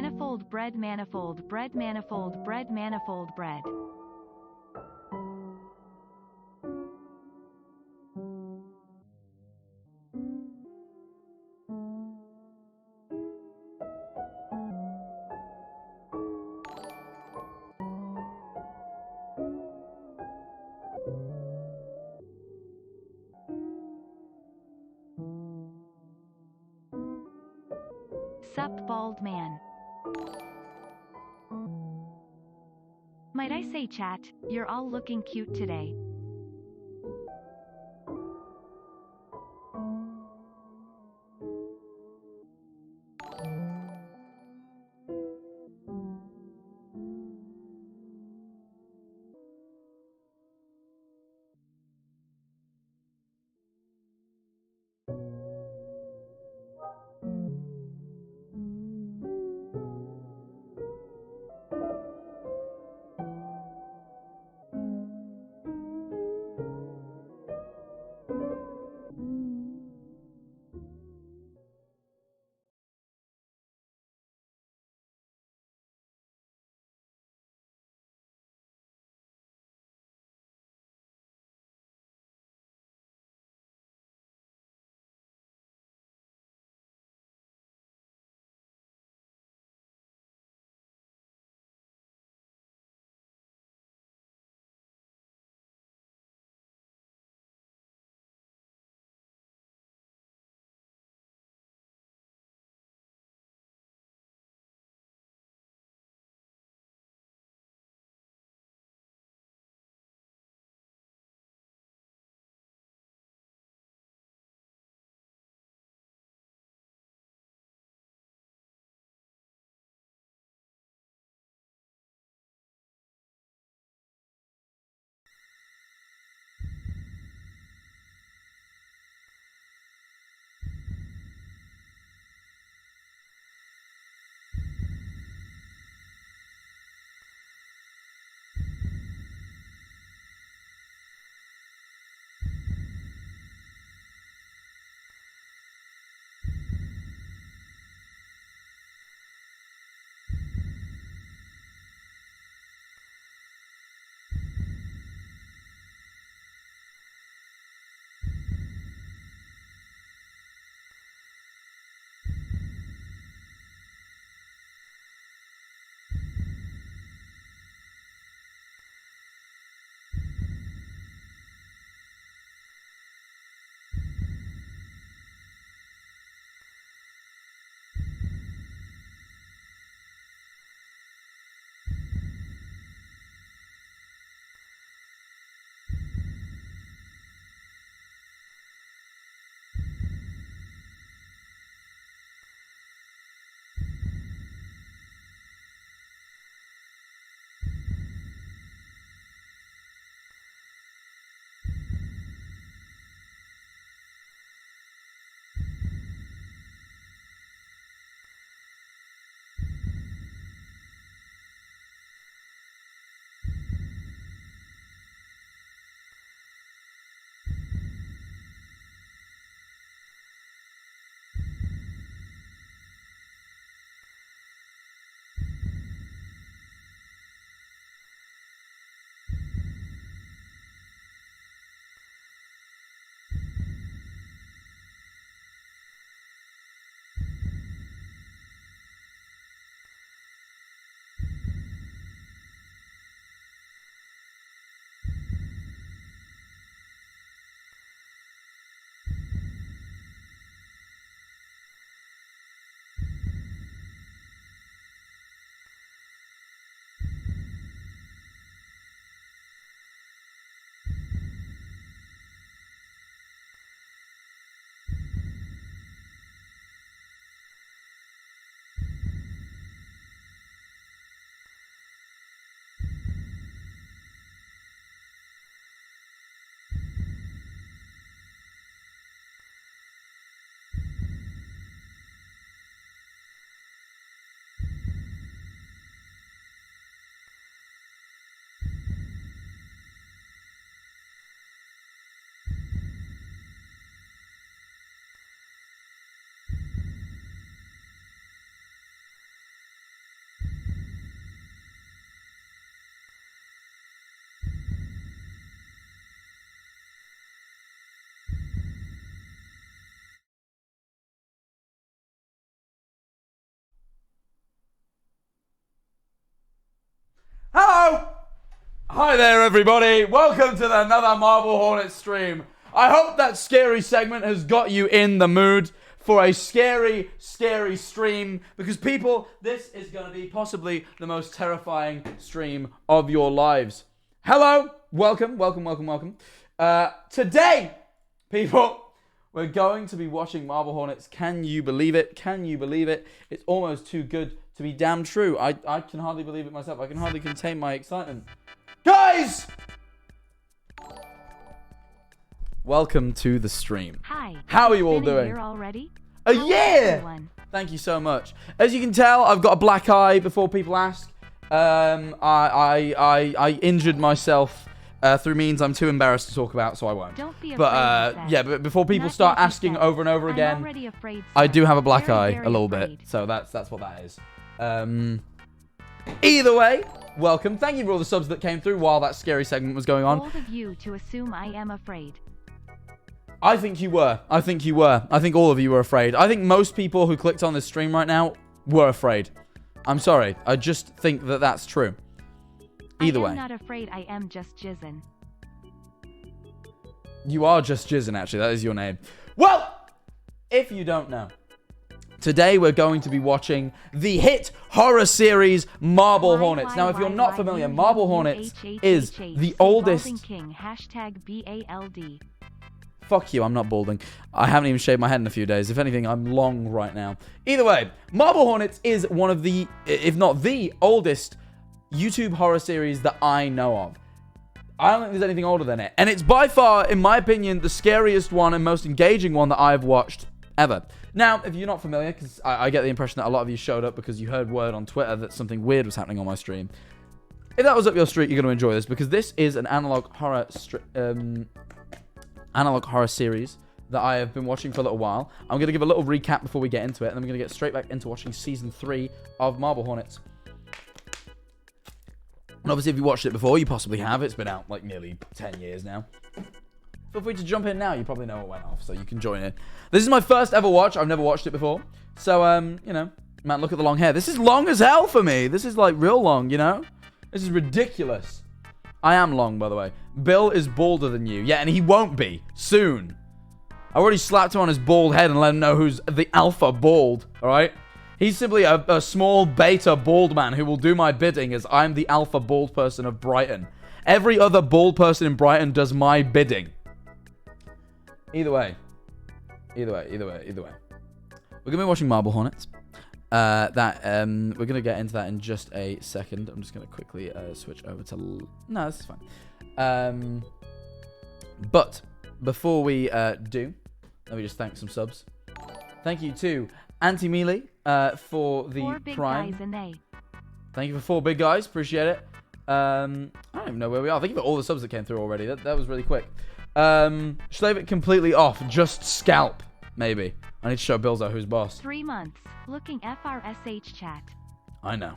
Manifold bread, manifold bread, manifold bread, manifold bread. Sup, bald man. Might I say, chat, you're all looking cute today. Hi there, everybody. Welcome to another Marble Hornets stream. I hope that scary segment has got you in the mood for a scary, scary stream. Because, people, this is going to be possibly the most terrifying stream of your lives. Hello. Welcome. Today, people, we're going to be watching Marble Hornets. Can you believe it? Can you believe it? It's almost too good to be damn true. I can hardly believe it myself. I can hardly contain my excitement. Guys! Welcome to the stream. Hi. How are you all doing? Here already? A year! Thank you so much. As you can tell, I've got a black eye before people ask. I injured myself through means I'm too embarrassed to talk about, so I won't. Don't be afraid. But yeah, but before people start asking over and over again, afraid, I do have a black eye very a little afraid. bit. So that's what that is. Either way, welcome. Thank you for all the subs that came through while that scary segment was going on. Bold of you to assume I am afraid. I think you were. I think all of you were afraid. I think most people who clicked on this stream right now were afraid. I'm sorry. I just think that that's true. Either way. I'm not afraid. I am just jizzin'. You are just jizzin', actually. That is your name. Well, if you don't know, today we're going to be watching the hit horror series Marble Hornets. Now, if you're not familiar, Marble Hornets is the oldest... King, #BALD. Fuck you, I'm not balding. I haven't even shaved my head in a few days. If anything, I'm long right now. Either way, Marble Hornets is one of the, if not the oldest YouTube horror series that I know of. I don't think there's anything older than it. And it's by far, in my opinion, the scariest one and most engaging one that I've watched ever. Now, if you're not familiar, because I get the impression that a lot of you showed up because you heard word on Twitter that something weird was happening on my stream. If that was up your street, you're going to enjoy this, because this is an analog horror series that I have been watching for a little while. I'm going to give a little recap before we get into it, and then we're going to get straight back into watching Season 3 of Marble Hornets. And obviously, if you watched it before, you possibly have. It's been out like nearly 10 years now. Feel free to jump in now. You probably know what went off, so you can join in. This is my first ever watch. I've never watched it before. So, you know, man, look at the long hair. This is long as hell for me. This is like real long, you know? This is ridiculous. I am long, by the way. Bill is balder than you. Yeah, and he won't be. Soon. I already slapped him on his bald head and let him know who's the alpha bald. Alright? He's simply a small beta bald man who will do my bidding, as I'm the alpha bald person of Brighton. Every other bald person in Brighton does my bidding. Either way. We're going to be watching Marble Hornets. We're going to get into that in just a second. I'm just going to quickly switch over to... No, this is fine. But before we do, let me just thank some subs. Thank you to Anti-Melee for the 4 big Prime. guys and they. Thank you for 4 big guys. Appreciate it. I don't even know where we are. Thank you for all the subs that came through already. That was really quick. Should I leave it completely off? Just scalp, maybe. I need to show Billzo who's boss. 3 months. Looking FRSH chat. I know.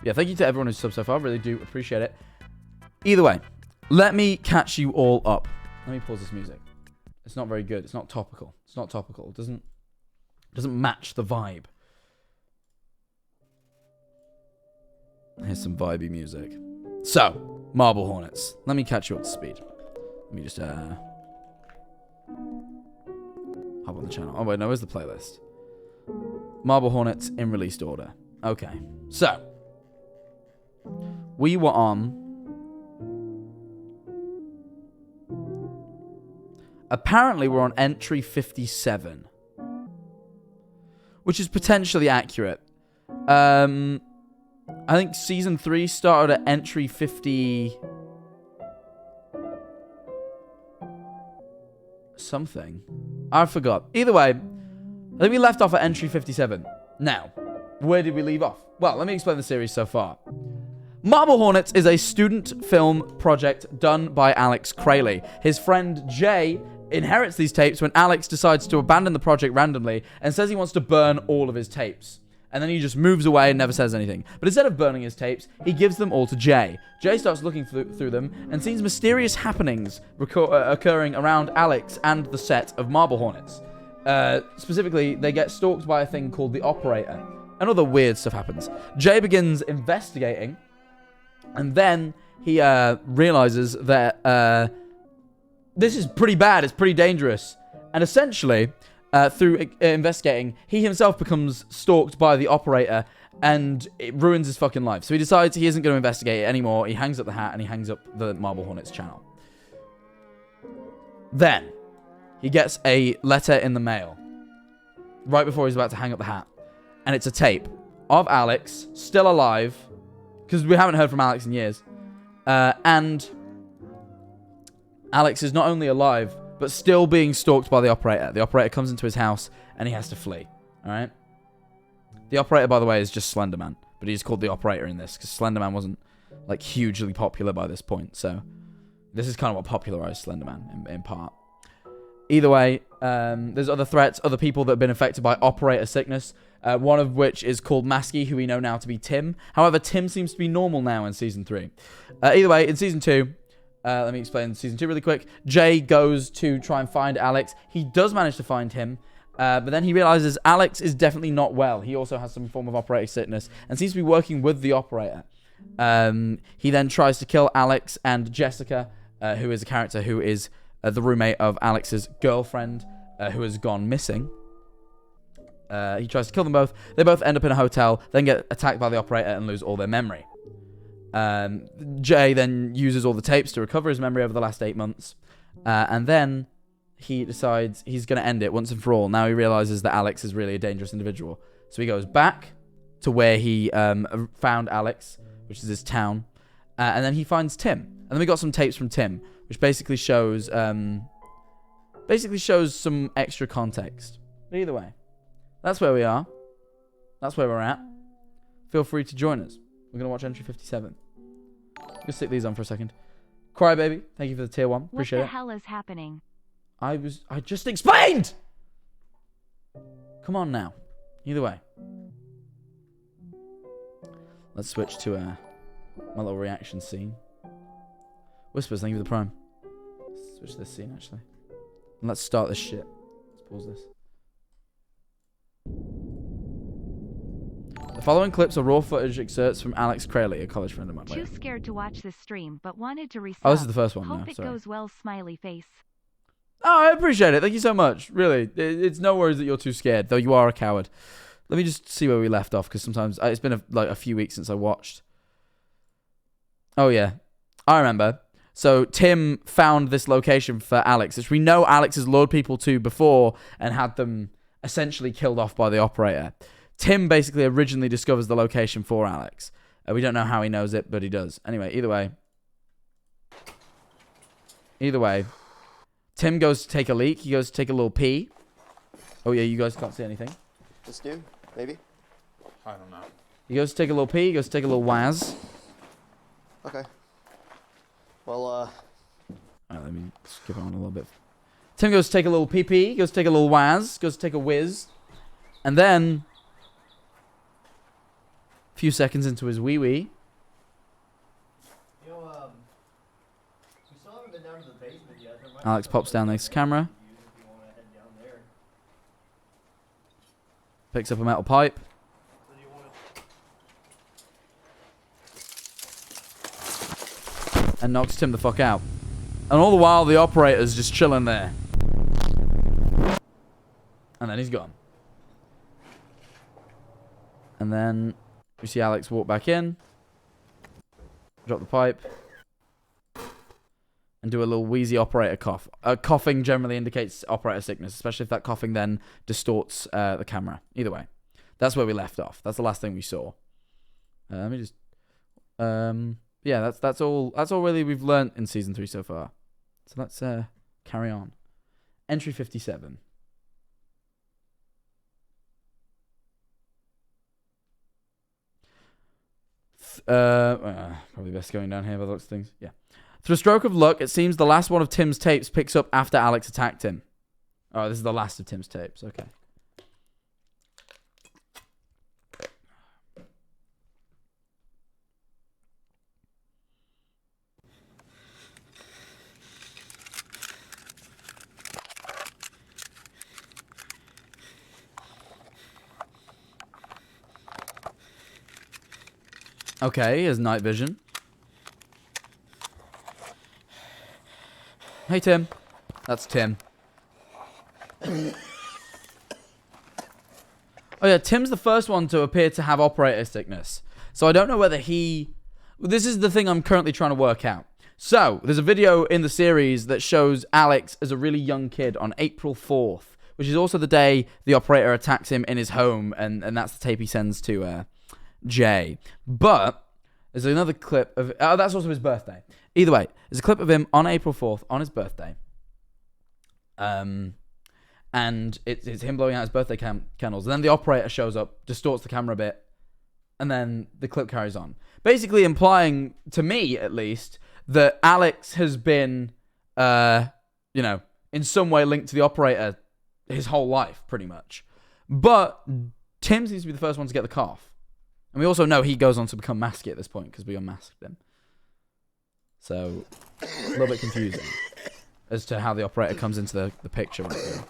Yeah, thank you to everyone who's subbed so far. I really do appreciate it. Either way, let me catch you all up. Let me pause this music. It's not very good. It's not topical. It doesn't match the vibe. Here's some vibey music. So, Marble Hornets. Let me catch you up to speed. Let me just hop on the channel. Oh wait, no, where's the playlist? Marble Hornets in released order. Okay, so we were on. Apparently, we're on entry 57, which is potentially accurate. I think season 3 started at entry 50 something. I forgot. Either way, I think we left off at entry 57. Now, where did we leave off? Well, let me explain the series so far. Marble Hornets is a student film project done by Alex Crayley. His friend Jay inherits these tapes when Alex decides to abandon the project randomly and says he wants to burn all of his tapes. And then he just moves away and never says anything. But instead of burning his tapes, he gives them all to Jay. Jay starts looking through them and sees mysterious happenings occurring around Alex and the set of Marble Hornets. Specifically, they get stalked by a thing called the Operator. And other weird stuff happens. Jay begins investigating, and then he realizes that this is pretty bad. It's pretty dangerous. And essentially, through investigating, he himself becomes stalked by the operator, and it ruins his fucking life. So he decides he isn't going to investigate it anymore. He hangs up the hat, and he hangs up the Marble Hornets channel. Then, he gets a letter in the mail right before he's about to hang up the hat. And it's a tape of Alex, still alive, because we haven't heard from Alex in years. And Alex is not only alive, but still being stalked by the operator. The operator comes into his house, and he has to flee. Alright? The operator, by the way, is just Slenderman. But he's called the operator in this, because Slenderman wasn't, like, hugely popular by this point. So, this is kind of what popularized Slenderman, in part. Either way, there's other threats, other people that have been affected by operator sickness. One of which is called Maskey, who we know now to be Tim. However, Tim seems to be normal now in Season 3. Either way, in Season 2, let me explain Season 2 really quick. Jay goes to try and find Alex. He does manage to find him, but then he realizes Alex is definitely not well. He also has some form of operator sickness and seems to be working with the operator. He then tries to kill Alex and Jessica, who is a character who is the roommate of Alex's girlfriend, who has gone missing. He tries to kill them both. They both end up in a hotel, then get attacked by the operator and lose all their memory. Jay then uses all the tapes to recover his memory over the last 8 months. And then he decides he's going to end it once and for all. Now he realizes that Alex is really a dangerous individual. So he goes back to where he found Alex, which is his town. And then he finds Tim. And then we got some tapes from Tim, which basically shows some extra context. But either way, that's where we are. That's where we're at. Feel free to join us. We're going to watch entry 57. Just stick these on for a second. Crybaby, thank you for the tier 1. Appreciate it. What the hell is happening? I just explained! Come on now. Either way. Let's switch to my little reaction scene. Whispers, thank you for the prime. Switch this scene, actually. And let's start this shit. Let's pause this. The following clips are raw footage excerpts from Alex Crayley, a college friend of mine. Too scared to watch this stream, but wanted to resub. Oh, this is the first one. Hope no, it sorry. goes well, smiley face. Oh, I appreciate it. Thank you so much. Really, it's no worries that you're too scared, though you are a coward. Let me just see where we left off, because sometimes it's been like a few weeks since I watched. Oh yeah, I remember. So Tim found this location for Alex, which we know Alex has lured people to before and had them essentially killed off by the operator. Tim basically originally discovers the location for Alex. We don't know how he knows it, but he does. Anyway, either way, Tim goes to take a leak. He goes to take a little pee. Oh yeah, you guys can't see anything. This dude, maybe? I don't know. He goes to take a little pee. He goes to take a little waz. Okay. Well, Alright, let me skip on a little bit. Tim goes to take a little pee-pee. Goes to take a little waz. Goes to take a whiz. And then, a few seconds into his wee-wee. you know, we still haven't been down to the basement yet. Alex pops down next to camera. Picks up a metal pipe. And knocks Tim the fuck out. And all the while, the operator's just chilling there. And then he's gone. And then we see Alex walk back in. Drop the pipe. And do a little wheezy operator cough. Coughing generally indicates operator sickness, especially if that coughing then distorts the camera. Either way. That's where we left off. That's the last thing we saw. Let me just... yeah, that's all really we've learnt in Season 3 so far. So let's carry on. Entry 57. Probably best going down here by the looks of things. Yeah. Through a stroke of luck, it seems the last one of Tim's tapes picks up after Alex attacked him. Oh, this is the last of Tim's tapes. Okay. Okay, he has night vision. Hey, Tim. That's Tim. Oh, yeah, Tim's the first one to appear to have operator sickness. So I don't know whether he... This is the thing I'm currently trying to work out. So, there's a video in the series that shows Alex as a really young kid on April 4th, which is also the day the operator attacks him in his home, and that's the tape he sends to Jay. But there's another clip of... Oh, that's also his birthday. Either way, there's a clip of him on April 4th on his birthday. And it's him blowing out his birthday candles. And then the operator shows up, distorts the camera a bit, and then the clip carries on. Basically implying, to me at least, that Alex has been, you know, in some way linked to the operator his whole life, pretty much. But Tim seems to be the first one to get the cough. And we also know he goes on to become Masky at this point, because we unmasked him. So, a little bit confusing as to how the operator comes into the picture right now.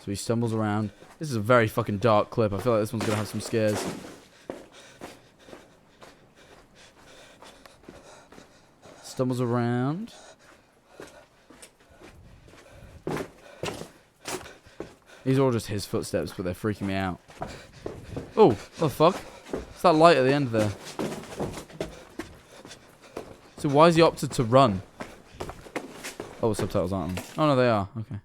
So he stumbles around. This is a very fucking dark clip. I feel like this one's gonna have some scares. Stumbles around. These are all just his footsteps, but they're freaking me out. Oh, what the fuck? It's that light at the end there. So why is he opted to run? Oh, the subtitles aren't on. Oh no, they are. Okay.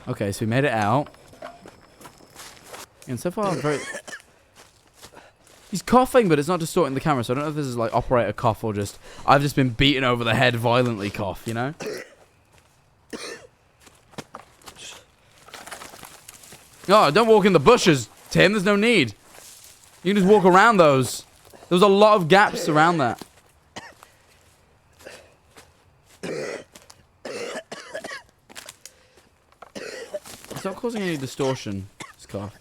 Okay, so we made it out. And so far, I'm very... He's coughing, but it's not distorting the camera, so I don't know if this is like operator cough or just... I've just been beaten over the head violently cough, you know? Oh, don't walk in the bushes, Tim. There's no need. You can just walk around those. There's a lot of gaps around that. It's not causing any distortion, this cough.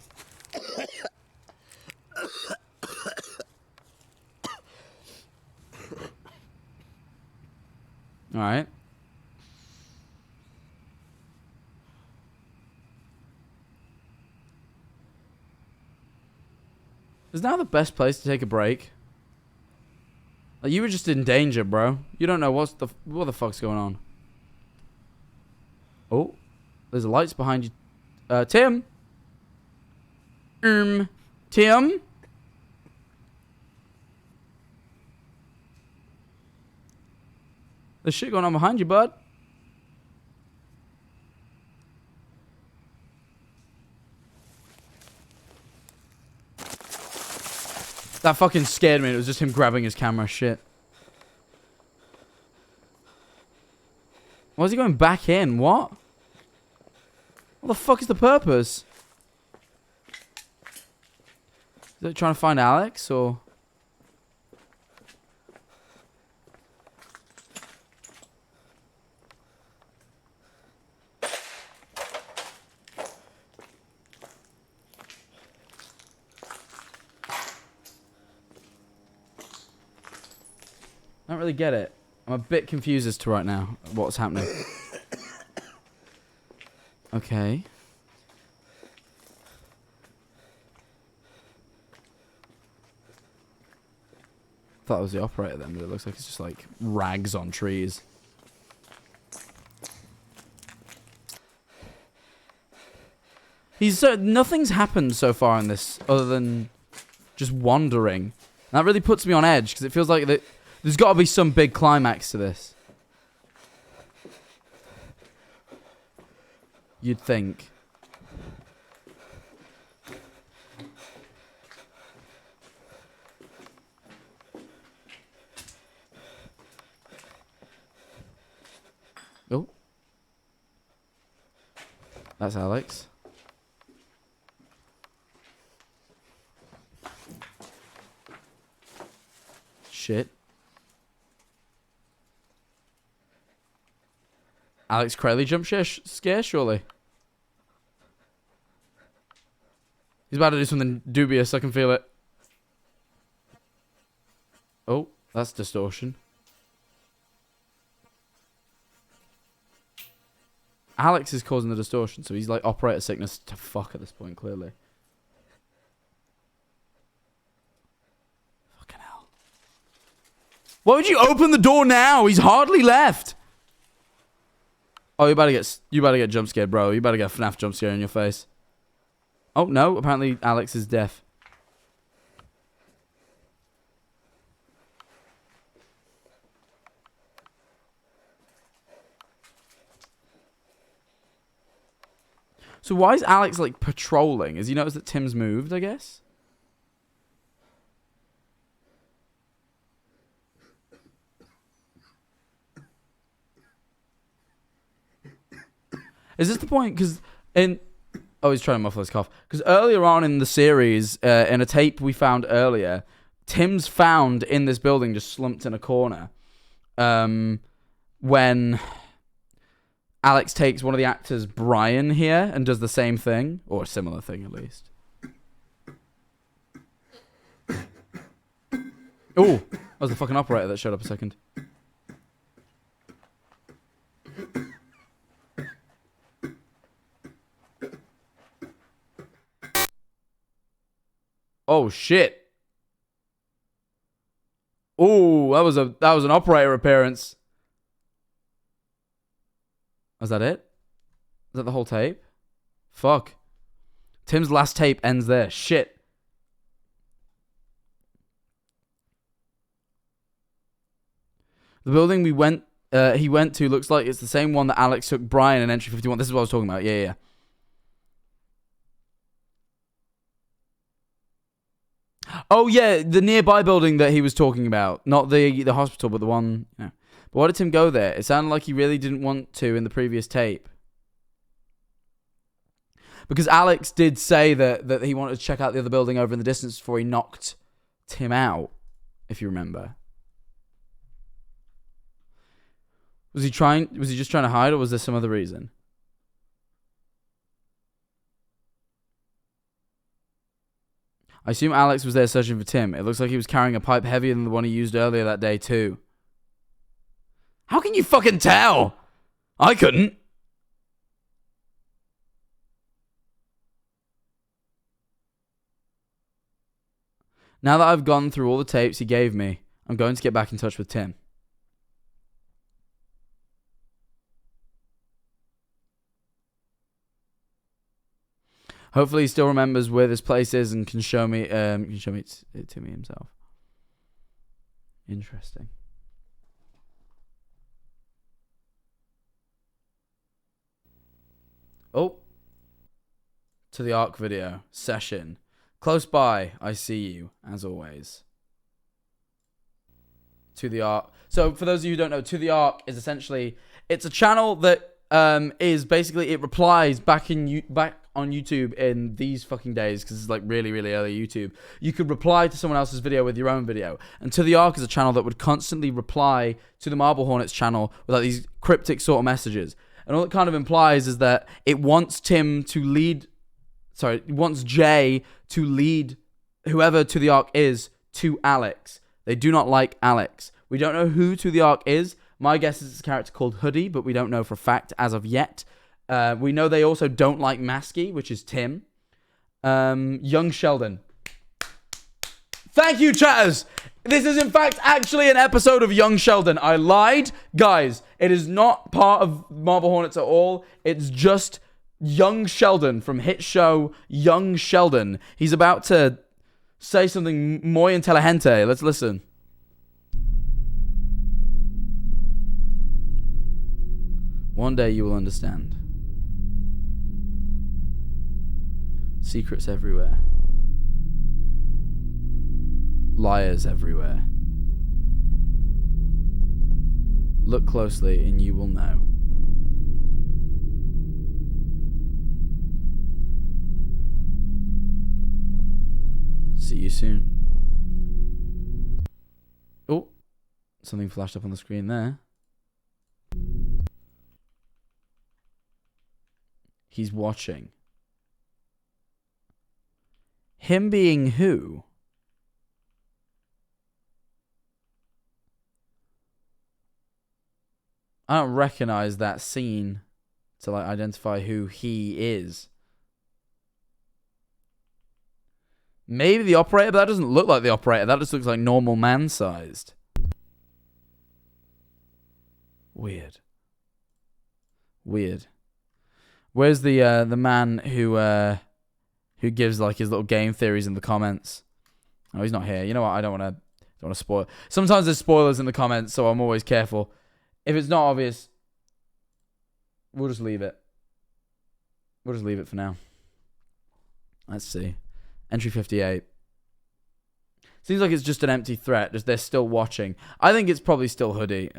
Alright. Is now the best place to take a break? Like, you were just in danger, bro. You don't know what the fuck's going on. Oh, there's lights behind you. Tim? Tim? There's shit going on behind you, bud. That fucking scared me. It was just him grabbing his camera. Shit. Why is he going back in? What? What the fuck is the purpose? Is it trying to find Alex, or... I don't really get it. I'm a bit confused as to right now what's happening. Okay. Thought it was the operator then, but it looks like it's just like rags on trees. Nothing's happened so far in this other than just wandering. And that really puts me on edge because it feels like there's got to be some big climax to this. You'd think. That's Alex. Shit. Alex Crayley jump scare, surely. He's about to do something dubious, I can feel it. Oh, that's distortion. Alex is causing the distortion, so he's like operator sickness to fuck at this point, clearly. Fucking hell. Why would you open the door now? He's hardly left. Oh, you better get jump scared, bro. You better get a FNAF jump scare in your face. Oh, no. Apparently, Alex is deaf. So why is Alex, like, patrolling? Has he noticed that Tim's moved, I guess? Is this the point? Because in... Oh, he's trying to muffle his cough. Because earlier on in the series, in a tape we found earlier, Tim's found in this building just slumped in a corner. When Alex takes one of the actors, Brian, here, and does the same thing. Or a similar thing, at least. Oh, that was the fucking operator that showed up a second. Oh shit. Oh, that was an operator appearance. Was that it? Is that the whole tape? Fuck. Tim's last tape ends there. Shit. The building he went to looks like it's the same one that Alex took Brian in Entry 51. This is what I was talking about. Yeah. Oh, yeah, the nearby building that he was talking about. Not the hospital, but the one... Yeah. But why did Tim go there? It sounded like he really didn't want to in the previous tape. Because Alex did say that he wanted to check out the other building over in the distance before he knocked Tim out, if you remember. Was he just trying to hide, or was there some other reason? I assume Alex was there searching for Tim. It looks like he was carrying a pipe heavier than the one he used earlier that day, too. How can you fucking tell? I couldn't. Now that I've gone through all the tapes he gave me, I'm going to get back in touch with Tim. Hopefully he still remembers where this place is and can show me it to me himself. Interesting. Oh. To the ARC video. Session. Close by, I see you, as always. To the ARC. So, for those of you who don't know, To the ARC is essentially... It's a channel that is basically... It replies back on YouTube in these fucking days, because it's like really, really early YouTube. You could reply to someone else's video with your own video. And To the ARC is a channel that would constantly reply to the Marble Hornets channel with like these cryptic sort of messages. And all it kind of implies is that it wants Tim to lead... Sorry, it wants Jay to lead whoever To the ARC is to Alex. They do not like Alex. We don't know who To the ARC is. My guess is it's a character called Hoodie, but we don't know for a fact as of yet. We know they also don't like Masky, which is Tim. Young Sheldon. Thank you, chatters. This is, in fact, actually an episode of Young Sheldon. I lied. Guys, it is not part of Marble Hornets at all. It's just Young Sheldon from hit show Young Sheldon. He's about to say something muy inteligente. Let's listen. One day you will understand. Secrets everywhere. Liars everywhere. Look closely and you will know. See you soon. Oh, something flashed up on the screen there. He's watching. Him being who? I don't recognize that scene to like identify who he is. Maybe the operator, but that doesn't look like the operator. That just looks like normal man-sized. Weird. Weird. Where's the man who gives like his little game theories in the comments? Oh, he's not here. You know what? I don't want to spoil. Sometimes there's spoilers in the comments, so I'm always careful. If it's not obvious, we'll just leave it. We'll just leave it for now. Let's see. Entry 58. Seems like it's just an empty threat. Just they're still watching. I think it's probably still Hoodie.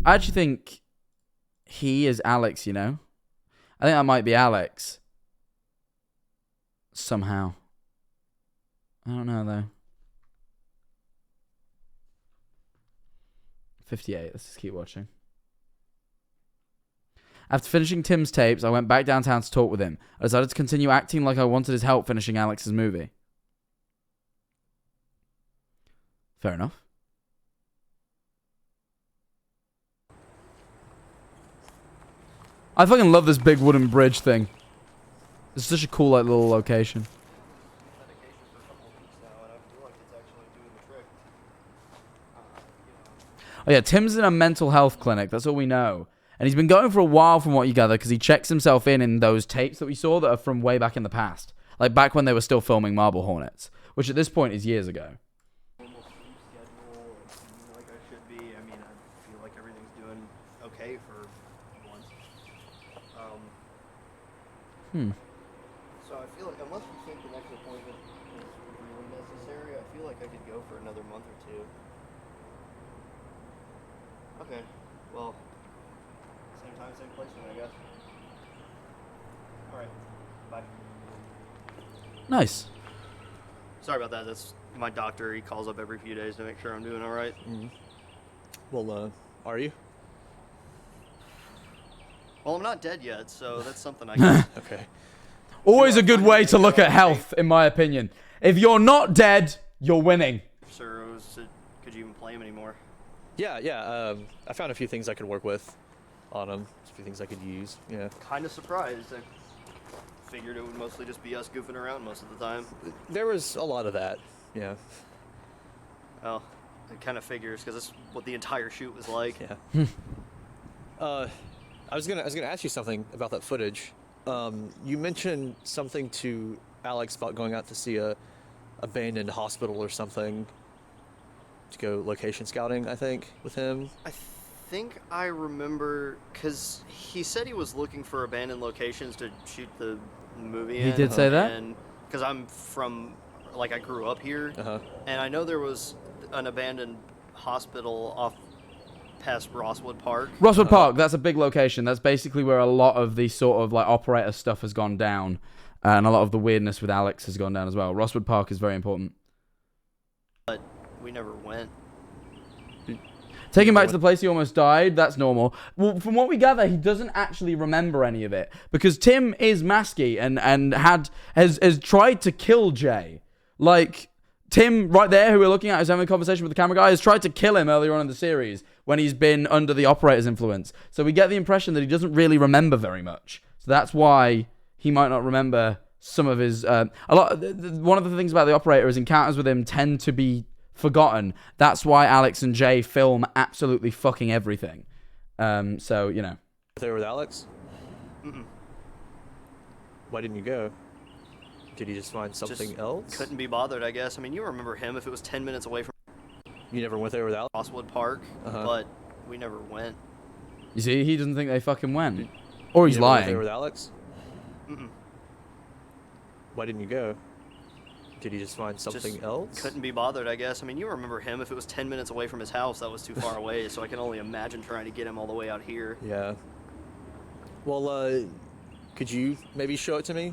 I actually think he is Alex, you know? I think that might be Alex. Somehow. I don't know, though. 58. Let's just keep watching. After finishing Tim's tapes, I went back downtown to talk with him. I decided to continue acting like I wanted his help finishing Alex's movie. Fair enough. I fucking love this big wooden bridge thing. It's such a cool like little location. Oh yeah, Tim's in a mental health clinic. That's all we know. And he's been going for a while from what you gather because he checks himself in those tapes that we saw that are from way back in the past. Like back when they were still filming Marble Hornets. Which at this point is years ago. Like I should be. I mean, I feel like everything's doing okay for once. So I feel like unless you think the next appointment is really necessary, I feel like I could go for another month or two. Okay, well, same time, same place then, I guess. Alright, bye. Nice. Sorry about that, that's my doctor. He calls up every few days to make sure I'm doing alright. Well, are you? Well, I'm not dead yet, so that's something I can... Okay. Always a good way to look at health, in my opinion. If you're not dead, you're winning. Sir, could you even play him anymore? Yeah. I found a few things I could work with on them. A few things I could use. Yeah. Kind of surprised. I figured it would mostly just be us goofing around most of the time. There was a lot of that. Yeah. Well, it kind of figures because that's what the entire shoot was like. Yeah. I was gonna ask you something about that footage. You mentioned something to Alex about going out to see a abandoned hospital or something to go location scouting, I think, with him. I think I remember because he said he was looking for abandoned locations to shoot the movie in. He did say that? And because I'm from, like, I grew up here, and I know there was an abandoned hospital off past Rosswood Park. Rosswood Park, that's a big location. That's basically where a lot of the sort of like operator stuff has gone down. And a lot of the weirdness with Alex has gone down as well. Rosswood Park is very important. But we never went. Take him back to the place he almost died, that's normal. Well, from what we gather, he doesn't actually remember any of it. Because Tim is masky and has tried to kill Jay. Like, Tim, right there, who we're looking at, is having a conversation with the camera guy, has tried to kill him earlier on in the series when he's been under the operator's influence. So we get the impression that he doesn't really remember very much. So that's why he might not remember some of his... one of the things about the operator is encounters with him tend to be forgotten. That's why Alex and Jay film absolutely fucking everything. So, you know. There with Alex? Mm-mm. Why didn't you go? Did he just find something else? Couldn't be bothered, I guess. I mean, you remember him if it was 10 minutes away from You never went there with Alex? Rosswood Park, but we never went. You see, he doesn't think they fucking went. Or he's You never went lying. there with Alex? Mm-mm. Why didn't you go? Did he just find something Just else? Couldn't be bothered, I guess. I mean, you remember him. If it was 10 minutes away from his house, that was too far away. So I can only imagine trying to get him all the way out here. Yeah. Well, could you maybe show it to me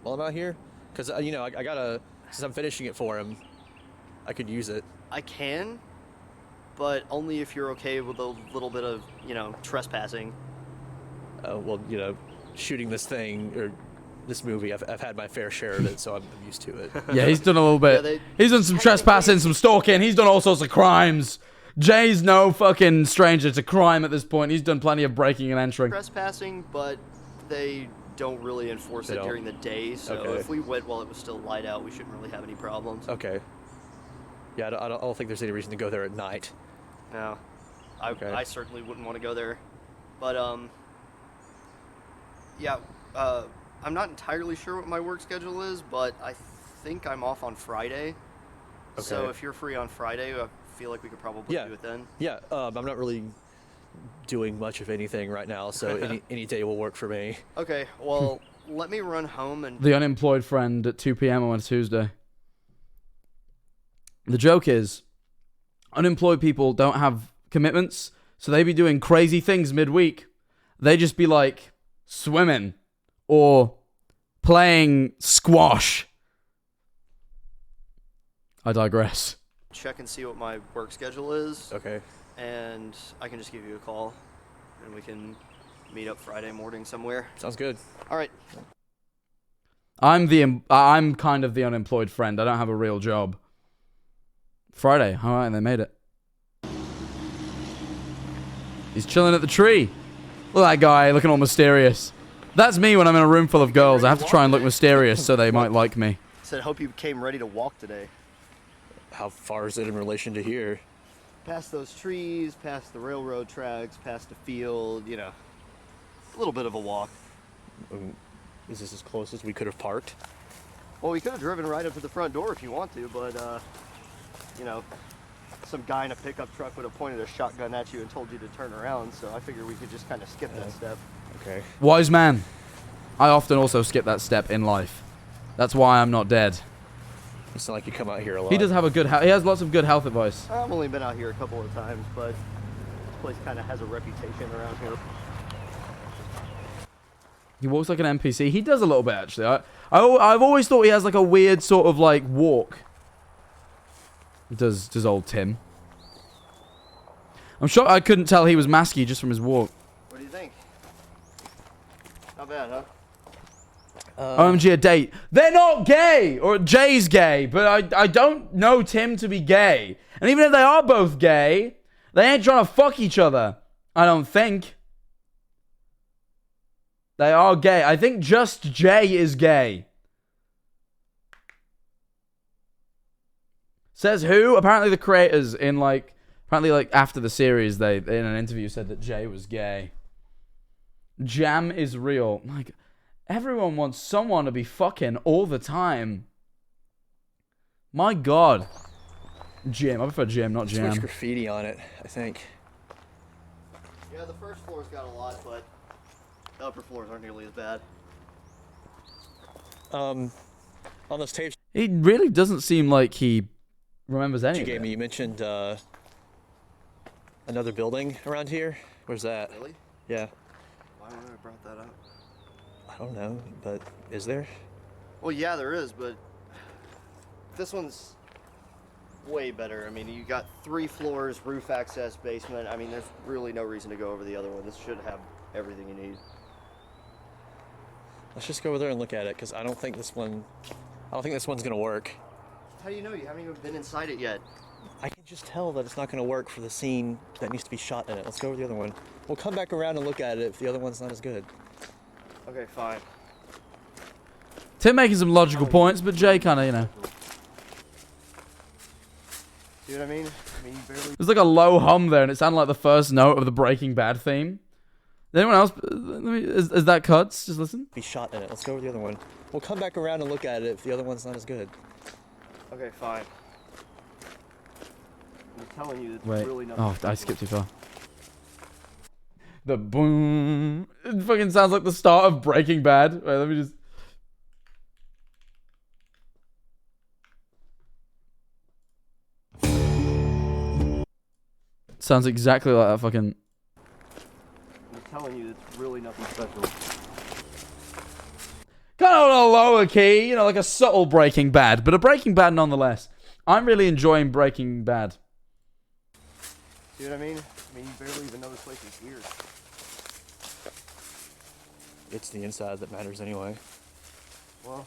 while I'm out here? Because, you know, I gotta, since I'm finishing it for him, I could use it. I can, but only if you're okay with a little bit of, you know, trespassing. Well, you know, shooting this thing, or this movie, I've had my fair share of it, so I'm used to it. Yeah, he's done a little bit. Yeah, He's done some trespassing, some stalking. He's done all sorts of crimes. Jay's no fucking stranger to crime at this point. He's done plenty of breaking and entering. Trespassing, but they don't really enforce it during the day. So Okay. if we went while it was still light out, we shouldn't really have any problems. Okay. Yeah, I don't think there's any reason to go there at night. No, Okay. I certainly wouldn't want to go there. But yeah, I'm not entirely sure what my work schedule is, but I think I'm off on Friday. So Okay. if you're free on Friday, I feel like we could probably Yeah. do it then. Yeah, I'm not really doing much of anything right now, so any day will work for me. Okay, well, let me run home and... The unemployed friend at 2 p.m. on a Tuesday. The joke is, unemployed people don't have commitments, so they be doing crazy things midweek. They just be like swimming or playing squash. I digress. check and see what my work schedule is. Okay. And I can just give you a call, and we can meet up Friday morning somewhere. Sounds good. All right. I'm kind of the unemployed friend. I don't have a real job. Friday. All right, they made it. He's chilling at the tree. Look at that guy looking all mysterious. That's me when I'm in a room full of girls. I have to try and look mysterious so they might like me. Said, hope you came ready to walk today. How far is it in relation to here? Past those trees, past the railroad tracks, past the field, you know, a little bit of a walk. Is this as close as we could have parked? Well, we could have driven right up to the front door if you want to, but, you know, some guy in a pickup truck would have pointed a shotgun at you and told you to turn around, so I figured we could just kind of skip that step. Okay. Wise man. I often also skip that step in life. That's why I'm not dead. It's not like you come out here a lot. He does have a good he has lots of good health advice. I've only been out here a couple of times, but this place kind of has a reputation around here. He walks like an NPC. He does a little bit, actually. I've always thought he has like a weird sort of like walk. Does old Tim. I'm sure I couldn't tell he was masky just from his walk. What do you think? Not bad, huh? OMG, a date. They're not gay! Or Jay's gay, but I don't know Tim to be gay. And even if they are both gay, they ain't trying to fuck each other. I don't think. They are gay. I think just Jay is gay. Says who? Apparently the creators in apparently after the series, they in an interview said that Jay was gay. Jam is real. Like, everyone wants someone to be fucking all the time. My God. Jim. I prefer Jim, not Too much Jam. graffiti on it, I think. Yeah, the first floor's got a lot, but the upper floors aren't nearly as bad. On those tapes He really doesn't seem like he remembers any you of gave it. me, you mentioned another building around here. Where's that? Really? Yeah. Why would I have brought that up? I don't know, but is there? Well, yeah, there is, but this one's way better. I mean, you got 3 floors, roof access, basement. I mean, there's really no reason to go over the other one. This should have everything you need. Let's just go over there and look at it, because I don't think this one's gonna work. How do you know? You haven't even been inside it yet. I can just tell that it's not gonna work for the scene that needs to be shot in it. Let's go over the other one. We'll come back around and look at it if the other one's not as good. Okay, fine. Tim making some logical points, but Jay kind of, you know. See what I mean? I mean, you barely... There's like a low hum there, and it sounded like the first note of the Breaking Bad theme. Anyone else? Is that cuts? Just listen. Be shot in it. Let's go over the other one. We'll come back around and look at it if the other one's not as good. Okay, fine. I'm telling you, there's Wait. really nothing. Oh, I skipped too far. The boom. It fucking sounds like the start of Breaking Bad. Wait, let me just... Sounds exactly like that fucking... I'm telling you, it's really nothing special. Kind of on a lower key, you know, like a subtle Breaking Bad, but a Breaking Bad nonetheless. I'm really enjoying Breaking Bad. See what I mean? I mean, you barely even know this place is here. It's the inside that matters anyway. Well,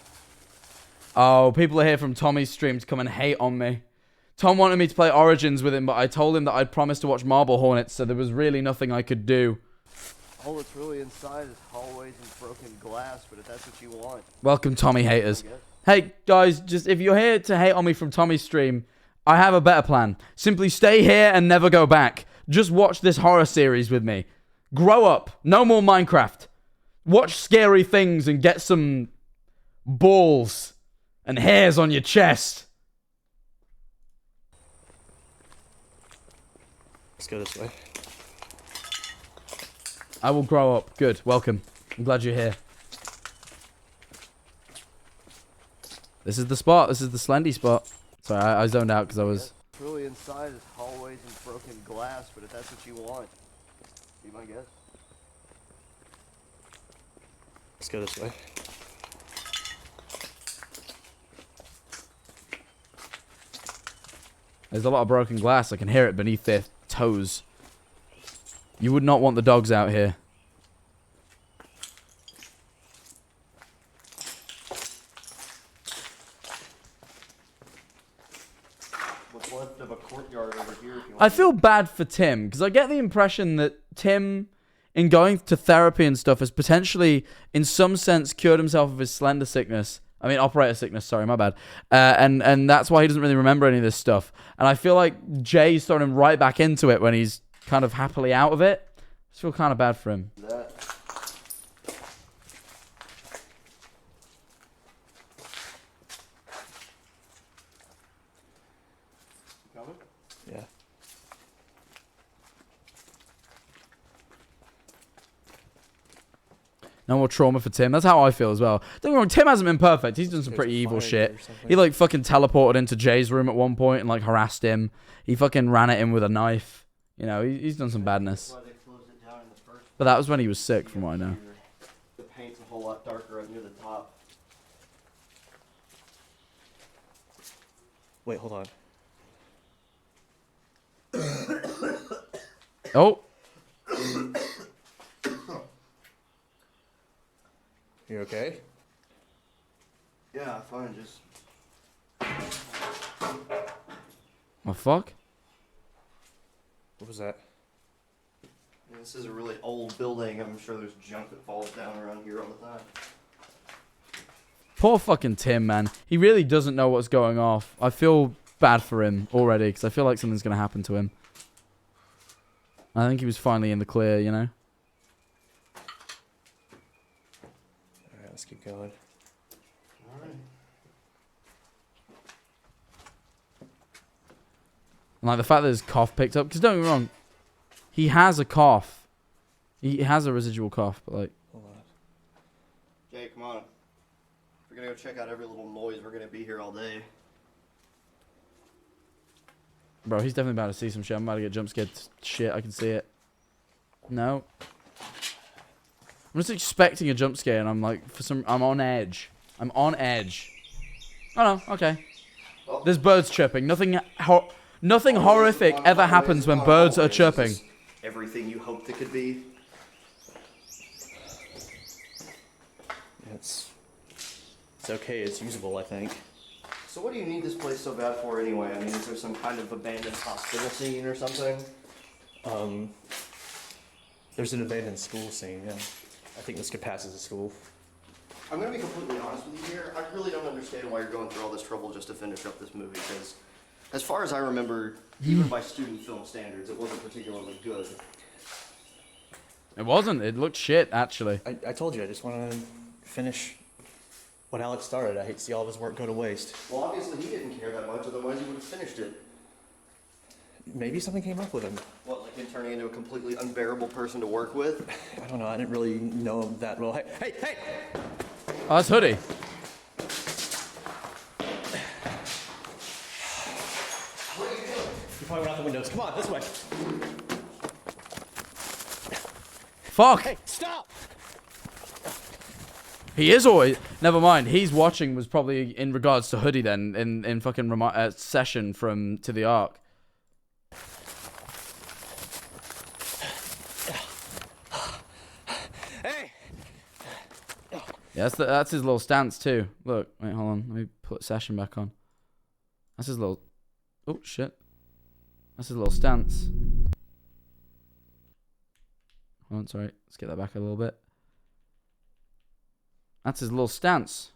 Oh, people are here from Tommy's stream to come and hate on me. Tom wanted me to play Origins with him, but I told him that I'd promised to watch Marble Hornets, so there was really nothing I could do. all that's really inside is hallways and broken glass, but if that's what you want. Welcome, Tommy haters. Hey, guys, just if you're here to hate on me from Tommy's stream, I have a better plan. Simply stay here and never go back. Just watch this horror series with me. Grow up. No more Minecraft. Watch scary things and get some balls and hairs on your chest. Let's go this way. I will grow up. Good. Welcome. I'm glad you're here. This is the spot. This is the Slendy spot. Sorry, I zoned out because I was... Really inside is hallways and broken glass, but if that's what you want, be my guess. Let's go this way. There's a lot of broken glass. I can hear it beneath their toes. You would not want the dogs out here. What's left of a courtyard over here if you want. I feel bad for Tim, because I get the impression that Tim, in going to therapy and stuff, has potentially, in some sense, cured himself of his slender sickness. I mean, operator sickness, sorry, my bad. And that's why he doesn't really remember any of this stuff. And I feel like Jay's throwing him right back into it when he's kind of happily out of it. I just feel kind of bad for him. That. You coming? Yeah. No more trauma for Tim. That's how I feel as well. Don't get me wrong, Tim hasn't been perfect. He's done some pretty evil shit. He like fucking teleported into Jay's room at one point and like harassed him. He fucking ran at him with a knife. You know, he's done some badness. But that was when he was sick, from what I know. The paint's a whole lot darker up near the top. Wait, hold on. Oh. You okay? Yeah, fine, just... The fuck? What was that? This is a really old building. I'm sure there's junk that falls down around here all the time. Poor fucking Tim, man. He really doesn't know what's going off. I feel bad for him already, because I feel like something's going to happen to him. I think he was finally in the clear, you know? Alright, let's keep going. Alright. And like the fact that his cough picked up, because don't get me wrong, he has a cough. He has a residual cough, but like... Hold on. Jay, come on. If we're gonna go check out every little noise, we're gonna be here all day. Bro, he's definitely about to see some shit. I'm about to get jump scared. Shit, I can see it. No. I'm just expecting a jump scare, and I'm like, I'm on edge. I'm on edge. Oh no, okay. Oh. There's birds chirping. Nothing horrific ever happens when birds are chirping. Everything you hoped it could be. Yeah, it's okay. It's usable, I think. So what do you need this place so bad for anyway? I mean, is there some kind of abandoned hospital scene or something? There's an abandoned school scene, yeah. I think this could pass as a school. I'm gonna be completely honest with you here. I really don't understand why you're going through all this trouble just to finish up this movie, because as far as I remember, even by student film standards, it wasn't particularly good. It wasn't. It looked shit, actually. I told you, I just want to finish what Alex started. I hate to see all of his work go to waste. Well, obviously he didn't care that much, otherwise he would have finished it. Maybe something came up with him. What, like him turning into a completely unbearable person to work with? I don't know, I didn't really know him that well. Hey! Oh, that's Hoodie. What are you doing? You probably went out the windows. Come on, this way. Fuck! Hey, stop! He is always... Never mind. He's watching was probably in regards to Hoodie then, in fucking session from To the Ark. Hey! Yeah, that's his little stance too. Look, wait, hold on. Let me put session back on. That's his little... Oh, shit. That's his little stance. Hold on, sorry. Let's get that back a little bit. That's his little stance.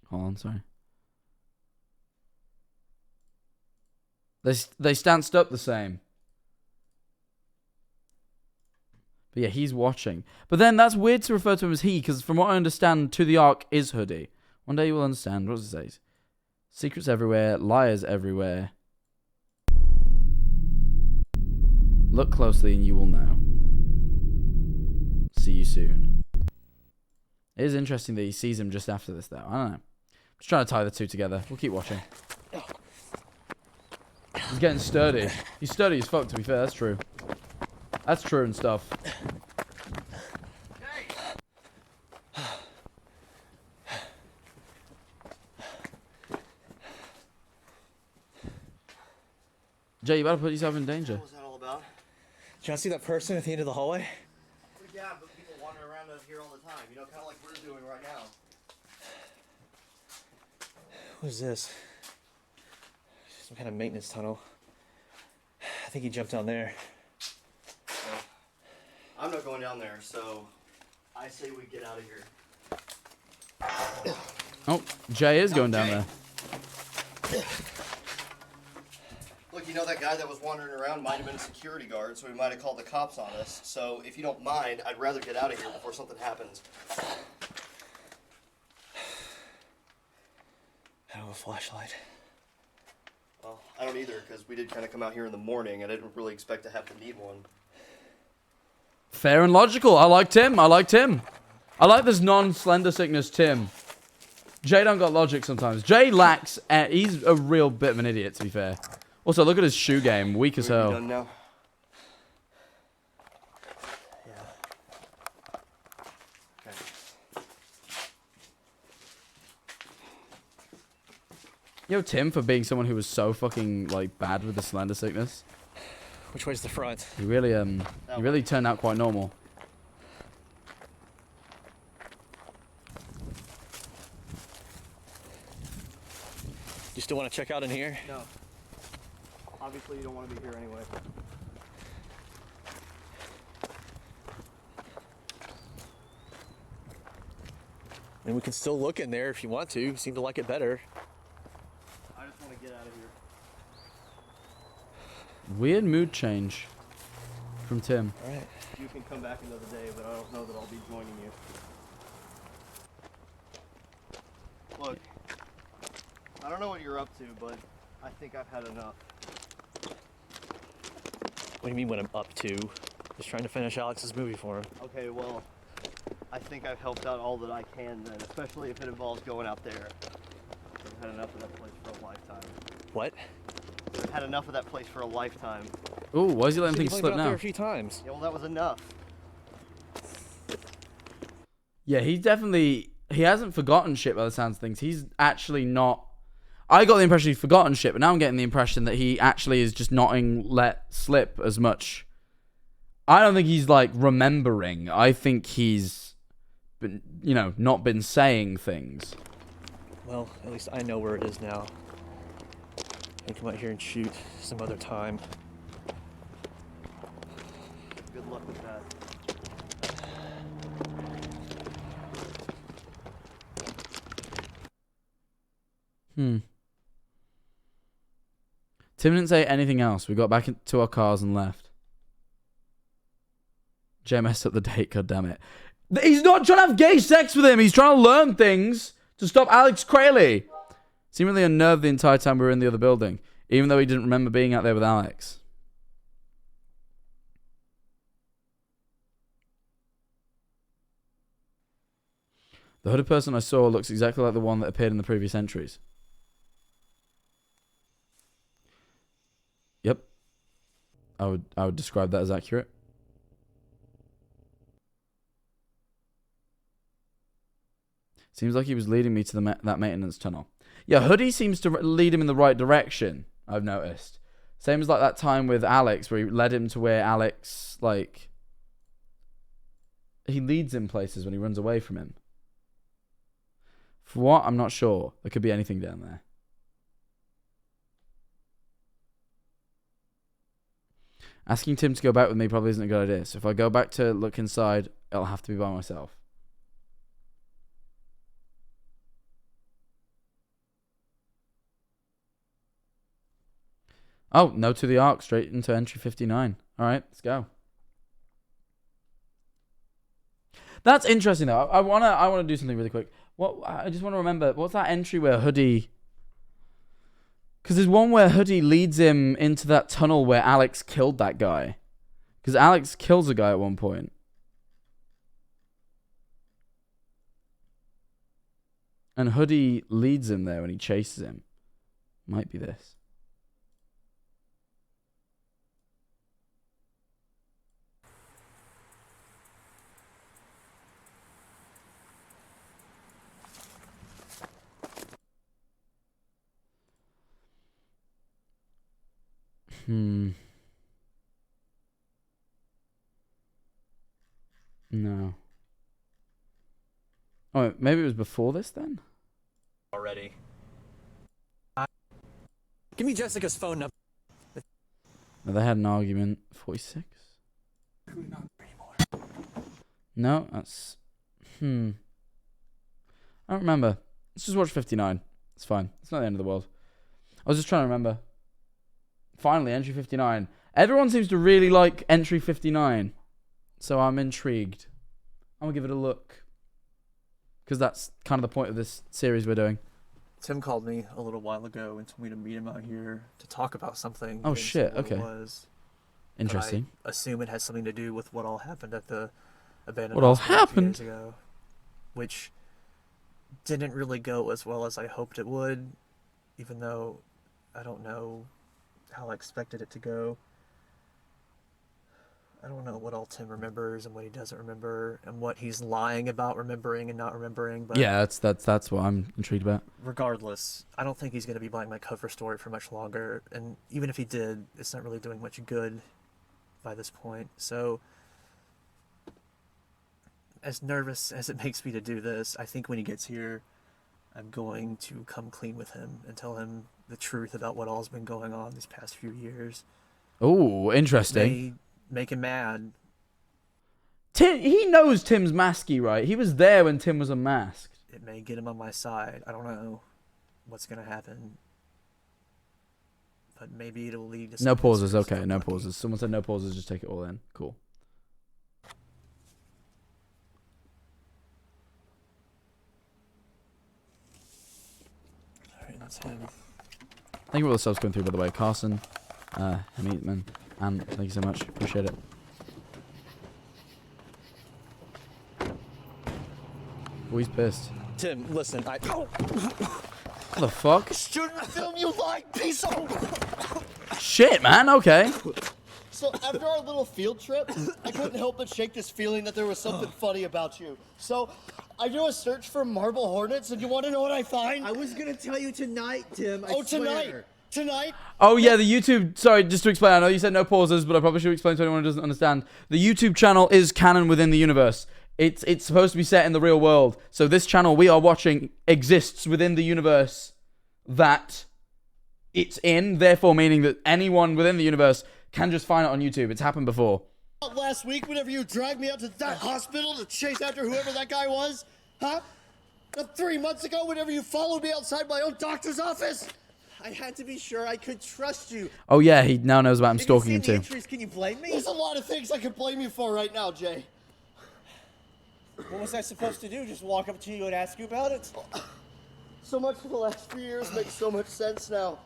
Hold on, sorry. They stanced up the same. But yeah, he's watching. But then that's weird to refer to him as he, because from what I understand, To the Ark is Hoodie. One day you will understand. What does it say? Secrets everywhere, liars everywhere. Look closely and you will know. See you soon. It is interesting that he sees him just after this, though. I don't know. Just trying to tie the two together. We'll keep watching. He's getting sturdy. He's sturdy as fuck, to be fair. That's true. That's true and stuff. Jay, you better put yourself in danger. What was that all about? Did you see that person at the end of the hallway? Well, yeah, but people wander around out here all the time. You know, kind of like we're doing right now. What is this? Some kind of maintenance tunnel. I think he jumped down there. Well, I'm not going down there, so I say we get out of here. Oh, Jay is going down there. Look, you know that guy that was wandering around might have been a security guard, so he might have called the cops on us. So if you don't mind, I'd rather get out of here before something happens. I don't have a flashlight. Well, I don't either, because we did kind of come out here in the morning, and I didn't really expect to have to need one. Fair and logical. I like Tim. I like Tim. I like this non-slender sickness Tim. Jay don't got logic sometimes. Jay lacks... he's a real bit of an idiot, to be fair. Also, look at his shoe game. Weak as hell. Done now? Yeah. Okay. Yo, Tim, for being someone who was so fucking, like, bad with the slender sickness. Which way's the front? He really turned out quite normal. You still want to check out in here? No. Obviously, you don't want to be here anyway. And we can still look in there if you want to. You seem to like it better. I just want to get out of here. Weird mood change from Tim. All right. You can come back another day, but I don't know that I'll be joining you. Look, I don't know what you're up to, but I think I've had enough. What do you mean what I'm up to? Just trying to finish Alex's movie for him. Okay, well, I think I've helped out all that I can then, especially if it involves going out there. I've had enough of that place for a lifetime. What? I've had enough of that place for a lifetime. Ooh, why is he letting You've things only slip been out there now? a few times. Yeah, well, that was enough. Yeah, he hasn't forgotten shit by the sounds of things. He's actually not... I got the impression he's forgotten shit, but now I'm getting the impression that he actually is just not let slip as much. I don't think he's, like, remembering. I think he's, been, you know, not been saying things. Well, at least I know where it is now. I can come out here and shoot some other time. Good luck with that. Tim didn't say anything else. We got back into our cars and left. Jay messed up the date, goddammit. He's not trying to have gay sex with him. He's trying to learn things to stop Alex Crayley. Seemed really unnerved the entire time we were in the other building, even though he didn't remember being out there with Alex. The hooded person I saw looks exactly like the one that appeared in the previous entries. Yep. I would describe that as accurate. Seems like he was leading me to that maintenance tunnel. Yeah, Hoodie seems to lead him in the right direction, I've noticed. Same as like that time with Alex, where he led him to where Alex, like... He leads him places when he runs away from him. For what? I'm not sure. There could be anything down there. Asking Tim to go back with me probably isn't a good idea. So if I go back to look inside, it'll have to be by myself. Oh, no to the arc, straight into entry 59. Alright, let's go. That's interesting though. I wanna do something really quick. I just want to remember, what's that entry where Hoodie... Because there's one where Hoodie leads him into that tunnel where Alex killed that guy. Because Alex kills a guy at one point. And Hoodie leads him there when he chases him. Might be this. No. Oh, maybe it was before this then? Already. Give me Jessica's phone number. No, they had an argument. 46? No, that's... I don't remember. Let's just watch 59. It's fine. It's not the end of the world. I was just trying to remember. Finally, entry 59. Everyone seems to really like entry 59. So I'm intrigued. I'm going to give it a look. Because that's kind of the point of this series we're doing. Tim called me a little while ago and told me to meet him out here to talk about something. Oh shit, okay. Interesting. I assume it has something to do with what all happened at the abandoned what all hospital happened? 2 years ago, which didn't really go as well as I hoped it would, even though I don't know how I expected it to go. I don't know what all Tim remembers and what he doesn't remember and what he's lying about remembering and not remembering. But yeah, that's what I'm intrigued about. Regardless, I don't think he's going to be buying my cover story for much longer. And even if he did, it's not really doing much good by this point. So, as nervous as it makes me to do this, I think when he gets here, I'm going to come clean with him and tell him the truth about what all's been going on these past few years. Oh, interesting. Make him mad. He knows Tim's masky, right? He was there when Tim was unmasked. It may get him on my side. I don't know what's going to happen. But maybe it'll lead to... No pauses, okay, no pauses. Someone said no pauses, just take it all in. Cool. Alright, that's him. Thank you for all the subs going through, by the way. Carson, Hamidman, and thank you so much. Appreciate it. Oh, he's pissed. Tim, listen, What the fuck? Shouldn't film you like piece of... Shit, man, okay. So after our little field trip, I couldn't help but shake this feeling that there was something funny about you. So I do a search for marble hornets, and you want to know what I find? I was gonna tell you tonight, Tim. I swear. Tonight? Oh yeah, the YouTube, sorry, just to explain, I know you said no pauses, but I probably should explain to anyone who doesn't understand. The YouTube channel is canon within the universe. It's supposed to be set in the real world. So this channel we are watching exists within the universe that it's in, therefore meaning that anyone within the universe can just find it on YouTube. It's happened before. Last week, whenever you dragged me out to that hospital to chase after whoever that guy was, huh? 3 months ago, whenever you followed me outside my own doctor's office. I had to be sure I could trust you. Oh yeah, he now knows about him stalking him If you see too. the entries, can you blame me? There's a lot of things I could blame you for right now, Jay. What was I supposed to do? Just walk up to you and ask you about it? So much for the last few years makes so much sense now.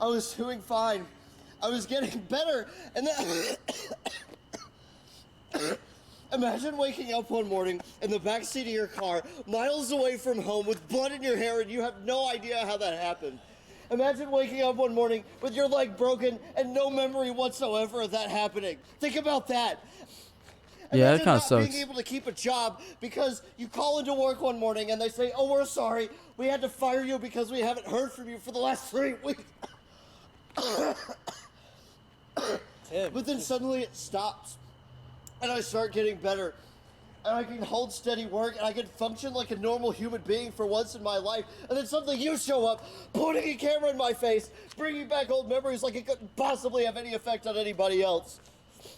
I was doing fine. I was getting better, and then Imagine waking up one morning in the backseat of your car, miles away from home, with blood in your hair, and you have no idea how that happened. Imagine waking up one morning with your leg broken and no memory whatsoever of that happening. Think about that. Yeah, it Imagine kind of not sucks. being able to keep a job because you call into work one morning and they say, "Oh, we're sorry. We had to fire you because we haven't heard from you for the last 3 weeks." Tim, But then suddenly it stops, and I start getting better, and I can hold steady work, and I can function like a normal human being for once in my life, and then suddenly you show up, putting a camera in my face, bringing back old memories like it couldn't possibly have any effect on anybody else.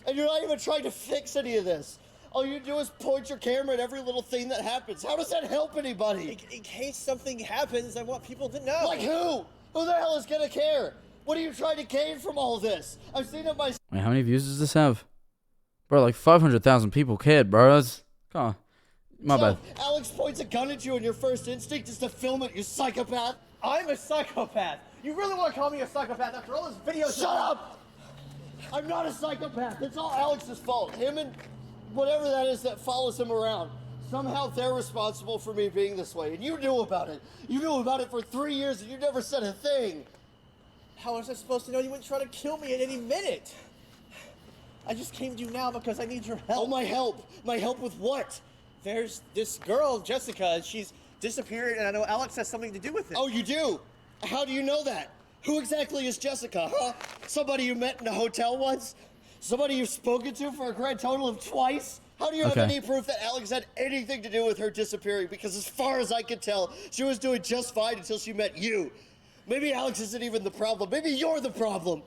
And you're not even trying to fix any of this. All you do is point your camera at every little thing that happens. How does that help anybody? in case something happens, I want people to know. Like who? Who the hell is gonna care? What are you trying to gain from all of this? I've seen it myself. Wait, how many views does this have? Bro, like 500,000 people cared, bro. That's... Come on. My bad. Alex points a gun at you and your first instinct is to film it, you psychopath. I'm a psychopath. You really want to call me a psychopath after all those videos? Shut up! I'm not a psychopath. It's all Alex's fault. Him and whatever that is that follows him around. Somehow they're responsible for me being this way, and you knew about it. You knew about it for 3 years and you never said a thing. How was I supposed to know you wouldn't try to kill me at any minute? I just came to you now because I need your help. Oh, my help? My help with what? There's this girl, Jessica, and she's disappeared, and I know Alex has something to do with it. Oh, you do? How do you know that? Who exactly is Jessica, huh? Somebody you met in a hotel once? Somebody you've spoken to for a grand total of twice? How do you have any proof that Alex had anything to do with her disappearing? Because as far as I can tell, she was doing just fine until she met you. Maybe Alex isn't even the problem. Maybe you're the problem.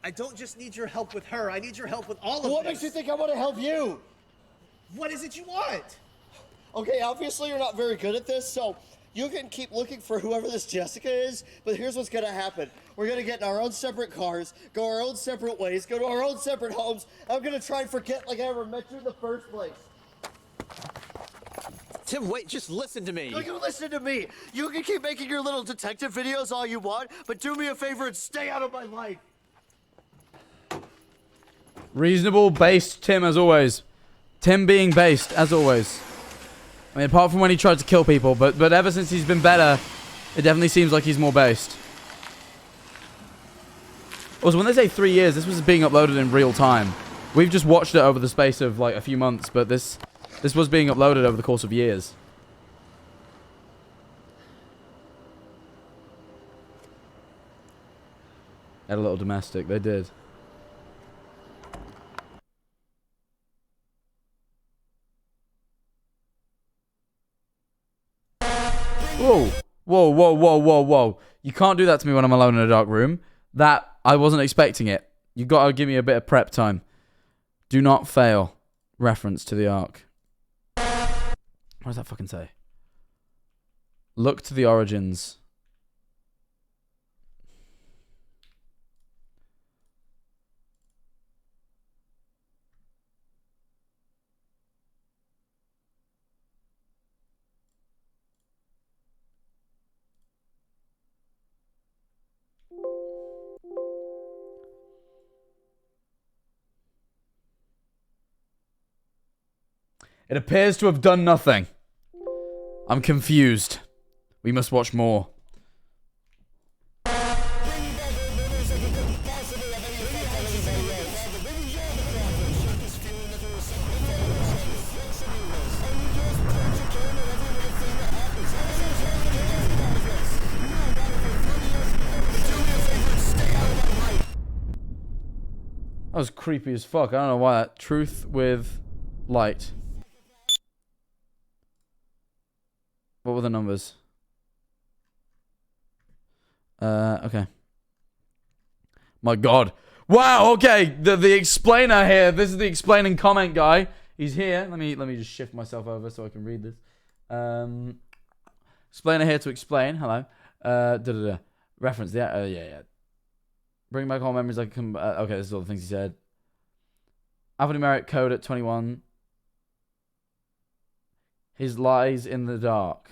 I don't just need your help with her. I need your help with all of What this. makes you think I want to help you? What is it you want? Okay, obviously you're not very good at this, so you can keep looking for whoever this Jessica is, but here's what's gonna happen. We're gonna get in our own separate cars, go our own separate ways, go to our own separate homes. I'm gonna try and forget like I ever met you in the first place. Tim, wait, just listen to me. Look, you listen to me. You can keep making your little detective videos all you want, but do me a favor and stay out of my life. Reasonable, based Tim, as always. Tim being based, as always. I mean, apart from when he tried to kill people, but ever since he's been better, it definitely seems like he's more based. Also, when they say 3 years, this was being uploaded in real time. We've just watched it over the space of, like, a few months, but this was being uploaded over the course of years. Had a little domestic, they did. Whoa. Whoa, whoa, whoa, whoa, whoa. You can't do that to me when I'm alone in a dark room. That, I wasn't expecting it. You gotta give me a bit of prep time. Do not fail. Reference to the Ark. What does that fucking say? Look to the origins. It appears to have done nothing. I'm confused. We must watch more. That was creepy as fuck. I don't know why that. Truth with light. What were the numbers? Okay. My God. Wow, okay. The explainer here. This is the explaining comment guy. He's here. Let me just shift myself over so I can read this. Explainer here to explain. Hello. Reference. Yeah. Bring back all memories like okay, this is all the things he said. Alphanumeric code at 21. His lies in the dark.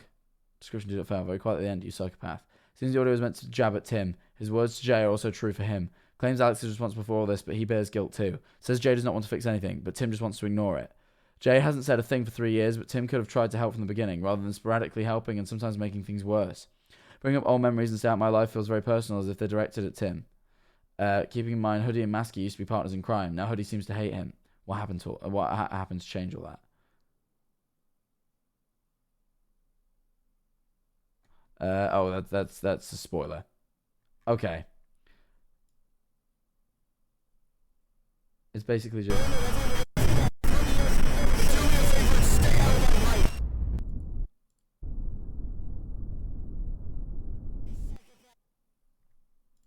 Description did not fail. Very quiet at the end, you psychopath. Seems the audio was meant to jab at Tim. His words to Jay are also true for him. Claims Alex is responsible for all this, but he bears guilt too. Says Jay does not want to fix anything, but Tim just wants to ignore it. Jay hasn't said a thing for 3 years, but Tim could have tried to help from the beginning, rather than sporadically helping and sometimes making things worse. Bringing up old memories and stay out my life feels very personal, as if they're directed at Tim. Keeping in mind, Hoodie and Masky used to be partners in crime. Now Hoodie seems to hate him. What happened to change all that? That's a spoiler. Okay. It's basically just...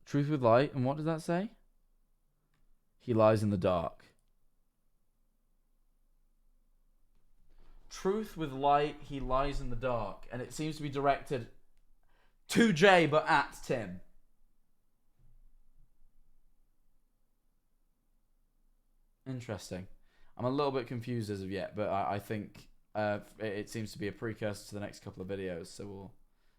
Truth with light, and what does that say? He lies in the dark. Truth with light, he lies in the dark. And it seems to be directed to Jay, but at Tim. Interesting. I'm a little bit confused as of yet, but I think it seems to be a precursor to the next couple of videos, so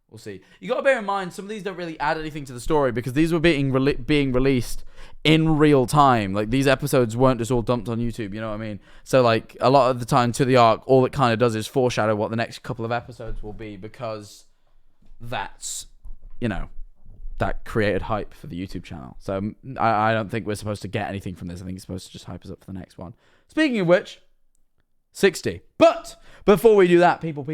we'll see. You got to bear in mind, some of these don't really add anything to the story because these were being released in real time. Like, these episodes weren't just all dumped on YouTube, you know what I mean? So, like, a lot of the time to the arc, all it kind of does is foreshadow what the next couple of episodes will be because that's, you know, that created hype for the YouTube channel. So, I don't think we're supposed to get anything from this. I think it's supposed to just hype us up for the next one. Speaking of which, 60. But before we do that, people.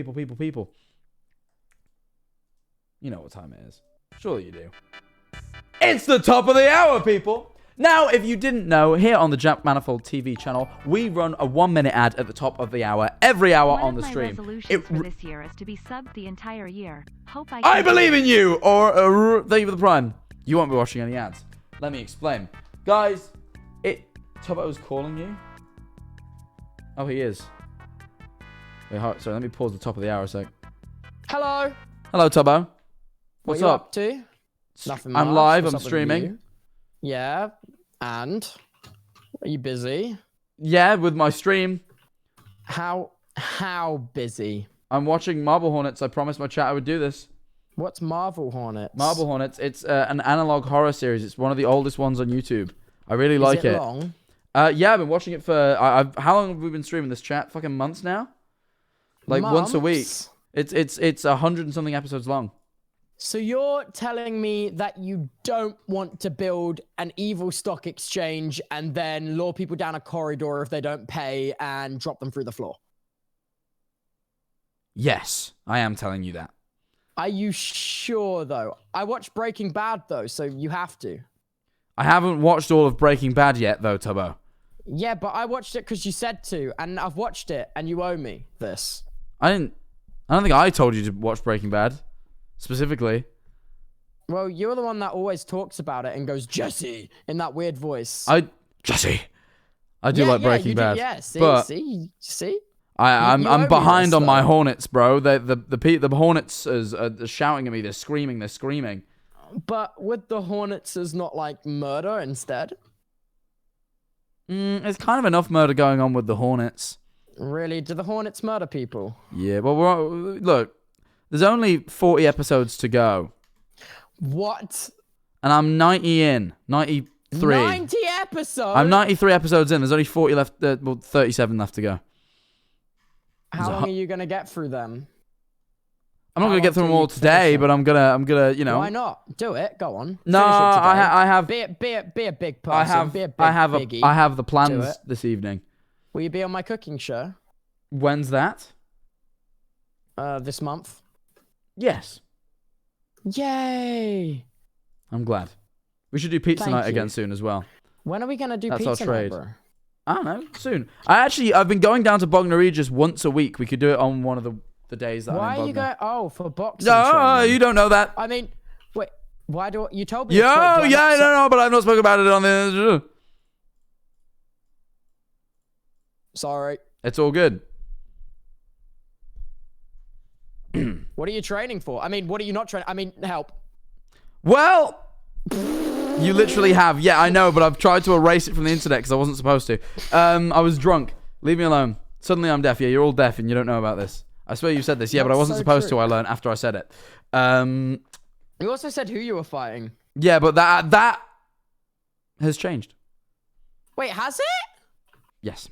You know what time it is. Surely you do. It's the top of the hour, people. Now, if you didn't know, here on the JackManifoldTV channel, we run a 1-minute ad at the top of the hour, every hour on the stream. One of my resolutions for this year is to be subbed the entire year. Hope I believe in you! Or, thank you for the prime. You won't be watching any ads. Let me explain. Guys, Tubbo's calling you? Oh, he is. Wait, sorry, let me pause the top of the hour a sec. Hello. Hello, Tubbo. What's up? up to? Nothing much. I'm live. What's I'm up with streaming. you? Yeah. And? Are you busy? Yeah, with my stream. How busy? I'm watching Marble Hornets. I promised my chat I would do this. What's Marble Hornets? Marble Hornets. It's an analog horror series. It's one of the oldest ones on YouTube. I really like it. Is it long? Yeah, I've been watching it for... how long have we been streaming this chat? Fucking months now? Like once a week. It's 100 and something episodes long. So you're telling me that you don't want to build an evil stock exchange and then lure people down a corridor if they don't pay and drop them through the floor? Yes, I am telling you that. Are you sure, though? I watched Breaking Bad, though, so you have to. I haven't watched all of Breaking Bad yet, though, Tubbo. Yeah, but I watched it because you said to, and I've watched it, and you owe me this. I don't think I told you to watch Breaking Bad. Specifically. Well, you're the one that always talks about it and goes, Jesse, in that weird voice. Jesse. I do like Breaking Bad. Yeah, see, but see? I'm behind on my Hornets, bro. The Hornets are shouting at me. They're screaming. But with the Hornets is not like murder instead? There's kind of enough murder going on with the Hornets. Really? Do the Hornets murder people? Yeah, well, look. There's only 40 episodes to go. What? And I'm 90 in. 93. 90 episodes? I'm 93 episodes in. There's only 40 left. 37 left to go. How long are you going to get through them? I'm not going to get through them all today, but I'm gonna, you know. Why not? Do it. Go on. No, I have. Be a big person. I have the plans this evening. Will you be on my cooking show? When's that? This month. Yes. Yay! I'm glad. We should do pizza night again soon as well. When are we gonna do pizza night, bro? I don't know. Soon. I've been going down to Bognor Regis once a week. We could do it on one of the days that I'm in Bognor. Why are you going? Oh, for boxing. No, you don't know that. I mean, wait. Why do you told me? No, but I've not spoken about it on the. Sorry. It's all good. What are you training for? I mean, what are you not training? I mean, help. Well, you literally have. Yeah, I know, but I've tried to erase it from the internet because I wasn't supposed to. I was drunk. Leave me alone. Suddenly I'm deaf. Yeah, you're all deaf and you don't know about this. I swear you said this. Yeah, but I wasn't supposed to. I learned after I said it. You also said who you were fighting. Yeah, but that has changed. Wait, has it? Yes.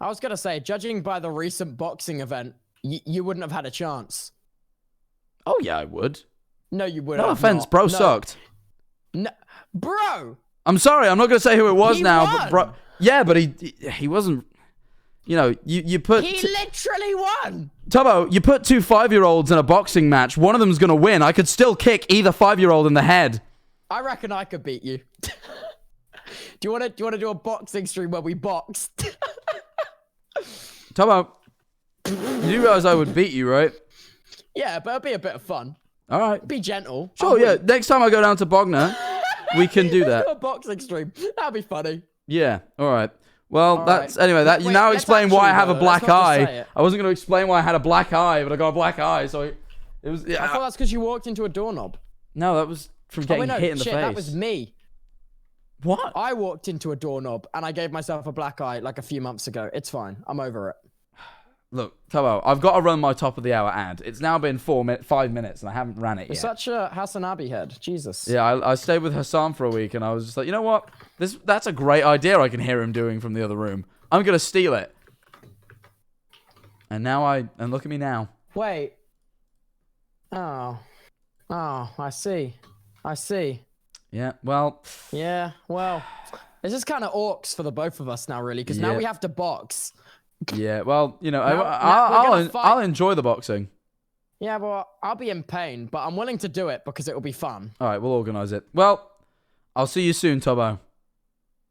I was gonna say, judging by the recent boxing event, you wouldn't have had a chance. Oh yeah, I would. No, you wouldn't. No offense, bro sucked. No, bro. I'm sorry, I'm not gonna say who it was He now, won. but bro, yeah, but he wasn't. You know, you put. He literally won. Tubbo, you put 2 5-year-olds in a boxing match. One of them's gonna win. I could still kick either 5-year-old in the head. I reckon I could beat you. Do you want to do a boxing stream where we box? Tubbo, you do realize I would beat you, right? Yeah, but it'll be a bit of fun. All right. Be gentle. Sure, yeah. Next time I go down to Bognor, we can do that. Do a boxing stream. That'd be funny. Yeah. All right. Well, that's anyway. That you Wait, now let's explain why I have a actually, black let's not just say eye. it. I wasn't going to explain why I had a black eye, but I got a black eye, so it was. I Yeah. thought that's because you walked into a doorknob. No, that was from getting wait, no, hit in the shit, face. that was me. What? I walked into a doorknob and I gave myself a black eye like a few months ago. It's fine. I'm over it. Look, Tubbo, I've got to run my top of the hour ad. It's now been 5 minutes and I haven't ran it You're yet. such a Hassan head. Jesus. Yeah, I stayed with Hassan for a week and I was just like, you know what? That's a great idea I can hear him doing from the other room. I'm going to steal it. And look at me now. Wait. Oh. Oh, I see. I see. Yeah, well. Yeah, well. This is kind of orcs for the both of us now, really, because now Yeah. we have to box. Yeah, well, you know, Now we're gonna fight. I'll enjoy the boxing. Yeah, well, I'll be in pain, but I'm willing to do it because it will be fun. All right, we'll organize it. Well, I'll see you soon, Tubbo.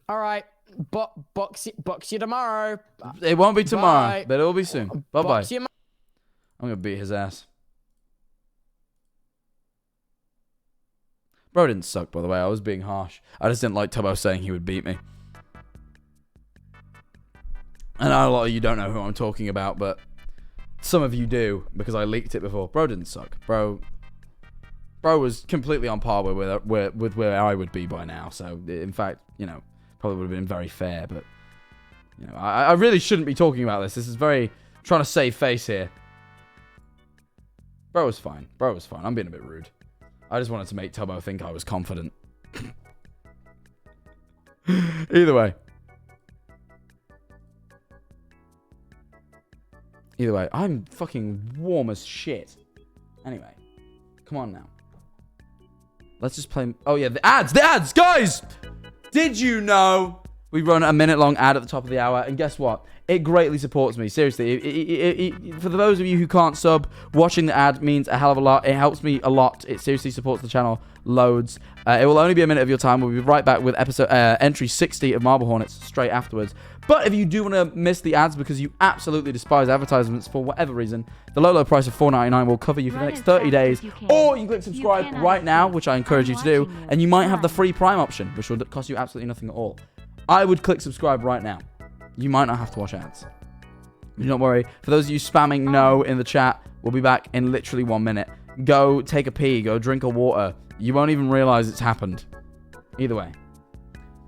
All right. Box you tomorrow. It won't be tomorrow, Bye. but it'll be soon. Bye-bye. Box you. I'm going to beat his ass. Bro didn't suck, by the way. I was being harsh. I just didn't like Tubbo saying he would beat me. I know a lot of you don't know who I'm talking about, but some of you do, because I leaked it before. Bro didn't suck. Bro was completely on par with where I would be by now. So, in fact, you know, probably would have been very fair, but, you know, I really shouldn't be talking about this. This is very trying to save face here. Bro was fine. I'm being a bit rude. I just wanted to make Tubbo think I was confident. Either way, I'm fucking warm as shit. Anyway, come on now. Let's just play. Oh yeah, the ads, guys! Did you know we run a minute-long ad at the top of the hour? And guess what? It greatly supports me. Seriously, for those of you who can't sub, watching the ad means a hell of a lot. It helps me a lot. It seriously supports the channel loads. It will only be a minute of your time. We'll be right back with entry 60 of Marble Hornets straight afterwards. But if you do want to miss the ads because you absolutely despise advertisements for whatever reason, the low price of $4.99 will cover you for the next 30 days. Or you can click subscribe right now, which I encourage you to do, and you might have the free Prime option, which will cost you absolutely nothing at all. I would click subscribe right now. You might not have to watch ads. Do not worry. For those of you spamming no in the chat, we'll be back in literally 1 minute. Go take a pee. Go drink a water. You won't even realize it's happened. Either way,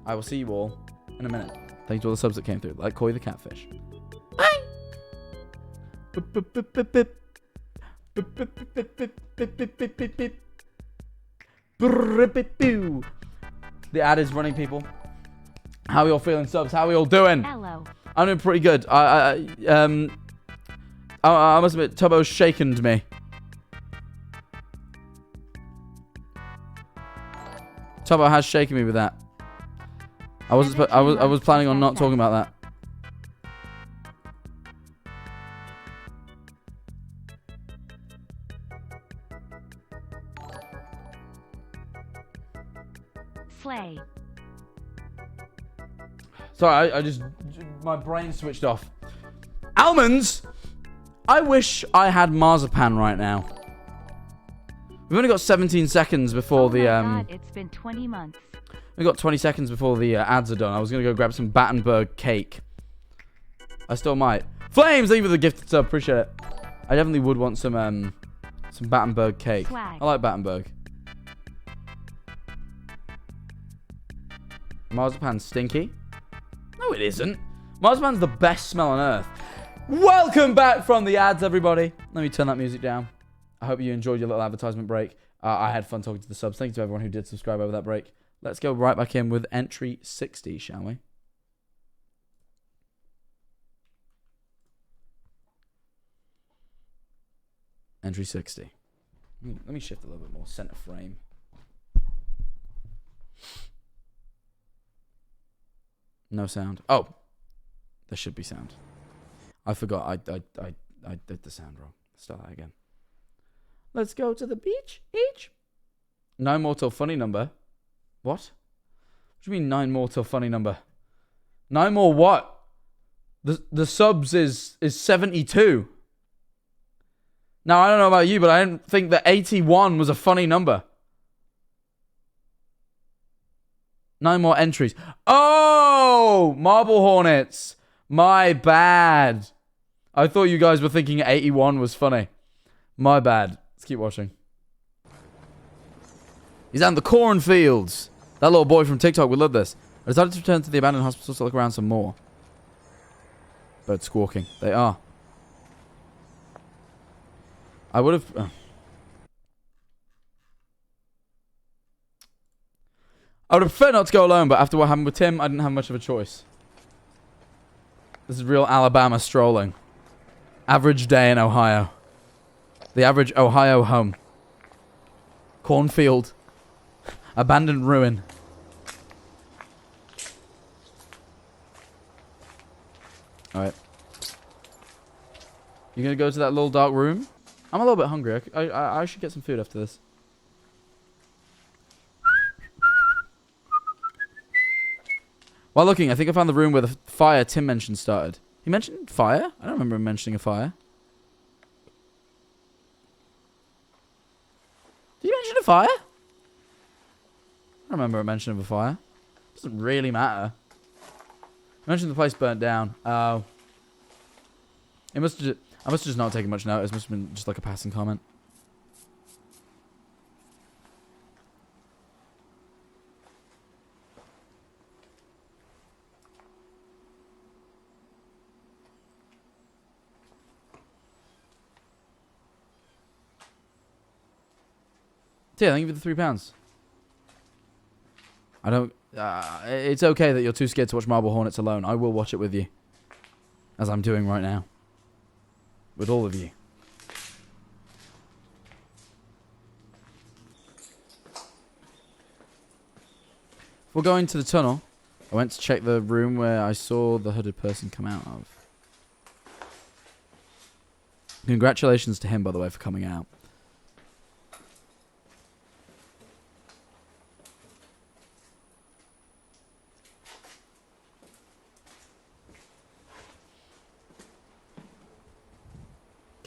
I will see you all in a minute. Thanks to all the subs that came through. Like Koi the Catfish. Bye! The ad is running, people. How are you all feeling, subs? How are you all doing? Hello. I'm doing pretty good. I must admit, Tubbo's shakened me. Tubbo has shaken me with that. I was planning on not talking about that. Slay. Sorry, my brain switched off. Almonds! I wish I had marzipan right now. We've only got 17 seconds before Oh the, my God, it's been 20 months. We've got 20 seconds before the ads are done. I was going to go grab some Battenberg cake. I still might. Flames, thank you for the gifted sub. Appreciate it. I definitely would want some Battenberg cake. Swag. I like Battenberg. Marzipan's stinky? No, it isn't. Marzipan's the best smell on earth. Welcome back from the ads, everybody. Let me turn that music down. I hope you enjoyed your little advertisement break. I had fun talking to the subs. Thank you to everyone who did subscribe over that break. Let's go right back in with entry 60, shall we? Entry 60. Let me shift a little bit more. Center frame. No sound. Oh, there should be sound. I forgot. I did the sound wrong. Start that again. Let's go to the beach. Each. 9 more till funny number. What? What do you mean 9 more till funny number? 9 more what? The subs is 72. Now, I don't know about you, but I didn't think that 81 was a funny number. 9 more entries. Oh! Marble Hornets. My bad. I thought you guys were thinking 81 was funny. My bad. Let's keep watching. He's out in the cornfields. That little boy from TikTok would love this. I decided to return to the abandoned hospital to look around some more. Birds squawking. They are. I would have... I would have preferred not to go alone, but after what happened with Tim, I didn't have much of a choice. This is real Alabama strolling. Average day in Ohio. The average Ohio home. Cornfield. Abandoned ruin. Alright. You gonna go to that little dark room? I'm a little bit hungry. I should get some food after this. While looking, I think I found the room where the fire Tim mentioned started. He mentioned fire? I don't remember him mentioning a fire. Did he mention a fire? I don't remember a mention of a fire. Doesn't really matter. He mentioned the place burnt down. Oh. I must have just not taken much notice. It must have been just like a passing comment. Yeah, thank you for the £3. I don't... it's okay that you're too scared to watch Marble Hornets alone. I will watch it with you. As I'm doing right now. With all of you. We're going to the tunnel. I went to check the room where I saw the hooded person come out of. Congratulations to him, by the way, for coming out.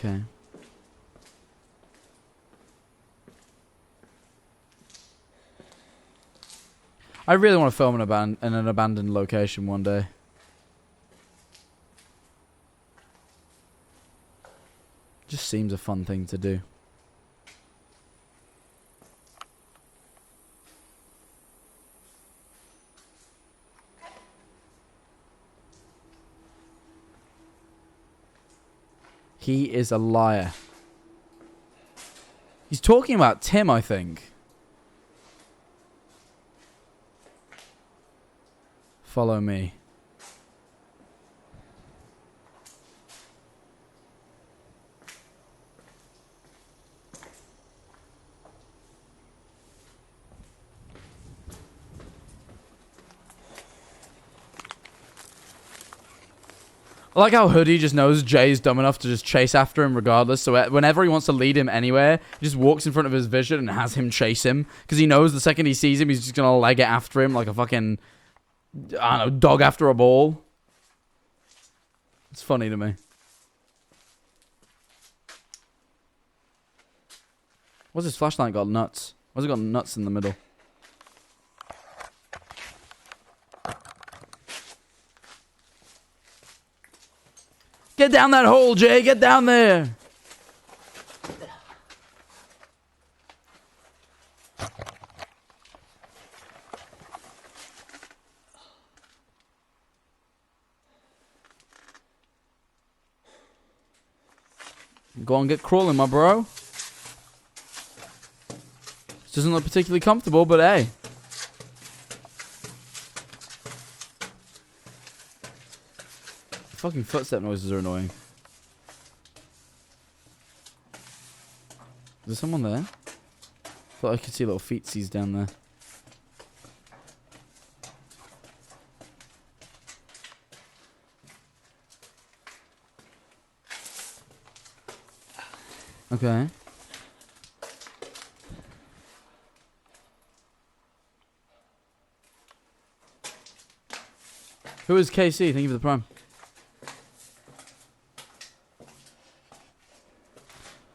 Okay. I really want to film in an abandoned location one day. Just seems a fun thing to do. He is a liar. He's talking about Tim, I think. Follow me. I like how Hoodie just knows Jay's dumb enough to just chase after him regardless. So whenever he wants to lead him anywhere, he just walks in front of his vision and has him chase him. Because he knows the second he sees him, he's just going to leg it after him like a fucking, I don't know, dog after a ball. It's funny to me. What's his flashlight got? Nuts. Why's it got nuts in the middle? Get down that hole, Jay. Get down there. Go on, get crawling, my bro. This doesn't look particularly comfortable, but hey. Fucking footstep noises are annoying. there someone there? Thought I could see little feetsies down there. Okay. Who is KC? Thank you for the prime.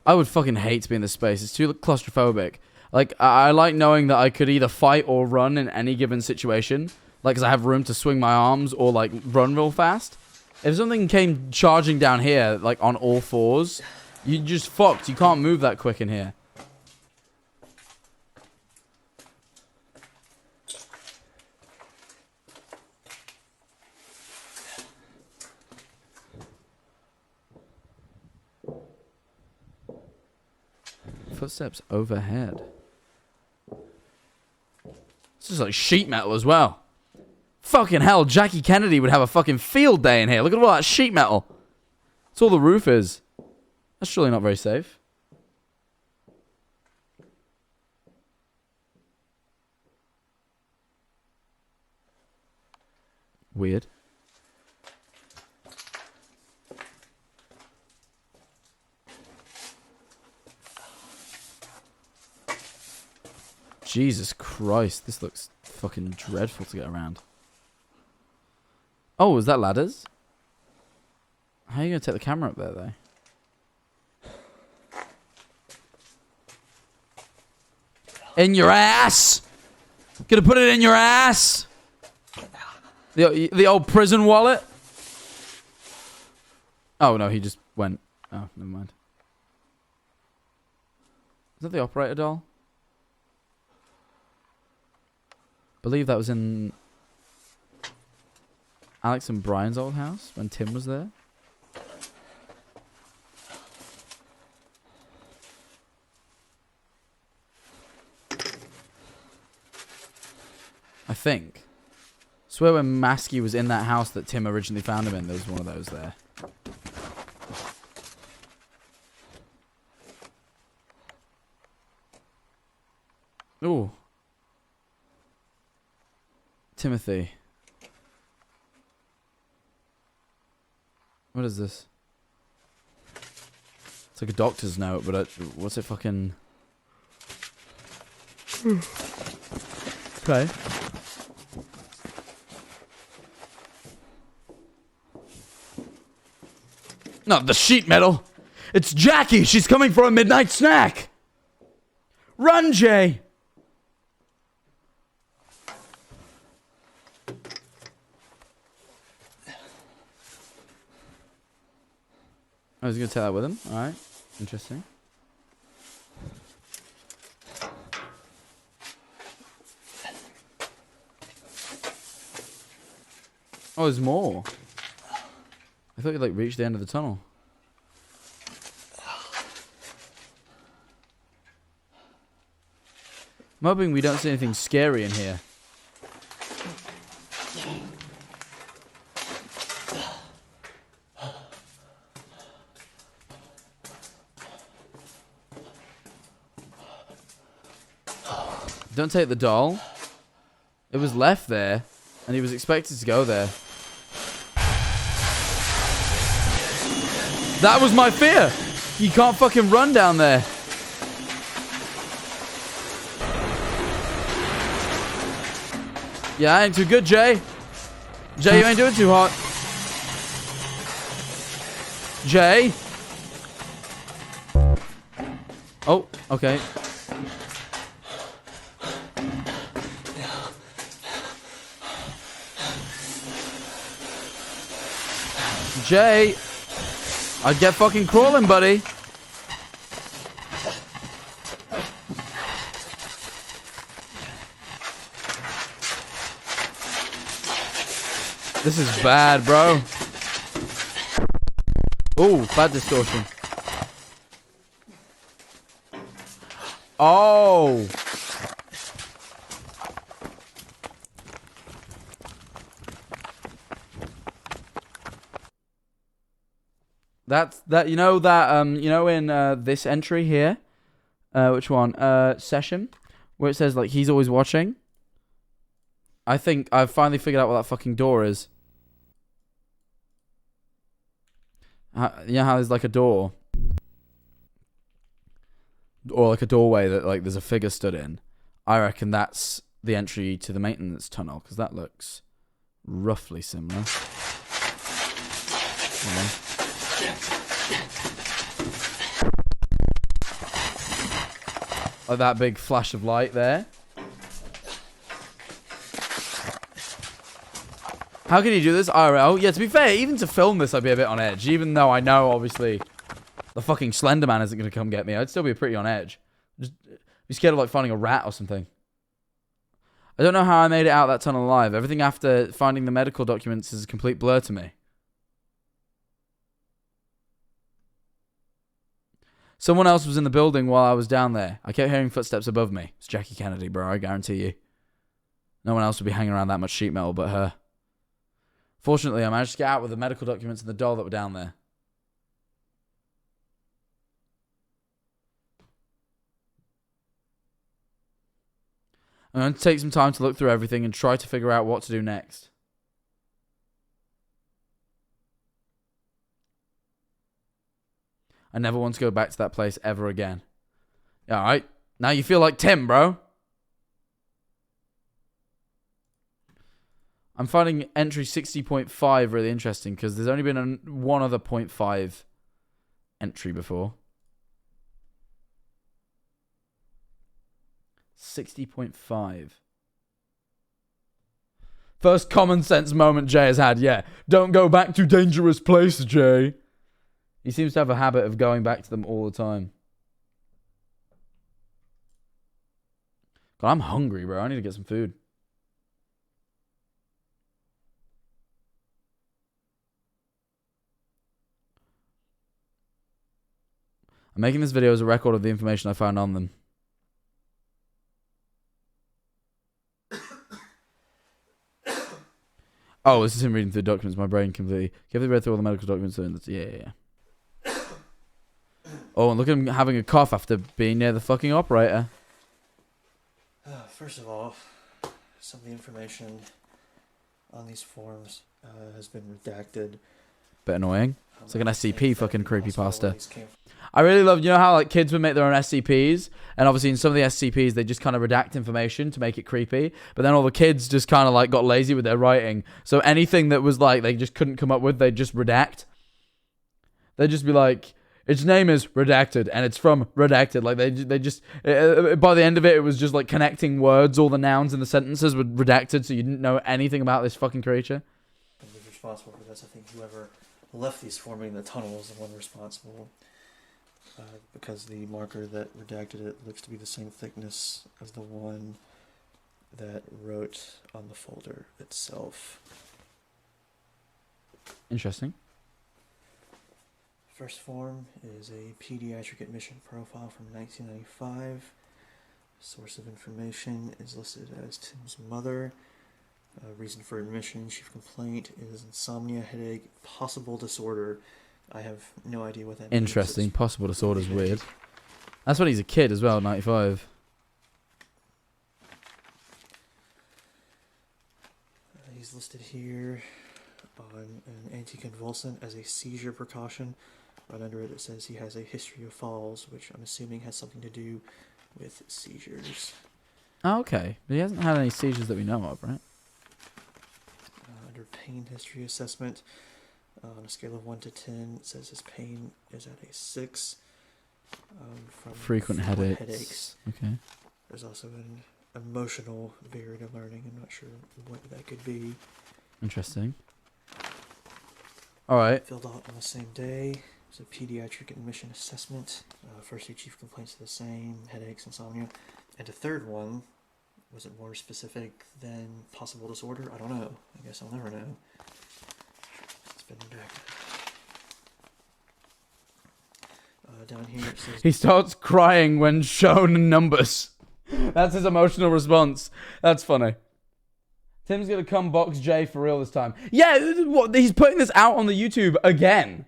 I would fucking hate to be in this space. It's too claustrophobic. Like, I like knowing that I could either fight or run in any given situation. Like, because I have room to swing my arms or, like, run real fast. If something came charging down here, like, on all fours, you're just fucked. You can't move that quick in here. Footsteps overhead. This is like sheet metal as well. Fucking hell, Jackie Kennedy would have a fucking field day in here. Look at all that sheet metal. That's all the roof is. That's surely not very safe. Weird. Jesus Christ, this looks fucking dreadful to get around. Oh, is that ladders? How are you going to take the camera up there, though? In your ass! Gonna put it in your ass! The old prison wallet? Oh, no, he just went. Oh, never mind. Is that the operator doll? I believe that was in Alex and Brian's old house when Tim was there. I think. I swear when Maskey was in that house that Tim originally found him in, there was one of those there. Ooh. Timothy. What is this? It's like a doctor's note, but what's it fucking... Okay. Not the sheet metal. It's Jackie. She's coming for a midnight snack. Run, Jay. I was going to take that with him. All right. Interesting. Oh, there's more. I thought you'd like reached the end of the tunnel. I'm hoping we don't see anything scary in here. Don't take the doll. It was left there, and he was expected to go there. That was my fear. You can't fucking run down there. Yeah, I ain't too good, Jay. Jay, you ain't doing too hot. Jay. Oh, okay. Jay, I'd get fucking crawling, buddy. This is bad, bro. Ooh, bad distortion. Oh. That's that, you know that you know in this entry here, Which one? Session, where it says like he's always watching. I think I've finally figured out what that fucking door is. You know how there's like a door, or like a doorway that like there's a figure stood in. I reckon that's the entry to the maintenance tunnel, because that looks roughly similar. Like that big flash of light there. How can you do this IRL? Yeah, to be fair, even to film this, I'd be a bit on edge. Even though I know, obviously, the fucking Slender Man isn't going to come get me. I'd still be pretty on edge. Just be scared of, like, finding a rat or something. I don't know how I made it out that tunnel alive. Everything after finding the medical documents is a complete blur to me. Someone else was in the building while I was down there. I kept hearing footsteps above me. It's Jackie Kennedy, bro. I guarantee you. No one else would be hanging around that much sheet metal but her. Fortunately, I managed to get out with the medical documents and the doll that were down there. I'm going to take some time to look through everything and try to figure out what to do next. I never want to go back to that place ever again. Yeah, alright. Now you feel like Tim, bro. I'm finding entry 60.5 really interesting because there's only been one other 0.5 entry before. 60.5. First common sense moment Jay has had, yeah. Don't go back to dangerous places, Jay. He seems to have a habit of going back to them all the time. God, I'm hungry, bro. I need to get some food. I'm making this video as a record of the information I found on them. Oh, this is him reading through the documents. My brain completely... Carefully read through all the medical documents. Yeah. Oh, and look at him having a cough after being near the fucking operator. First of all, some of the information on these forms has been redacted. Bit annoying. It's like an SCP fucking creepypasta. I really love, you know how like kids would make their own SCPs, and obviously in some of the SCPs they just kind of redact information to make it creepy, but then all the kids just kind of like got lazy with their writing, so anything that was like they just couldn't come up with, they'd just redact. They'd just be like, its name is redacted and it's from redacted. Like they just by the end of it, it was just like connecting words. All the nouns in the sentences were redacted, so you didn't know anything about this fucking creature. Who's responsible for this? I think whoever left these forming the tunnel is the one responsible. Because the marker that redacted it looks to be the same thickness as the one that wrote on the folder itself. Interesting. First form is a pediatric admission profile from 1995. Source of information is listed as Tim's mother. Reason for admission, chief complaint is insomnia, headache, possible disorder. I have no idea what that means. Interesting. Possible disorder's weird. That's when he's a kid as well, 95. He's listed here on an anticonvulsant as a seizure precaution. Right under it, it says he has a history of falls, which I'm assuming has something to do with seizures. Oh, okay. But he hasn't had any seizures that we know of, right? Under pain history assessment, on a scale of 1 to 10, it says his pain is at a 6. From frequent headaches. Okay. There's also an emotional varied learning. I'm not sure what that could be. Interesting. All right. Filled out on the same day. It's a pediatric admission assessment. First 2 chief complaints are the same: headaches, insomnia. And a third one, was it more specific than possible disorder? I don't know. I guess I'll never know. It's been redacted. Down here it says... He starts crying when shown numbers. That's his emotional response. That's funny. Tim's gonna come box Jay for real this time. Yeah, what? He's putting this out on the YouTube again.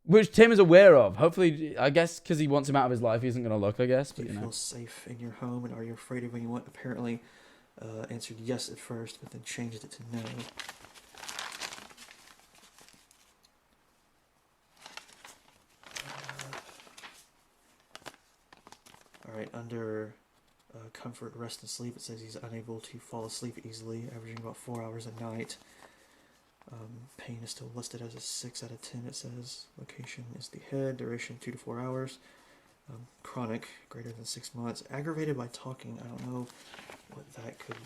Which Tim is aware of. Hopefully, I guess because he wants him out of his life, he isn't going to look, I guess. Do But, you you know. feel safe in your home, and are you afraid of anyone? Apparently, answered yes at first, but then changed it to no. Alright, under comfort, rest, and sleep, it says he's unable to fall asleep easily, averaging about 4 hours a night. Pain is still listed as a 6 out of 10, it says. Location is the head, duration 2 to 4 hours. Chronic, greater than 6 months. Aggravated by talking, I don't know what that could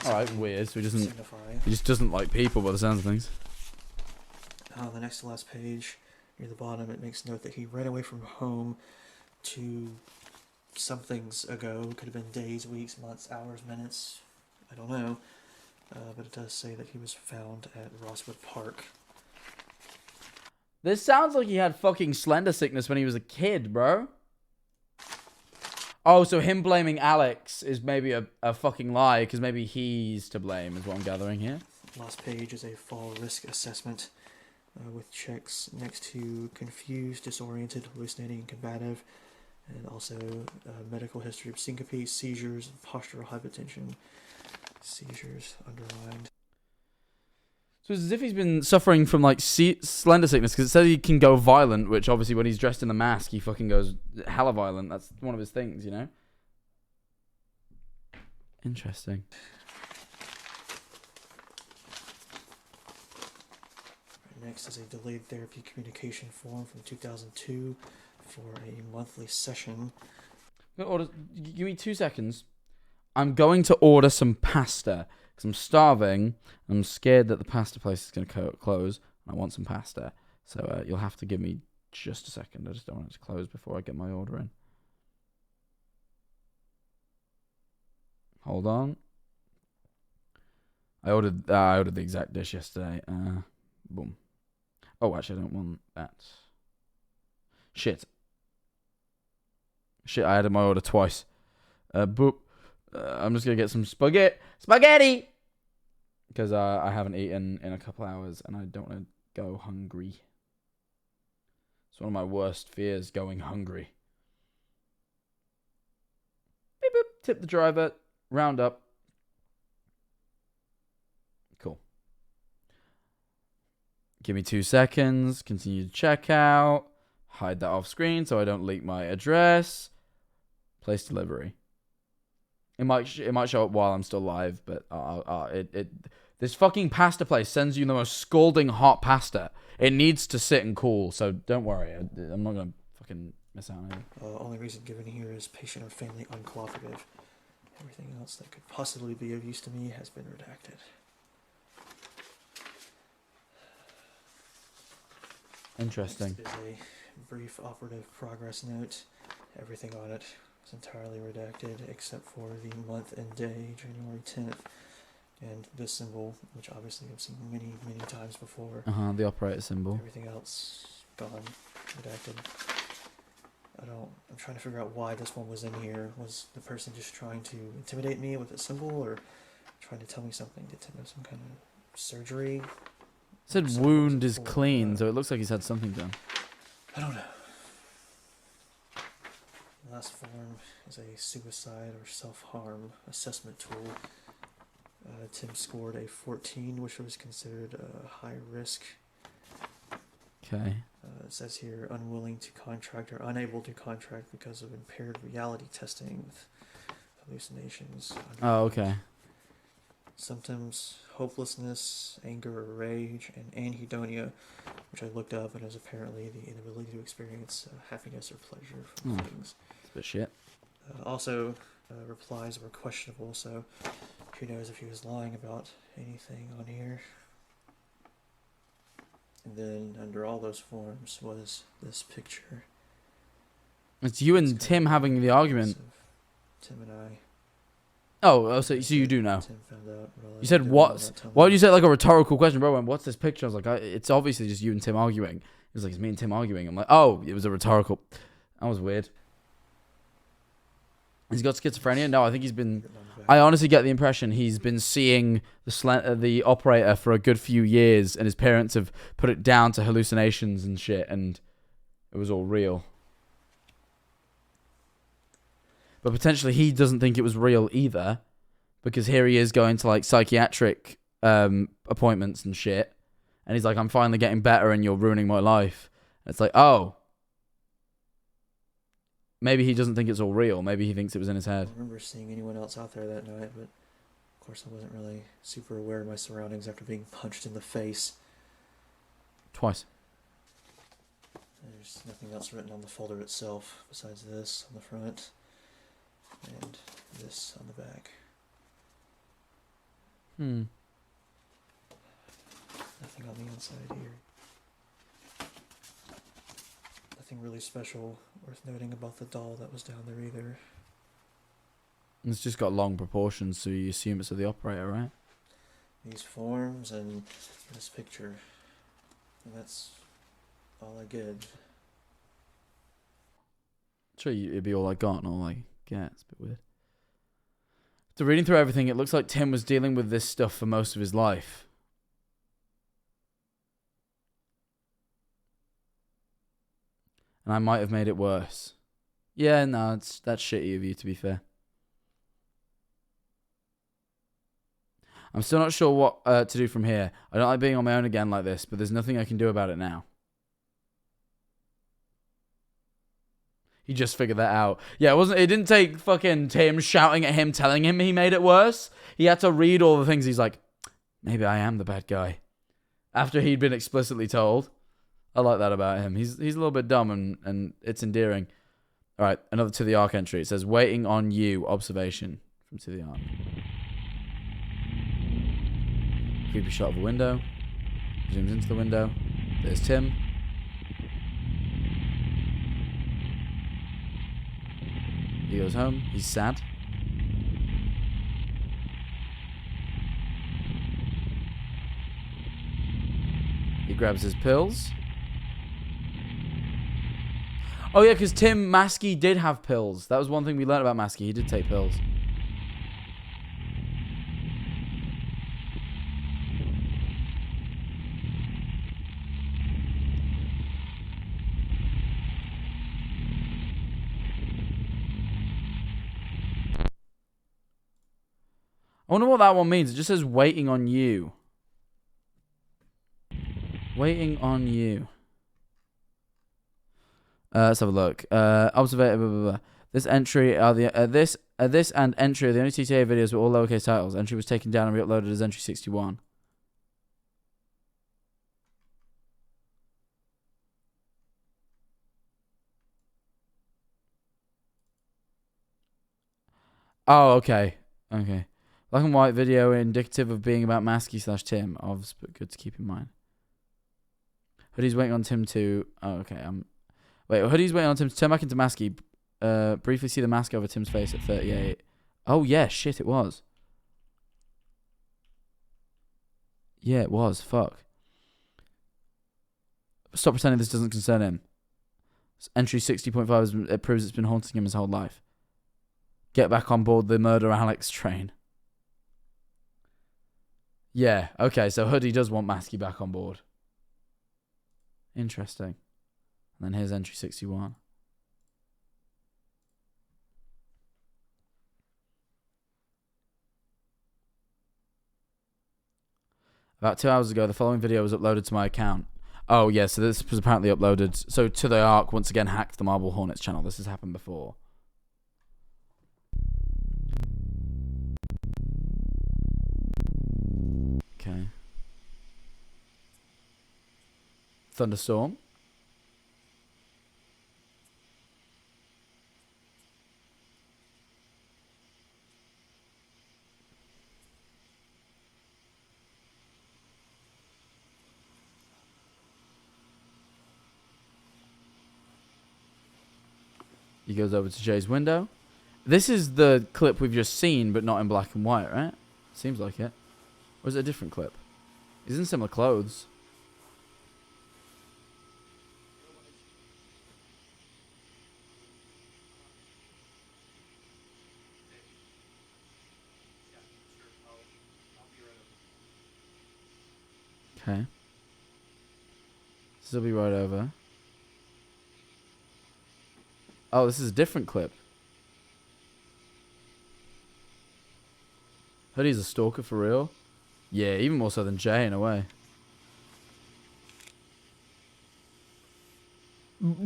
Alright, weird. So signify. he just doesn't like people by the sounds of things. The next to last page, near the bottom, it makes note that he ran away from home to somethings ago. Could have been days, weeks, months, hours, minutes. I don't know. But it does say that he was found at Rosswood Park. This sounds like he had fucking slender sickness when he was a kid, bro. Oh, so him blaming Alex is maybe a fucking lie, because maybe he's to blame, is what I'm gathering here. Last page is a fall risk assessment with checks next to confused, disoriented, hallucinating, and combative, and also medical history of syncope, seizures, postural hypotension. Seizures underlined. So it's as if he's been suffering from like slender sickness, because it says he can go violent, which obviously when he's dressed in the mask, he fucking goes hella violent. That's one of his things, you know? Interesting. Next is a delayed therapy communication form from 2002 for a monthly session. Give me 2 seconds. I'm going to order some pasta because I'm starving. I'm scared that the pasta place is going to close. And I want some pasta. So you'll have to give me just a second. I just don't want it to close before I get my order in. Hold on. I ordered the exact dish yesterday. Boom. Oh, actually, I don't want that. Shit, I added my order twice. Boop. I'm just going to get some spaghetti! Because I haven't eaten in a couple hours and I don't want to go hungry. It's one of my worst fears, going hungry. Beep boop. Tip the driver. Round up. Cool. Give me 2 seconds. Continue to checkout. Hide that off screen so I don't leak my address. Place delivery. It might show up while I'm still live, but this fucking pasta place sends you the most scalding hot pasta. It needs to sit and cool, so don't worry. I'm not gonna fucking miss out on anything. Only reason given here is patient or family uncooperative. Everything else that could possibly be of use to me has been redacted. Interesting. Next is a brief operative progress note. Everything on it is entirely redacted except for the month and day, January 10th, and this symbol, which obviously I've seen many, many times before. The operator symbol. Everything else gone, redacted. I'm trying to figure out why this one was in here. Was the person just trying to intimidate me with a symbol, or trying to tell me something? Did Tim have some kind of surgery? It said wound is clean, so it looks like he's had something done. I don't know. The last form is a suicide or self-harm assessment tool. Tim scored a 14, which was considered a high risk. Okay. It says here, unwilling to contract or unable to contract because of impaired reality testing with hallucinations. Oh, okay. Symptoms, hopelessness, anger or rage, and anhedonia, which I looked up and is apparently the inability to experience happiness or pleasure from things. It's a bit shit. Also, replies were questionable, so who knows if he was lying about anything on here. And then under all those forms was this picture. It's you and Tim having the argument. Tim and I. Oh, so you do know. Tim found out. You said what? Why would you say like a rhetorical question, bro? What's this picture? I was like, it's obviously just you and Tim arguing. It was like, it's me and Tim arguing. I'm like, oh, it was a rhetorical. That was weird. He's got schizophrenia? No, I think he's been... I honestly get the impression he's been seeing the operator for a good few years, and his parents have put it down to hallucinations and shit, and it was all real. But potentially he doesn't think it was real either, because here he is going to like psychiatric appointments and shit, and he's like, I'm finally getting better and you're ruining my life. And it's like, oh, maybe he doesn't think it's all real. Maybe he thinks it was in his head. I don't remember seeing anyone else out there that night, but of course I wasn't really super aware of my surroundings after being punched in the face. Twice. There's nothing else written on the folder itself besides this on the front and this on the back. Nothing on the inside here. Nothing really special worth noting about the doll that was down there either. It's just got long proportions, so you assume it's of the operator, right? These forms and this picture. And that's all I get. Sure, it'd be all I got and all I get. It's a bit weird. So reading through everything, it looks like Tim was dealing with this stuff for most of his life. And I might have made it worse. Yeah, no, that's shitty of you, to be fair. I'm still not sure what to do from here. I don't like being on my own again like this, but there's nothing I can do about it now. He just figured that out. Yeah, it didn't take fucking Tim shouting at him, telling him he made it worse. He had to read all the things. He's like, maybe I am the bad guy. After he'd been explicitly told. I like that about him. He's a little bit dumb and it's endearing. All right, another To the Ark entry. It says, waiting on you, observation from To the Ark. Creepy shot of a window. Zooms into the window. There's Tim. He goes home. He's sad. He grabs his pills. Oh yeah, because Tim Maskey did have pills. That was one thing we learned about Maskey. He did take pills. I wonder what that one means. It just says waiting on you. Waiting on you. Let's have a look. Observation. Blah, blah, blah. This entry are the this and entry are the only TTA videos with all lowercase titles. Entry was taken down and re-uploaded as entry 61. Oh, okay. Okay. Black and white video indicative of being about Maskey / Tim. Obvious, but good to keep in mind. Hoodie's waiting on Tim to... Oh, okay. Wait, Hoodie's waiting on Tim to turn back into Maskey. Briefly see the mask over Tim's face at 38. Oh, yeah. Shit, it was. Yeah, it was. Fuck. Stop pretending this doesn't concern him. Entry 60.5, it proves it's been haunting him his whole life. Get back on board the murder Alex train. Yeah, okay, so Hoodie does want Maskey back on board. Interesting. And then here's entry 61. About 2 hours ago, the following video was uploaded to my account. Oh, yeah, so this was apparently uploaded. So To the Ark once again hacked the Marble Hornets channel. This has happened before. Okay. Thunderstorm. He goes over to Jay's window. This is the clip we've just seen, but not in black and white, right? Seems like it. Or is it a different clip? He's in similar clothes. Okay. This will be right over. Oh, this is a different clip. Hoodie's a stalker for real? Yeah, even more so than Jay in a way.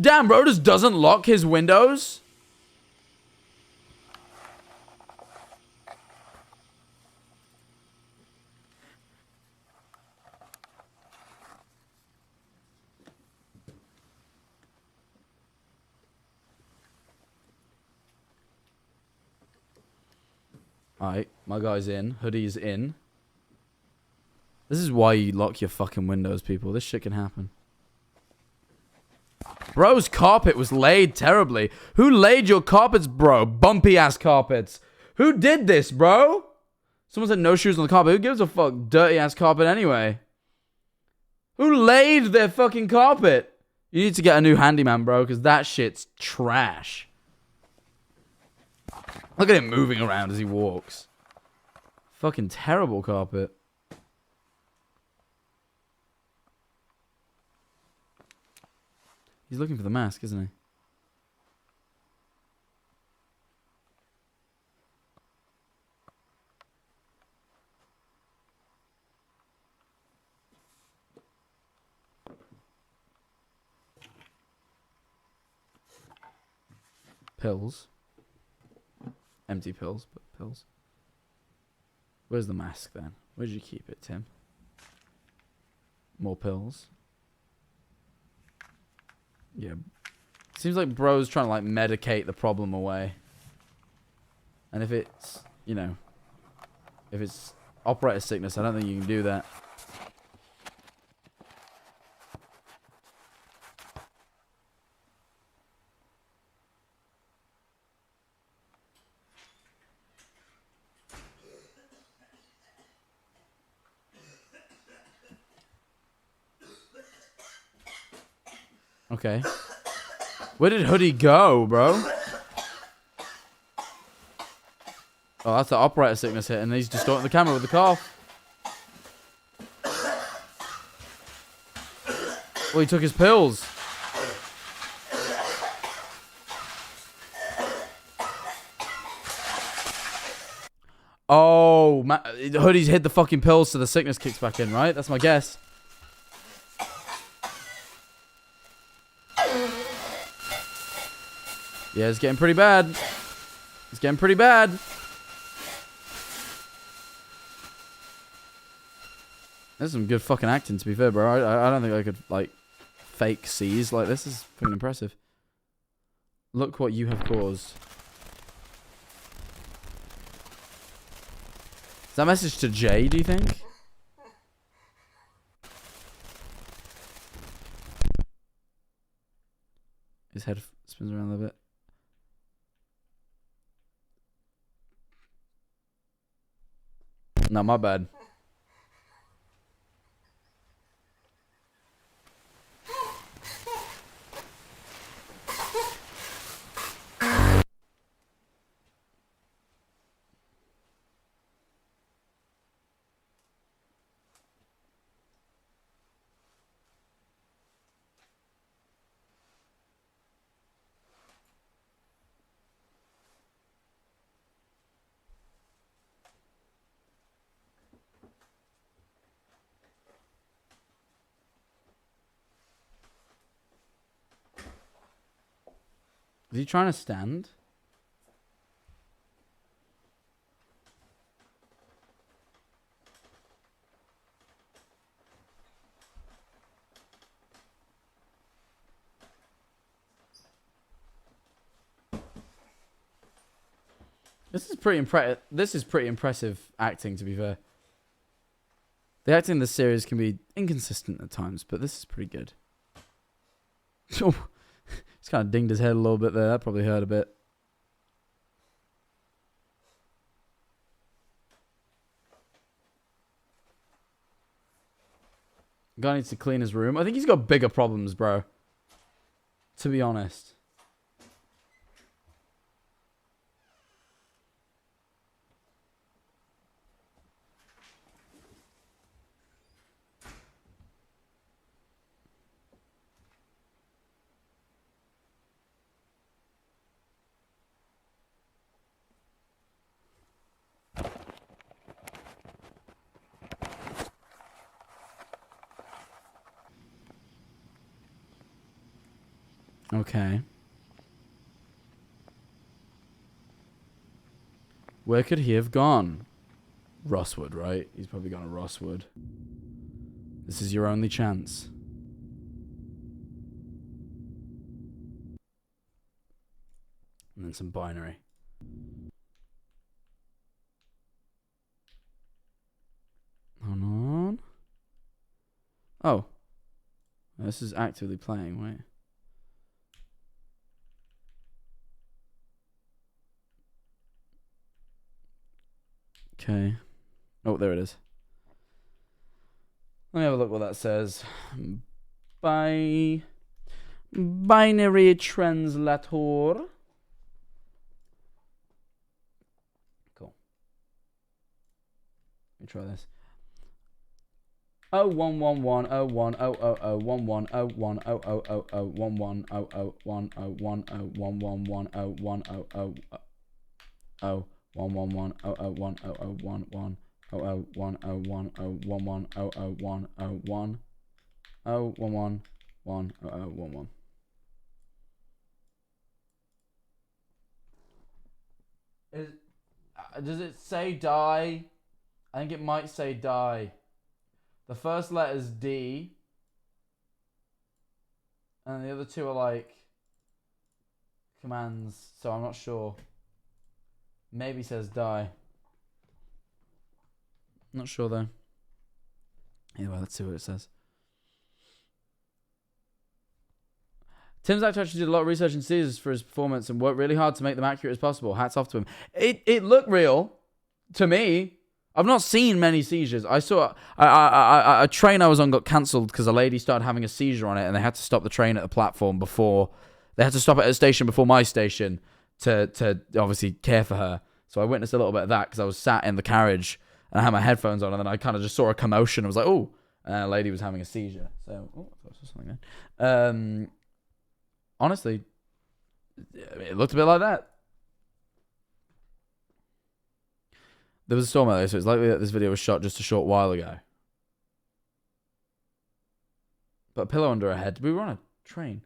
Damn, bro just doesn't lock his windows? Alright, my guy's in. Hoodie's in. This is why you lock your fucking windows, people. This shit can happen. Bro's carpet was laid terribly. Who laid your carpets, bro? Bumpy ass carpets. Who did this, bro? Someone said no shoes on the carpet. Who gives a fuck? Dirty ass carpet anyway. Who laid their fucking carpet? You need to get a new handyman, bro, because that shit's trash. Look at him moving around as he walks. Fucking terrible carpet. He's looking for the mask, isn't he? Pills. Empty pills, but pills. Where's the mask then? Where did you keep it, Tim? More pills. Yeah. Seems like bro's trying to like medicate the problem away. And if it's, you know, if it's operator sickness, I don't think you can do that. Okay. Where did Hoodie go, bro? Oh, that's the operator sickness hit, and he's distorting the camera with the cough. Well, he took his pills. Oh, Hoodie's hid the fucking pills so the sickness kicks back in, right? That's my guess. Yeah, it's getting pretty bad. It's getting pretty bad. That's some good fucking acting, to be fair, bro. I don't think I could, like, fake seize like this. This is fucking impressive. Look what you have caused. Is that a message to Jay, do you think? His head spins around a little bit. No, my bad. Is he trying to stand? This is pretty impressive acting, to be fair. The acting in this series can be inconsistent at times, but this is pretty good. Oh, he's kind of dinged his head a little bit there. That probably hurt a bit. Guy needs to clean his room. I think he's got bigger problems, bro. To be honest. Okay. Where could he have gone? Rosswood, right? He's probably gone to Rosswood. This is your only chance. And then some binary. Hold on. Oh. This is actively playing, wait. Okay. Oh, there it is. Let me have a look what that says. Binary translator. Cool. Let me try this. 0110101010101010101010101010101010101010101. Does it say die? I think it might say die. The first letter is D. And the other two are like commands, so I'm not sure. Maybe says die. Not sure though. Anyway, let's see what it says. Tim's actor actually did a lot of research in Caesars for his performance and worked really hard to make them accurate as possible. Hats off to him. It looked real to me. I've not seen many seizures. I saw a train I was on got cancelled because a lady started having a seizure on it, and they had to stop the train at the platform before. They had to stop at a station before my station to obviously care for her. So I witnessed a little bit of that because I was sat in the carriage and I had my headphones on, and then I kind of just saw a commotion. I was like, oh, and a lady was having a seizure. So, oh, I thought I saw something then. Honestly, it looked a bit like that. There was a storm out there, so it's likely that this video was shot just a short while ago. But a pillow under her head. We were on a train.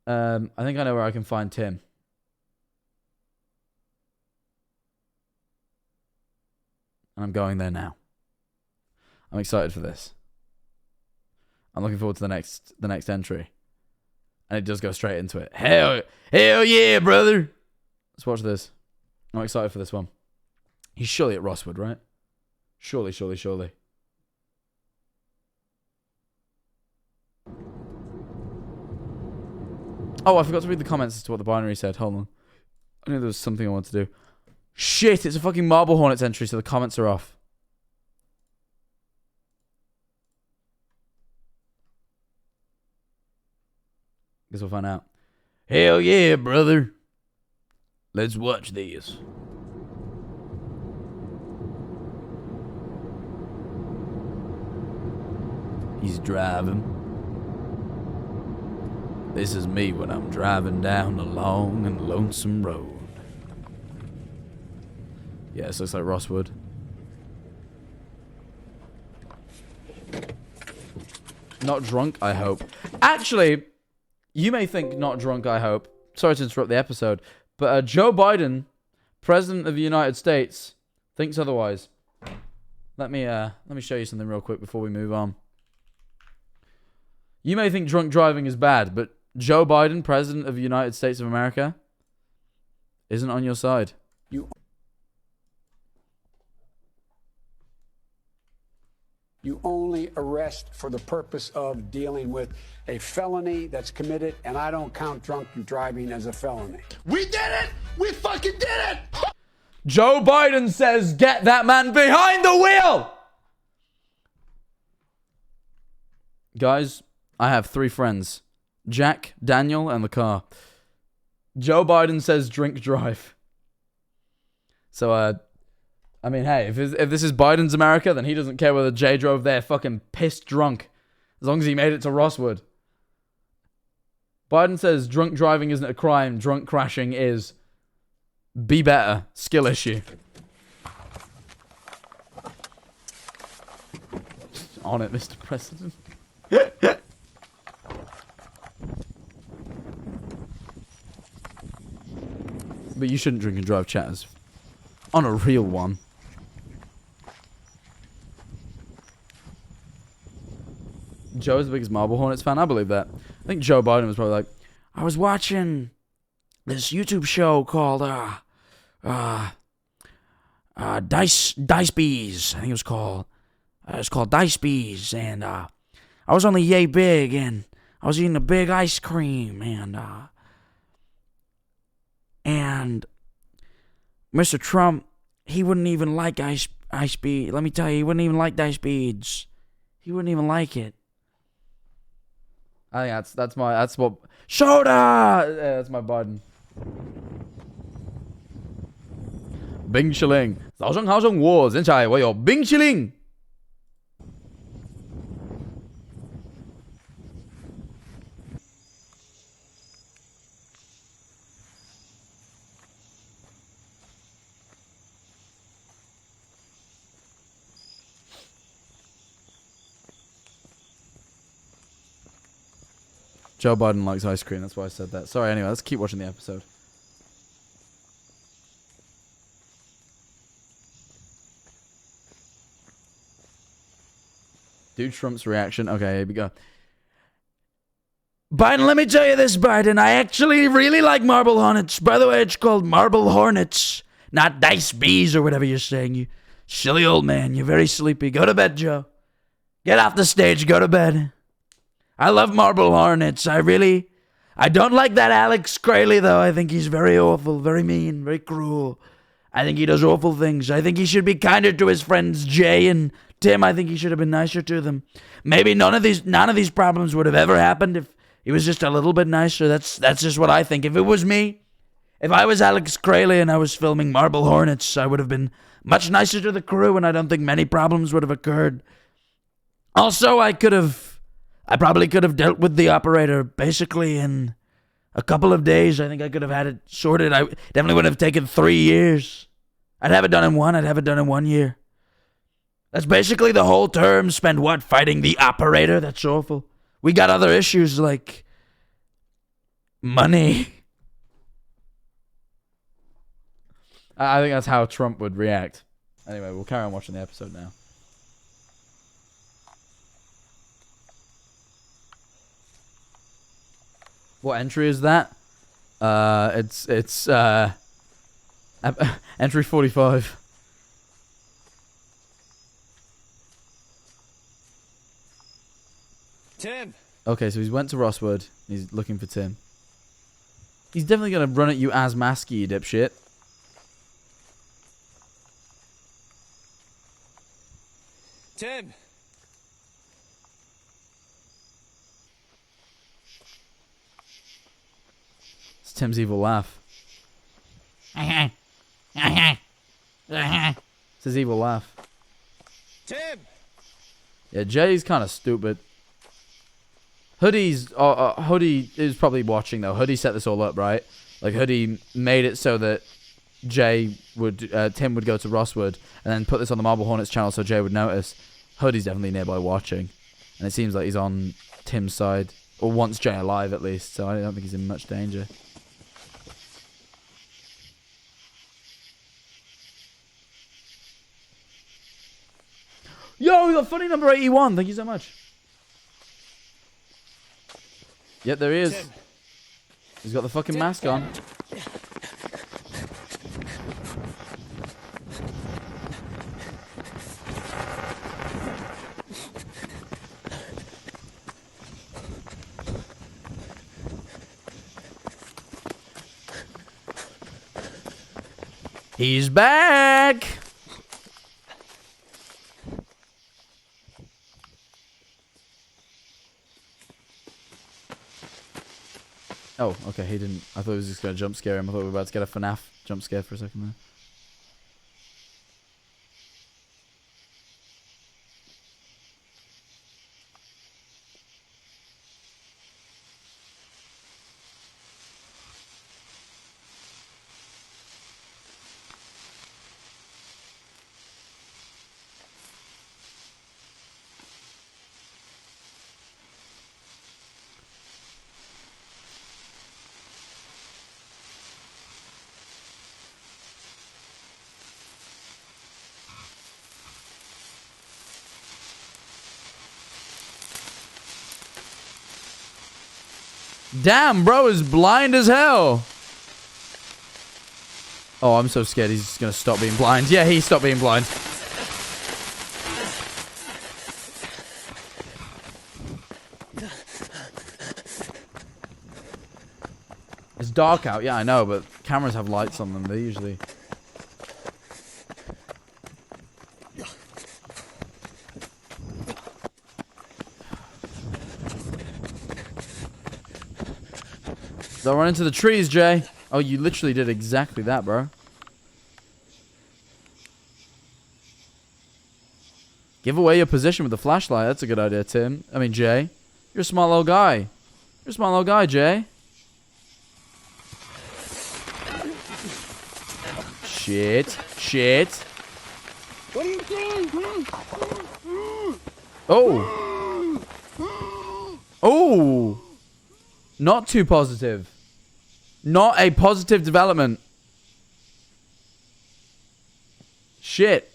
I think I know where I can find Tim. And I'm going there now. I'm excited for this. I'm looking forward to the next entry. And it does go straight into it. Hell yeah, brother. Let's watch this. I'm excited for this one. He's surely at Rosswood, right? Surely. Oh, I forgot to read the comments as to what the binary said. Hold on. I knew there was something I wanted to do. Shit, it's a fucking Marble Hornets entry, so the comments are off. Guess we'll find out. Hell yeah, brother. Let's watch this. He's driving. This is me when I'm driving down a long and lonesome road. Yeah, this looks like Rosswood. Not drunk, I hope. Actually, you may think not drunk, I hope. Sorry to interrupt the episode, but Joe Biden, President of the United States, thinks otherwise. Let me show you something real quick before we move on. You may think drunk driving is bad, but Joe Biden, President of the United States of America, isn't on your side. You only arrest for the purpose of dealing with a felony that's committed, and I don't count drunk driving as a felony. We did it! We fucking did it! Joe Biden says, get that man behind the wheel! Guys, I have 3 friends. Jack, Daniel, and the car. Joe Biden says drink drive. So, I mean, hey, if this is Biden's America, then he doesn't care whether Jay drove there fucking pissed drunk. As long as he made it to Rosswood. Biden says drunk driving isn't a crime, drunk crashing is. Be better. Skill issue. On it, Mr. President. But you shouldn't drink and drive, chatters. On a real one. Joe's the biggest Marble Hornets fan. I believe that. I think Joe Biden was probably like, I was watching this YouTube show called Dice Bees. I think it was called. It's called Dice Bees, and I was only yay big, and I was eating a big ice cream, and Mr. Trump, he wouldn't even like ice beads. Let me tell you, he wouldn't even like Dice Beads. He wouldn't even like it. I think that's what Soda. Yeah, that's my Biden.冰淇淋，早上好，我现在我有冰淇淋。Joe Biden likes ice cream. That's why I said that. Sorry, anyway, let's keep watching the episode. Dude Trump's reaction. Okay, here we go. Biden, let me tell you this, Biden. I actually really like Marble Hornets. By the way, it's called Marble Hornets, not Dice Bees or whatever you're saying. You silly old man. You're very sleepy. Go to bed, Joe. Get off the stage. Go to bed. I love Marble Hornets. I don't like that Alex Crayley, though. I think he's very awful, very mean, very cruel. I think he does awful things. I think he should be kinder to his friends Jay and Tim. I think he should have been nicer to them. Maybe none of these problems would have ever happened if he was just a little bit nicer. That's just what I think. If it was me, if I was Alex Crayley and I was filming Marble Hornets, I would have been much nicer to the crew, and I don't think many problems would have occurred. Also, I probably could have dealt with the operator basically in a couple of days. I think I could have had it sorted. I definitely would have taken 3 years. I'd have it done in 1 year. That's basically the whole term. Spend what? Fighting the operator? That's awful. We got other issues like money. I think that's how Trump would react. Anyway, we'll carry on watching the episode now. What entry is that? It's entry 45. Tim. Okay, so he's went to Rosswood. He's looking for Tim. He's definitely gonna run at you as Masky, you dipshit. Tim. It's Tim's evil laugh. It's his evil laugh. Tim. Yeah, Jay's kind of stupid. Hoodie is probably watching though. Hoodie set this all up, right? Like Hoodie made it so that Tim would go to Rosswood and then put this on the Marble Hornets channel so Jay would notice. Hoodie's definitely nearby watching, and it seems like he's on Tim's side, or wants Jay alive at least. So I don't think he's in much danger. Yo, we got funny number 81. Thank you so much. Yep, there he is. Tim. He's got the fucking mask on. He's back. Oh, okay, he didn't. I thought he was just going to jump scare him. I thought we were about to get a FNAF jump scare for a second there. Damn, bro is blind as hell. Oh, I'm so scared he's just gonna stop being blind. Yeah, he stopped being blind. It's dark out, yeah, I know, but cameras have lights on them. They usually... Don't run into the trees, Jay. Oh, you literally did exactly that, bro. Give away your position with the flashlight. That's a good idea, Tim. I mean, Jay. You're a smart little guy. You're a smart little guy, Jay. Shit. Shit. What are you doing? Oh. Oh. Not too positive. Not a positive development. Shit.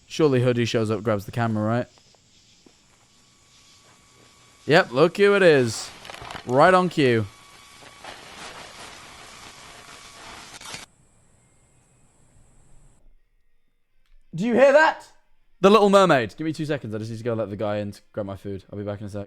Surely Hoodie shows up, grabs the camera, right? Yep, look who it is. Right on cue. Do you hear that? The Little Mermaid. Give me 2 seconds. I just need to go let the guy in to grab my food. I'll be back in a sec.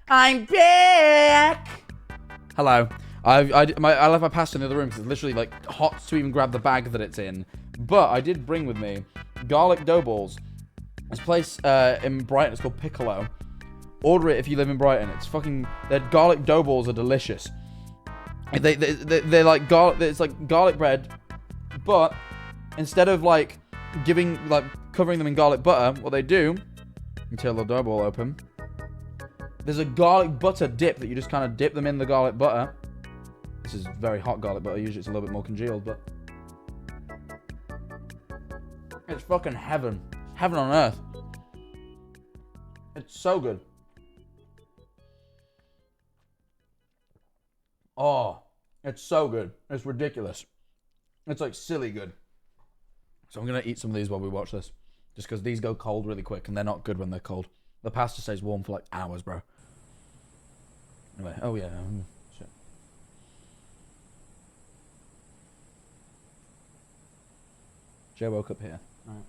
I'm back. Hello. I left my pasta in the other room because it's literally like hot to even grab the bag that it's in. But I did bring with me garlic dough balls. This place in Brighton is called Piccolo. Order it if you live in Brighton. It's fucking... Their garlic dough balls are delicious. They're like garlic... It's like garlic bread, but instead of like covering them in garlic butter, what they do... You tear the dough ball open. There's a garlic butter dip that you just kind of dip them in the garlic butter. This is very hot garlic butter. Usually it's a little bit more congealed, but... It's fucking heaven. Heaven on earth. It's so good. Oh, it's so good. It's ridiculous. It's like silly good. So I'm going to eat some of these while we watch this. Just because these go cold really quick and they're not good when they're cold. The pasta stays warm for like hours, bro. Anyway, oh yeah. Shit. Joe woke up here. Alright.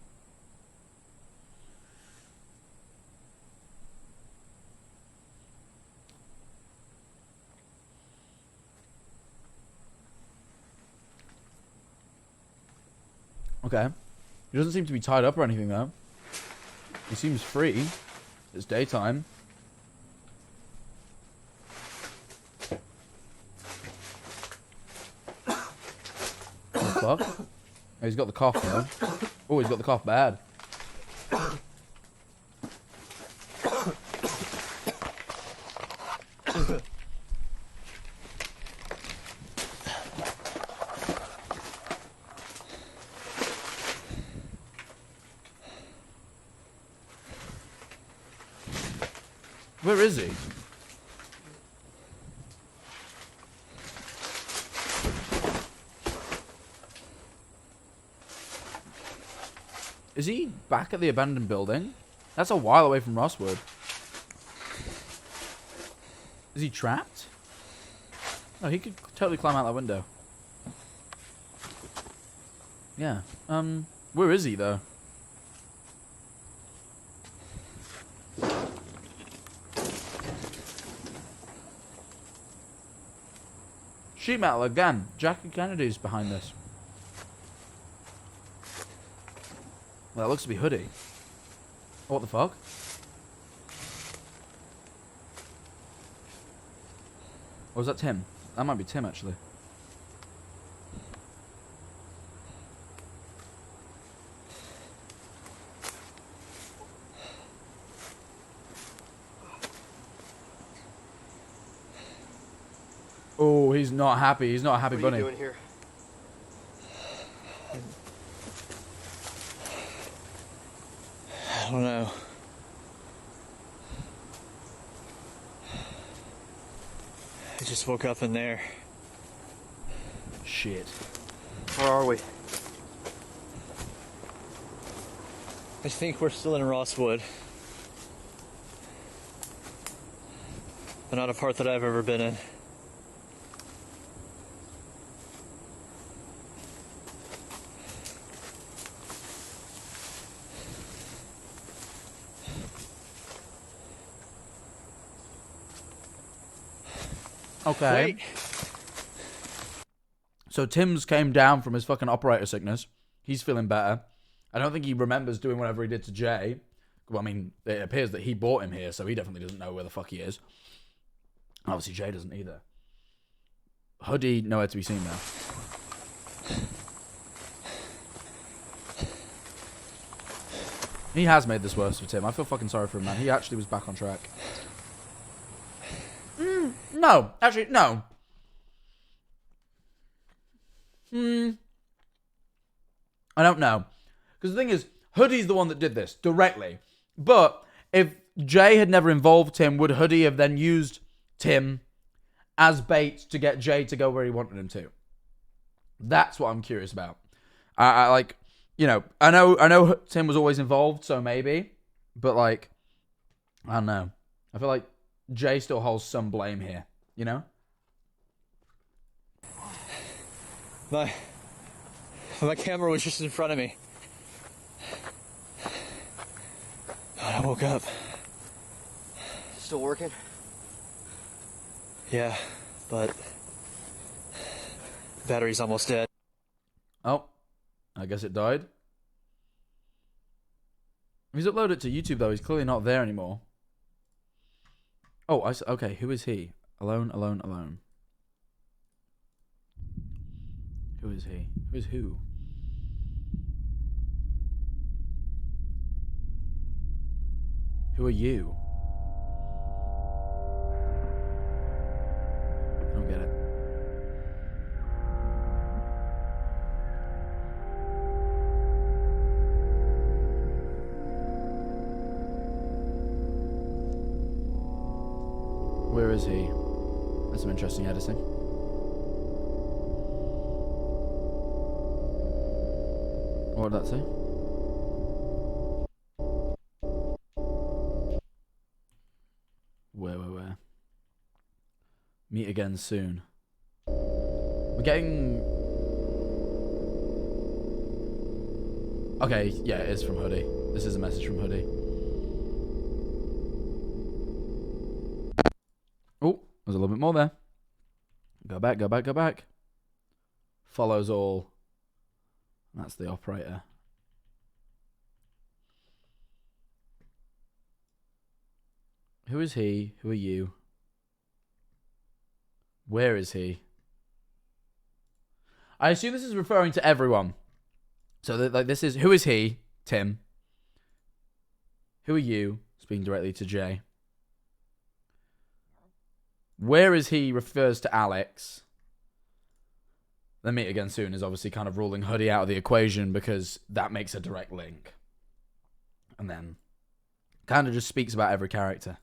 Okay. He doesn't seem to be tied up or anything though. He seems free. It's daytime. What the fuck? Oh, he's got the cough though. Oh, he's got the cough bad. Where is he? Is he back at the abandoned building? That's a while away from Rosswood. Is he trapped? No, he could totally climb out that window. Yeah. Where is he, though? Sheet metal again. Jackie Kennedy's behind this. Well, that looks to be Hoodie. Oh, what the fuck? Or was that Tim? That might be Tim, actually. Oh, he's not happy. He's not a happy bunny. What are you doing here? I don't know. I just woke up in there. Shit. Where are we? I think we're still in Rosswood. But not a part that I've ever been in. Okay. Wait. So Tim's came down from his fucking operator sickness. He's feeling better. I don't think he remembers doing whatever he did to Jay. Well, I mean, it appears that he brought him here, so he definitely doesn't know where the fuck he is. Obviously, Jay doesn't either. Hoodie, nowhere to be seen now. He has made this worse for Tim. I feel fucking sorry for him, man. He actually was back on track. No. Actually, no. I don't know. Because the thing is, Hoodie's the one that did this directly. But if Jay had never involved Tim, would Hoodie have then used Tim as bait to get Jay to go where he wanted him to? That's what I'm curious about. I like, you know, I know Tim was always involved, so maybe. But like, I don't know. I feel like Jay still holds some blame here, you know? My camera was just in front of me. I woke up. Still working? Yeah, but battery's almost dead. Oh, I guess it died. He's uploaded it to YouTube, though. He's clearly not there anymore. Oh, okay. Who is he? Alone, alone, alone. Who is he? Who is who? Who are you? I don't get it. Where is he? That's some interesting editing. What did that say? Where? Meet again soon. We're getting... Okay, yeah, it is from Hoodie. This is a message from Hoodie. Oh, there's a little bit more there. Go back, go back, go back. Follows all. That's the operator. Who is he? Who are you? Where is he? I assume this is referring to everyone. So that, like, this is, who is he? Tim. Who are you? Speaking directly to Jay. Where is he refers to Alex. Then meet again soon is obviously kind of ruling Hoodie out of the equation because that makes a direct link. And then kind of just speaks about every character.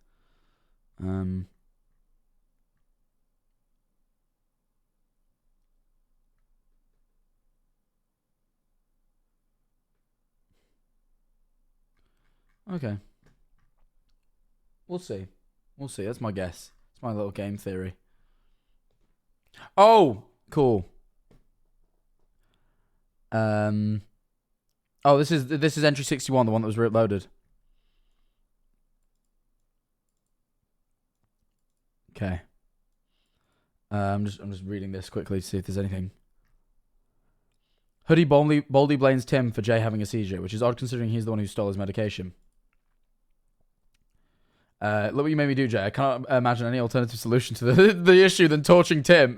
Okay. We'll see. We'll see. That's my guess. It's my little game theory. Oh, cool. Oh, this is entry 61, the one that was loaded. Okay. I'm just reading this quickly to see if there's anything. Hoodie boldly blames Tim for Jay having a seizure, which is odd considering he's the one who stole his medication. Look what you made me do, Jay. I cannot imagine any alternative solution to the issue than torturing Tim.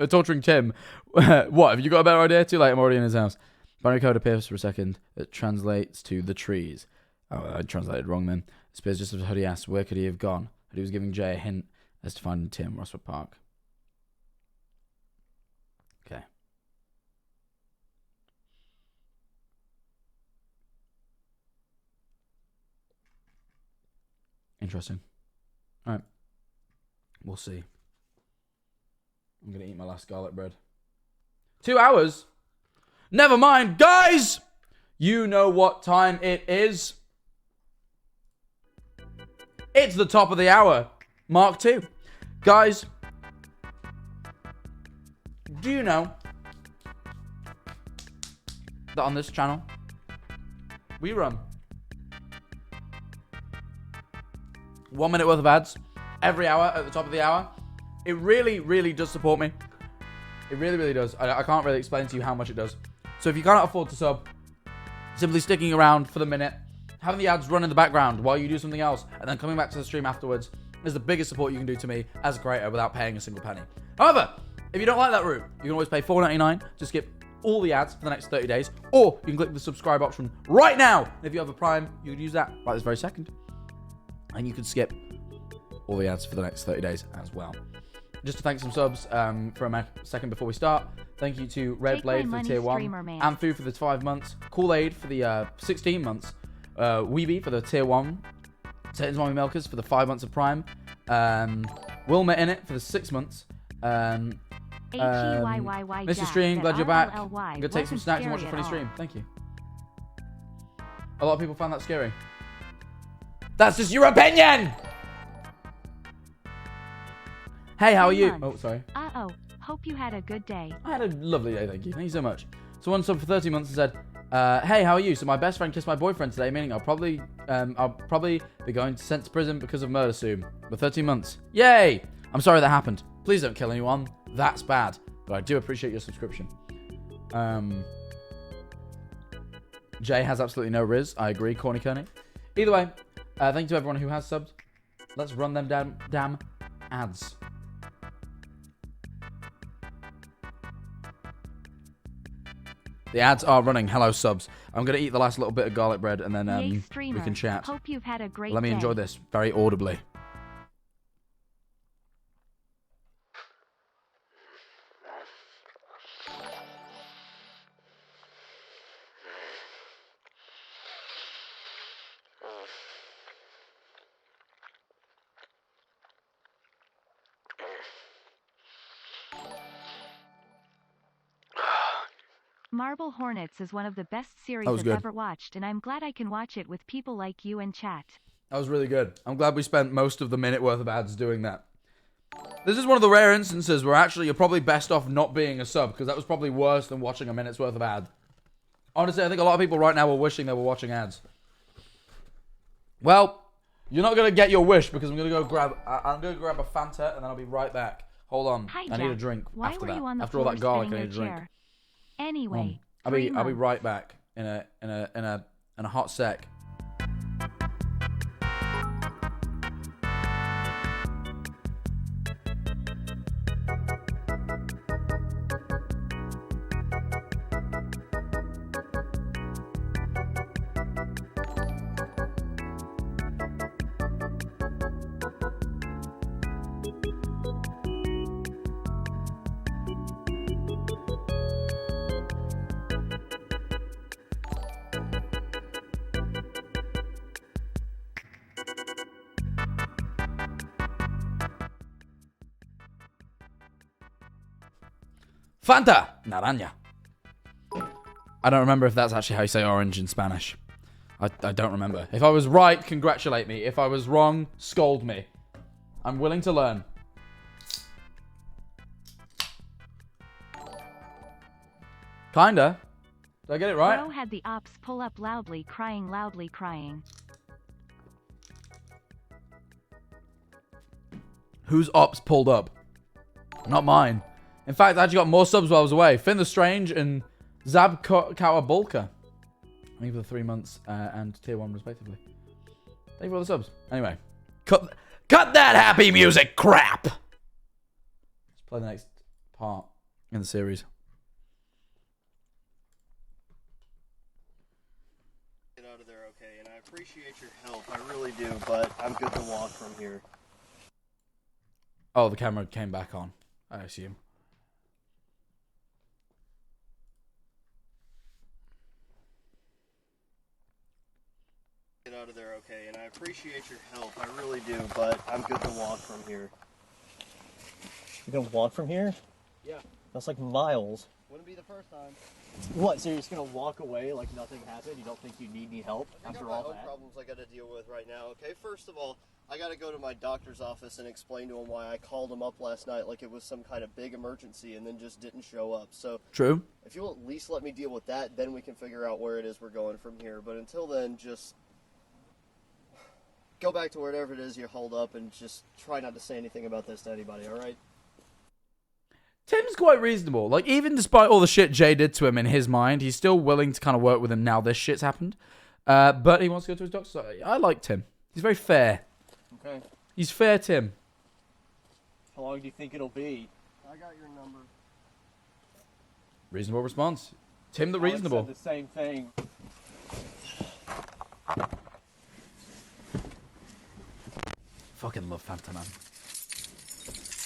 What? Have you got a better idea? Too late. I'm already in his house. Binary code appears for a second. It translates to the trees. Oh, I translated wrong then. Spears just as Hoodie asked, where could he have gone? Hoodie was giving Jay a hint as to finding Tim, Rosswood Park. Okay. Interesting. Alright. We'll see. I'm going to eat my last garlic bread. 2 hours? Never mind, guys! You know what time it is. It's the top of the hour. Mark 2. Guys, do you know that on this channel, we run 1 minute worth of ads every hour at the top of the hour? It really, really does support me. It really, really does. I can't really explain to you how much it does. So if you cannot afford to sub, simply sticking around for the minute, having the ads run in the background while you do something else, and then coming back to the stream afterwards is the biggest support you can do to me as a creator without paying a single penny. However, if you don't like that route, you can always pay $4.99 to skip all the ads for the next 30 days, or you can click the subscribe option right now. And if you have a Prime, you can use that right this very second, and you can skip all the ads for the next 30 days as well. Just to thank some subs for a second before we start. Thank you to Red Blade for the tier 1, Anthu for the 5 months, Kool-Aid for the 16 months, Weeby for the tier 1, Satan's Mommy Milkers for the 5 months of Prime, Wilma in it for the 6 months, Mr. Stream, glad you're back. I'm going to take some snacks and watch a funny stream. Thank you. A lot of people found that scary. That's just your opinion! Hey, how are you? Oh, sorry. Uh-oh. Hope you had a good day. I had a lovely day, thank you. Thank you so much. So one sub for 30 months and said, hey, how are you? So my best friend kissed my boyfriend today, meaning I'll probably be going sent to prison because of murder soon. For 13 months. Yay! I'm sorry that happened. Please don't kill anyone. That's bad. But I do appreciate your subscription. Jay has absolutely no riz. I agree, Corny Coney. Either way, thank you to everyone who has subbed. Let's run them damn ads. The ads are running. Hello, subs. I'm going to eat the last little bit of garlic bread and then we can chat. Hope you've had a great Let me enjoy this very audibly. Marble Hornets is one of the best series I've ever watched, and I'm glad I can watch it with people like you and chat. That was really good. I'm glad we spent most of the minute worth of ads doing that. This is one of the rare instances where actually you're probably best off not being a sub, because that was probably worse than watching a minute's worth of ad. Honestly, I think a lot of people right now are wishing they were watching ads. Well, you're not going to get your wish, because I'm going to go grab a Fanta, and then I'll be right back. Hold on. Hi, I need a drink Why after were that. You on the After all that garlic, I need a chair? drink. Anyway, I'll be right back in a hot sec. Fanta! Naranja. I don't remember if that's actually how you say orange in Spanish. I don't remember. If I was right, congratulate me. If I was wrong, scold me. I'm willing to learn. Kinda. Did I get it right? Bro had the ops pull up loudly crying, loudly crying. Whose ops pulled up? Not mine. In fact, I actually got more subs while I was away. Finn the Strange and Zab Kawabulka. Thank you for the 3 months and tier 1 respectively. Thank you for all the subs. Anyway. Cut that happy music crap! Let's play the next part in the series. Get out of there okay, and I appreciate your help. I really do, but I'm good to walk from here. Oh, the camera came back on, I assume. Get out of there okay, and I appreciate your help. I really do, but I'm good to walk from here. You're gonna walk from here? Yeah. That's like miles. Wouldn't be the first time. What, so you're just gonna walk away like nothing happened? You don't think you need any help after all that? Problems I gotta deal with right now, okay? First of all, I gotta go to my doctor's office and explain to him why I called him up last night like it was some kind of big emergency and then just didn't show up. So, True. if you'll at least let me deal with that, then we can figure out where it is we're going from here. But until then, just go back to wherever it is you hold up and just try not to say anything about this to anybody, alright? Tim's quite reasonable. Like, even despite all the shit Jay did to him in his mind, he's still willing to kind of work with him now this shit's happened. But he wants to go to his doctor. So I like Tim. He's very fair. Okay. He's fair, Tim. How long do you think it'll be? I got your number. Reasonable response. Tim the Alex reasonable. said the same thing. Fucking love Fanta, man.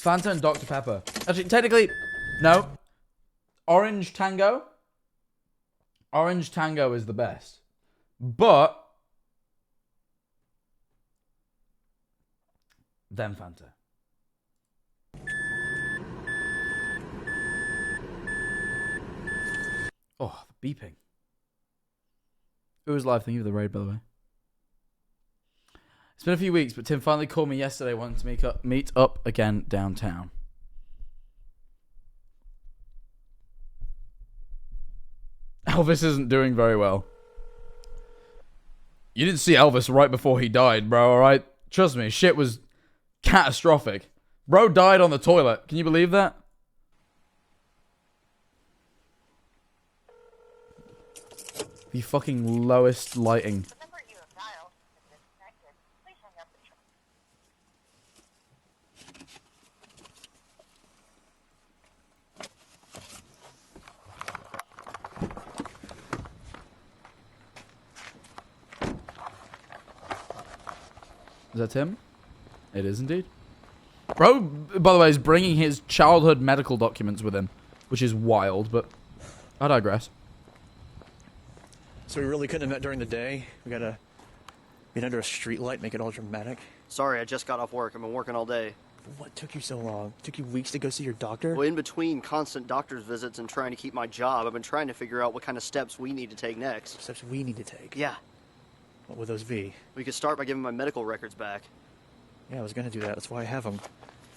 Fanta and Dr. Pepper. Actually, technically, no. Orange Tango. Orange Tango is the best. But then Fanta. Oh, the beeping. It was live. Thank you for the raid, by the way. It's been a few weeks, but Tim finally called me yesterday wanting to meet up again downtown. Elvis isn't doing very well. You didn't see Elvis right before he died, bro, alright? Trust me, shit was catastrophic. Bro died on the toilet. Can you believe that? The fucking lowest lighting. Is that Tim? It is indeed. Bro, by the way, is bringing his childhood medical documents with him, which is wild, but I digress. So we really couldn't have met during the day? We gotta get under a street light, make it all dramatic? Sorry, I just got off work. I've been working all day. What took you so long? It took you weeks to go see your doctor? Well, in between constant doctor's visits and trying to keep my job, I've been trying to figure out what kind of steps we need to take next. Steps we need to take? Yeah. What would those be? We could start by giving my medical records back. Yeah, I was gonna do that. That's why I have them. You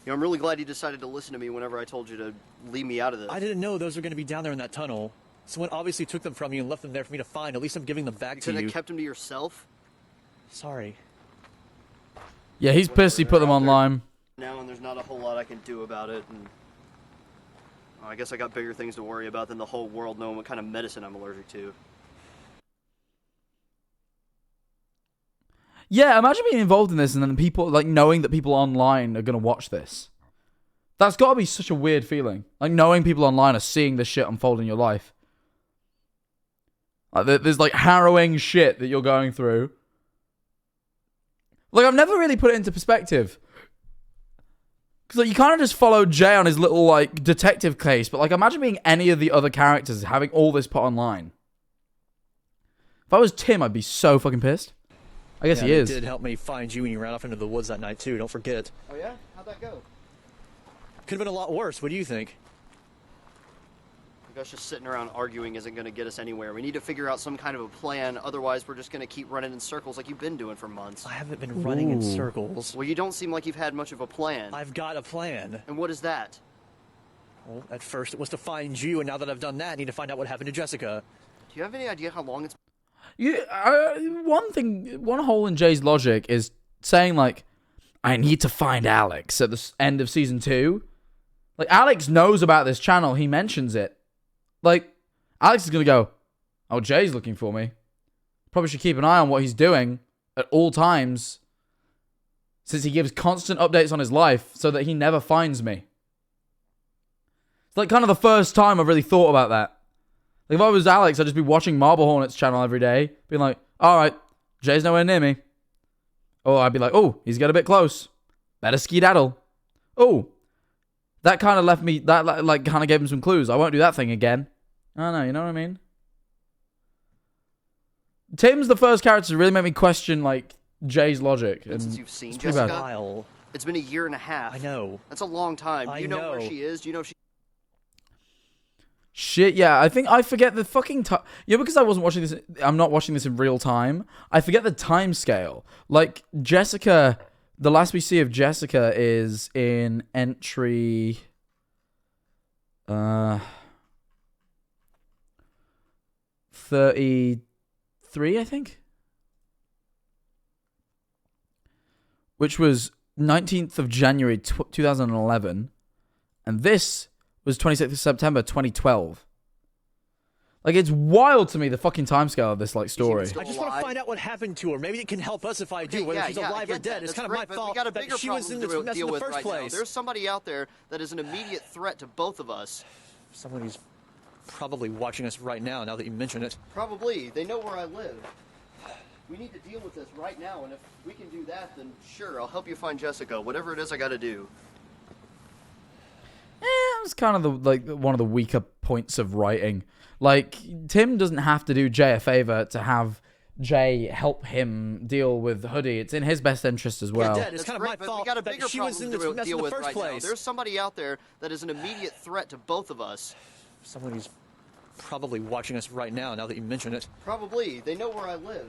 know, I'm really glad you decided to listen to me whenever I told you to leave me out of this. I didn't know those were gonna be down there in that tunnel. Someone obviously took them from you and left them there for me to find. At least I'm giving them back to you. Couldn't have kept them to yourself? Sorry. Yeah, he's pissed he put them online. Now, and there's not a whole lot I can do about it, and I guess I got bigger things to worry about than the whole world knowing what kind of medicine I'm allergic to. Yeah, imagine being involved in this and then people, like, knowing that people online are going to watch this. That's got to be such a weird feeling. Like, knowing people online are seeing this shit unfold in your life. Like, there's, like, harrowing shit that you're going through. Like, I've never really put it into perspective. Because, like, you kind of just follow Jay on his little, like, detective case. But, like, imagine being any of the other characters having all this put online. If I was Tim, I'd be so fucking pissed. I guess he is. It did help me find you when you ran off into the woods that night, too. Don't forget. Oh, yeah? How'd that go? Could have been a lot worse. What do you think? Us just sitting around arguing isn't going to get us anywhere. We need to figure out some kind of a plan. Otherwise, we're just going to keep running in circles like you've been doing for months. I haven't been running in circles. Well, you don't seem like you've had much of a plan. I've got a plan. And what is that? Well, at first it was to find you, and now that I've done that, I need to find out what happened to Jessica. Do you have any idea how long it's... One hole in Jay's logic is saying, like, I need to find Alex at the end of season 2. Like, Alex knows about this channel. He mentions it. Like, Alex is going to go, oh, Jay's looking for me. Probably should keep an eye on what he's doing at all times, since he gives constant updates on his life so that he never finds me. It's like kind of the first time I've really thought about that. Like, if I was Alex, I'd just be watching Marble Hornets channel every day, being like, all right, Jay's nowhere near me. Or I'd be like, oh, he's got a bit close. Better skedaddle. Oh, that kind of left me, that like kind of gave him some clues. I won't do that thing again. I don't know, you know what I mean? Tim's the first character to really make me question, like, Jay's logic. And since you've seen it's Jessica, it's been a year and a half. I know. That's a long time. Do you know where she is? Do you know if she... Shit, yeah. I think I forget the fucking time. Yeah, because I wasn't watching this. I'm not watching this in real time. I forget the time scale. Like, Jessica, the last we see of Jessica is in entry... 33, I think. Which was 19th of January 2011. And this was 26th of September 2012. Like, it's wild to me, the fucking timescale of this, like, story. I just want to find out what happened to her. Maybe it can help us if I do, whether she's alive or dead. It's kind of my fault that she was in this mess in the first place. There's somebody out there that is an immediate threat to both of us. Someone who's probably watching us right now that you mention it. Probably. They know where I live. We need to deal with this right now, and if we can do that, then sure, I'll help you find Jessica. Whatever it is I gotta do. It was kind of one of the weaker points of writing. Like, Tim doesn't have to do Jay a favor to have Jay help him deal with Hoodie. It's in his best interest as well. Yeah, it's kind of my fault we got a bigger that she was in this mess in the first place. There's somebody out there that is an immediate threat to both of us. Someone who's probably watching us right now that you mention it. Probably. They know where I live.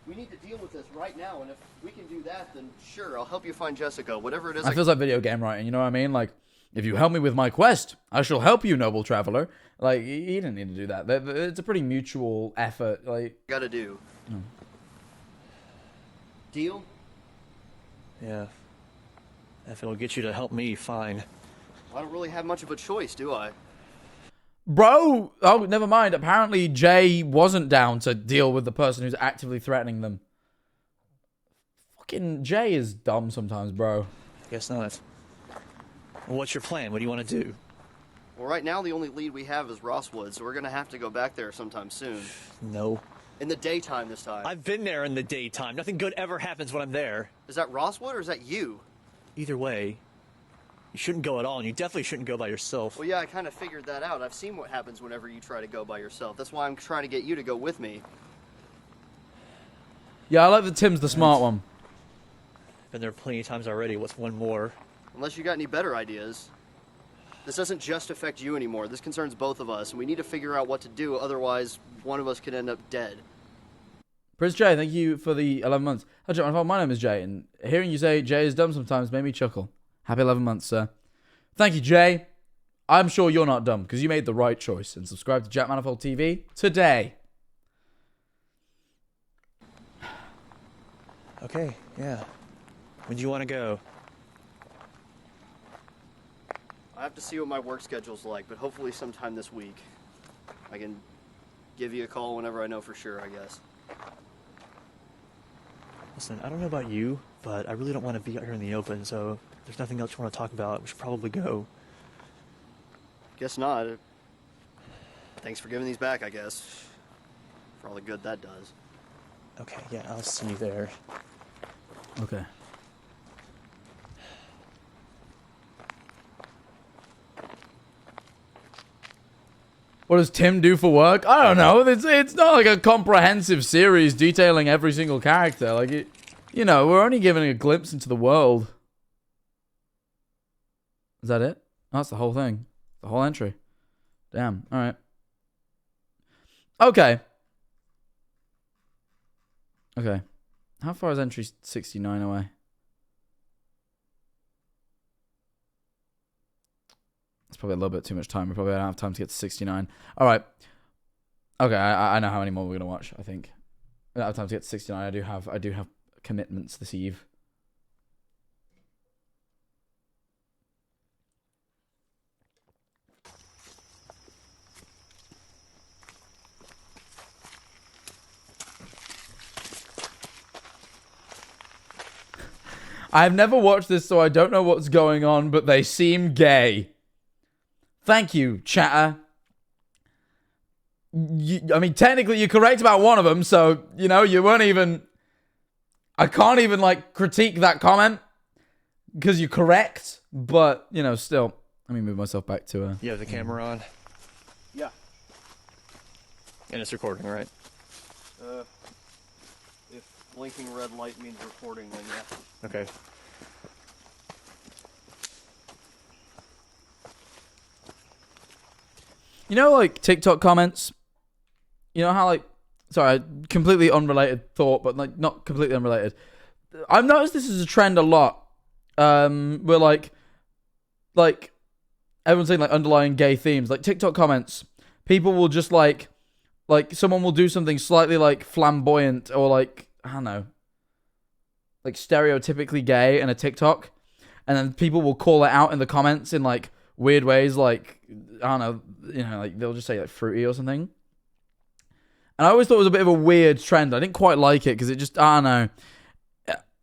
We need to deal with this right now, and if we can do that, then sure, I'll help you find Jessica. Whatever it is. It feels like video game writing, you know what I mean? Like, if you help me with my quest, I shall help you, noble traveler. Like, he didn't need to do that. It's a pretty mutual effort. Like, gotta do. Deal? Yeah. If it'll get you to help me, fine. I don't really have much of a choice, do I? Bro! Oh, never mind. Apparently, Jay wasn't down to deal with the person who's actively threatening them. Fucking Jay is dumb sometimes, bro. Guess not. Well, what's your plan? What do you want to do? Well, right now, the only lead we have is Rosswood, so we're gonna have to go back there sometime soon. No. In the daytime this time. I've been there in the daytime. Nothing good ever happens when I'm there. Is that Rosswood or is that you? Either way, you shouldn't go at all, and you definitely shouldn't go by yourself. Well, yeah, I kind of figured that out. I've seen what happens whenever you try to go by yourself. That's why I'm trying to get you to go with me. Yeah, I like that Tim's the smart one. Been there plenty of times already. What's one more? Unless you got any better ideas. This doesn't just affect you anymore. This concerns both of us, and we need to figure out what to do. Otherwise, one of us could end up dead. Prince Jay, thank you for the 11 months. Hi, Jack, my name is Jay, and hearing you say Jay is dumb sometimes made me chuckle. Happy 11 months, sir. Thank you, Jay. I'm sure you're not dumb, because you made the right choice. And subscribe to JackManifoldTV today. Okay, yeah. When do you want to go? I have to see what my work schedule's like, but hopefully sometime this week. I can give you a call whenever I know for sure, I guess. Listen, I don't know about you, but I really don't want to be out here in the open, so if there's nothing else you want to talk about, we should probably go. Guess not. Thanks for giving these back, I guess. For all the good that does. Okay, yeah, I'll see you there. Okay. What does Tim do for work? I don't know. It's not like a comprehensive series detailing every single character. Like, you know, we're only giving a glimpse into the world. Is that it? Oh, that's the whole thing. The whole entry. Damn. All right. Okay. Okay. How far is entry 69 away? It's probably a little bit too much time. We probably don't have time to get to 69. All right. Okay, I know how many more we're gonna watch. I think I don't have time to get to 69. I do have commitments this eve. I've never watched this, so I don't know what's going on, but they seem gay. Thank you, chatter. I mean, technically, you're correct about one of them, so, you know, you weren't even... I can't even, like, critique that comment, because you're correct, but, you know, still. Let me move myself back to... You have the camera on? Yeah. And it's recording, right? If blinking red light means recording, then yeah. Okay. You know, like, TikTok comments? You know how, like... Sorry, completely unrelated thought, but, like, not completely unrelated. I've noticed this is a trend a lot. Where, like, everyone's saying, like, underlying gay themes. Like, TikTok comments. People will just, like, someone will do something slightly, like, flamboyant or, like, I don't know, like, stereotypically gay in a TikTok. And then people will call it out in the comments in, like, weird ways, like, I don't know, you know, like, they'll just say, like, fruity or something. And I always thought it was a bit of a weird trend. I didn't quite like it because it just, I don't know.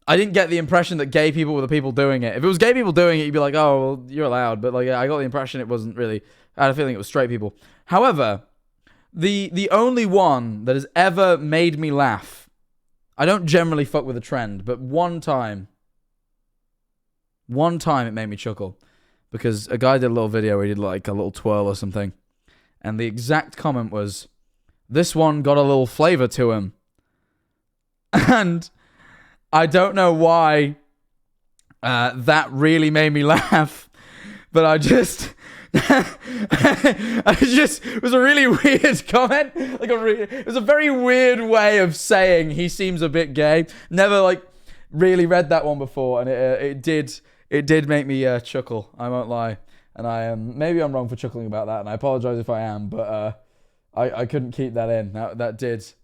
I didn't get the impression that gay people were the people doing it. If it was gay people doing it, you'd be like, oh, well, you're allowed. But, like, I got the impression it wasn't really, I had a feeling it was straight people. However, the only one that has ever made me laugh, I don't generally fuck with a trend, but one time it made me chuckle. Because a guy did a little video where he did, like, a little twirl or something. And the exact comment was, this one got a little flavor to him. And I don't know why that really made me laugh. But I just... it was a really weird comment. Like it was a very weird way of saying he seems a bit gay. Never, like, really read that one before. And it did make me chuckle. I won't lie. And maybe I'm wrong for chuckling about that. And I apologize if I am. But... I couldn't keep that in. That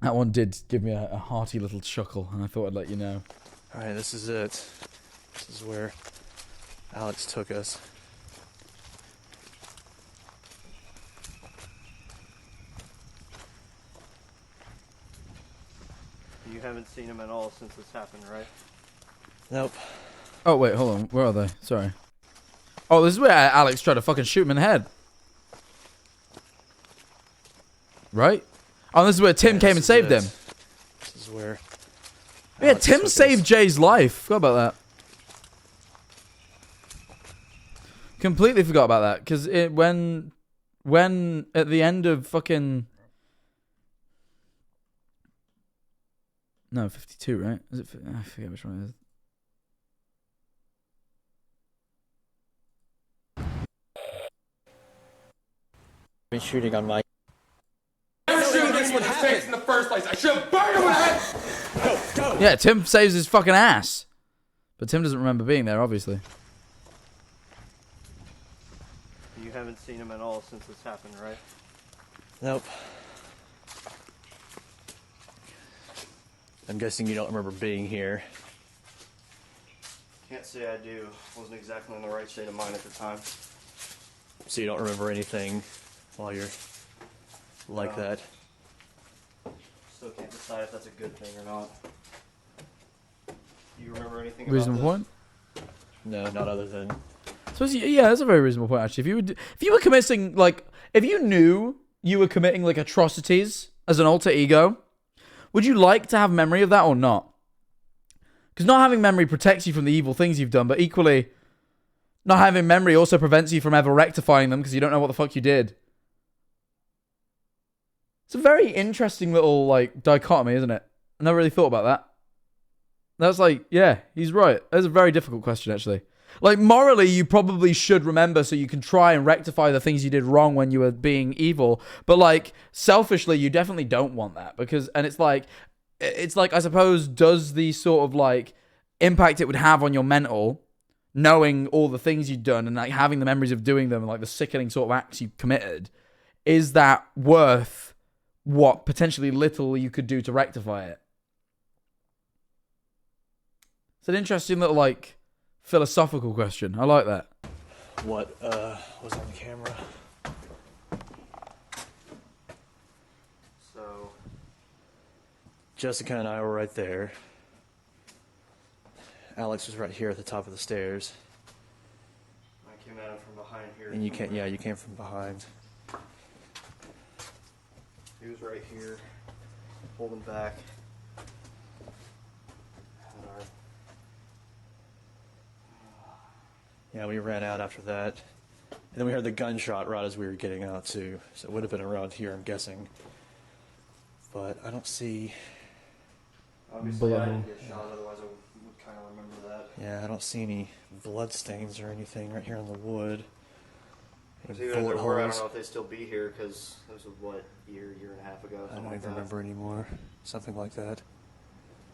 one did give me a hearty little chuckle, and I thought I'd let you know. All right, this is it. This is where Alex took us. You haven't seen him at all since this happened, right? Nope. Oh, wait, hold on. Where are they? Sorry. Oh, this is where Alex tried to fucking shoot him in the head. Right? Oh, this is where Tim came and saved him. This is where... Yeah, Tim saved Jay's life. Forgot about that. Completely forgot about that. Because when at the end of fucking... No, 52, right? Is it? I forget which one it is. Been shooting on my... In the first place, I should have burned him ahead. Go. Yeah, Tim saves his fucking ass. But Tim doesn't remember being there, obviously. You haven't seen him at all since this happened, right? Nope. I'm guessing you don't remember being here. Can't say I do. Wasn't exactly in the right state of mind at the time. So you don't remember anything while you're like that? Still can't decide if that's a good thing or not. Do you remember anything Reasonable about point? No, not other than... So yeah, that's a very reasonable point, actually. If you were committing, like, if you knew you were committing, like, atrocities as an alter ego, would you like to have memory of that or not? Because not having memory protects you from the evil things you've done, but equally, not having memory also prevents you from ever rectifying them because you don't know what the fuck you did. It's a very interesting little, like, dichotomy, isn't it? I never really thought about that. That's like, yeah, he's right. That's a very difficult question, actually. Like, morally, you probably should remember so you can try and rectify the things you did wrong when you were being evil. But, like, selfishly, you definitely don't want that. Because, and it's like, I suppose, does the sort of, like, impact it would have on your mental, knowing all the things you've done and, like, having the memories of doing them and, like, the sickening sort of acts you committed, is that worth what potentially little you could do to rectify it? It's an interesting little, like, philosophical question. I like that. What was on the camera? So Jessica and I were right there. Alex was right here at the top of the stairs. I came at him from behind here. And you can't, yeah, you came from behind. He was right here, holding back. And our Yeah, we ran out after that. And then we heard the gunshot right as we were getting out, too. So it would have been around here, I'm guessing. But I don't see... Obviously, I didn't get shot, otherwise I would kind of remember that. Yeah, I don't see any blood stains or anything right here on the wood. Any Even if bullet there were, I don't holes. know if they'd still be here, because this was, what, year and a half ago? I Something don't like even that. remember anymore. Something like that.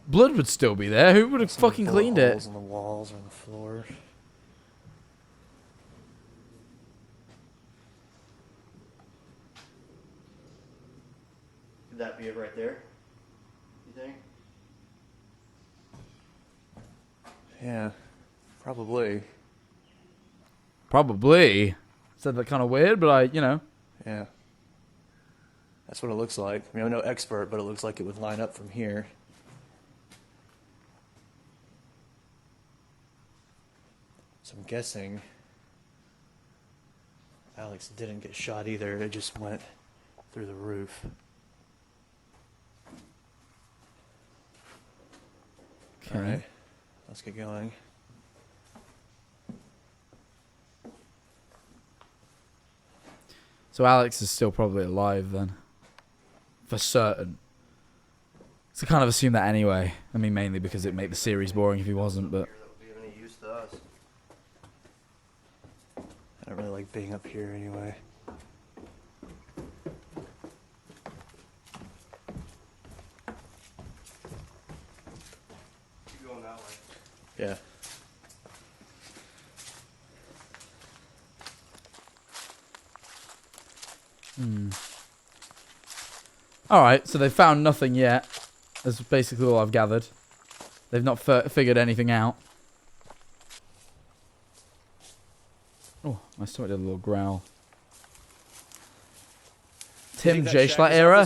Blood would still be there. Who would have Some fucking bullet cleaned it? holes on the walls or on the floor. Could that be it right there? You think? Yeah, probably. Probably. Said that kind of weird, but Yeah. That's what it looks like. I mean, I'm no expert, but it looks like it would line up from here. So I'm guessing Alex didn't get shot either. It just went through the roof. Okay. All right, let's get going. So Alex is still probably alive then. For certain. So kind of assume that anyway. I mean, mainly because it'd make the series boring if he wasn't, but... That would be of any use to us. I don't really like being up here anyway. Keep going that way. Yeah. Alright, so they've found nothing yet. That's basically all I've gathered. They've not figured anything out. Oh, my stomach did a little growl. Tim J. Schlatt era?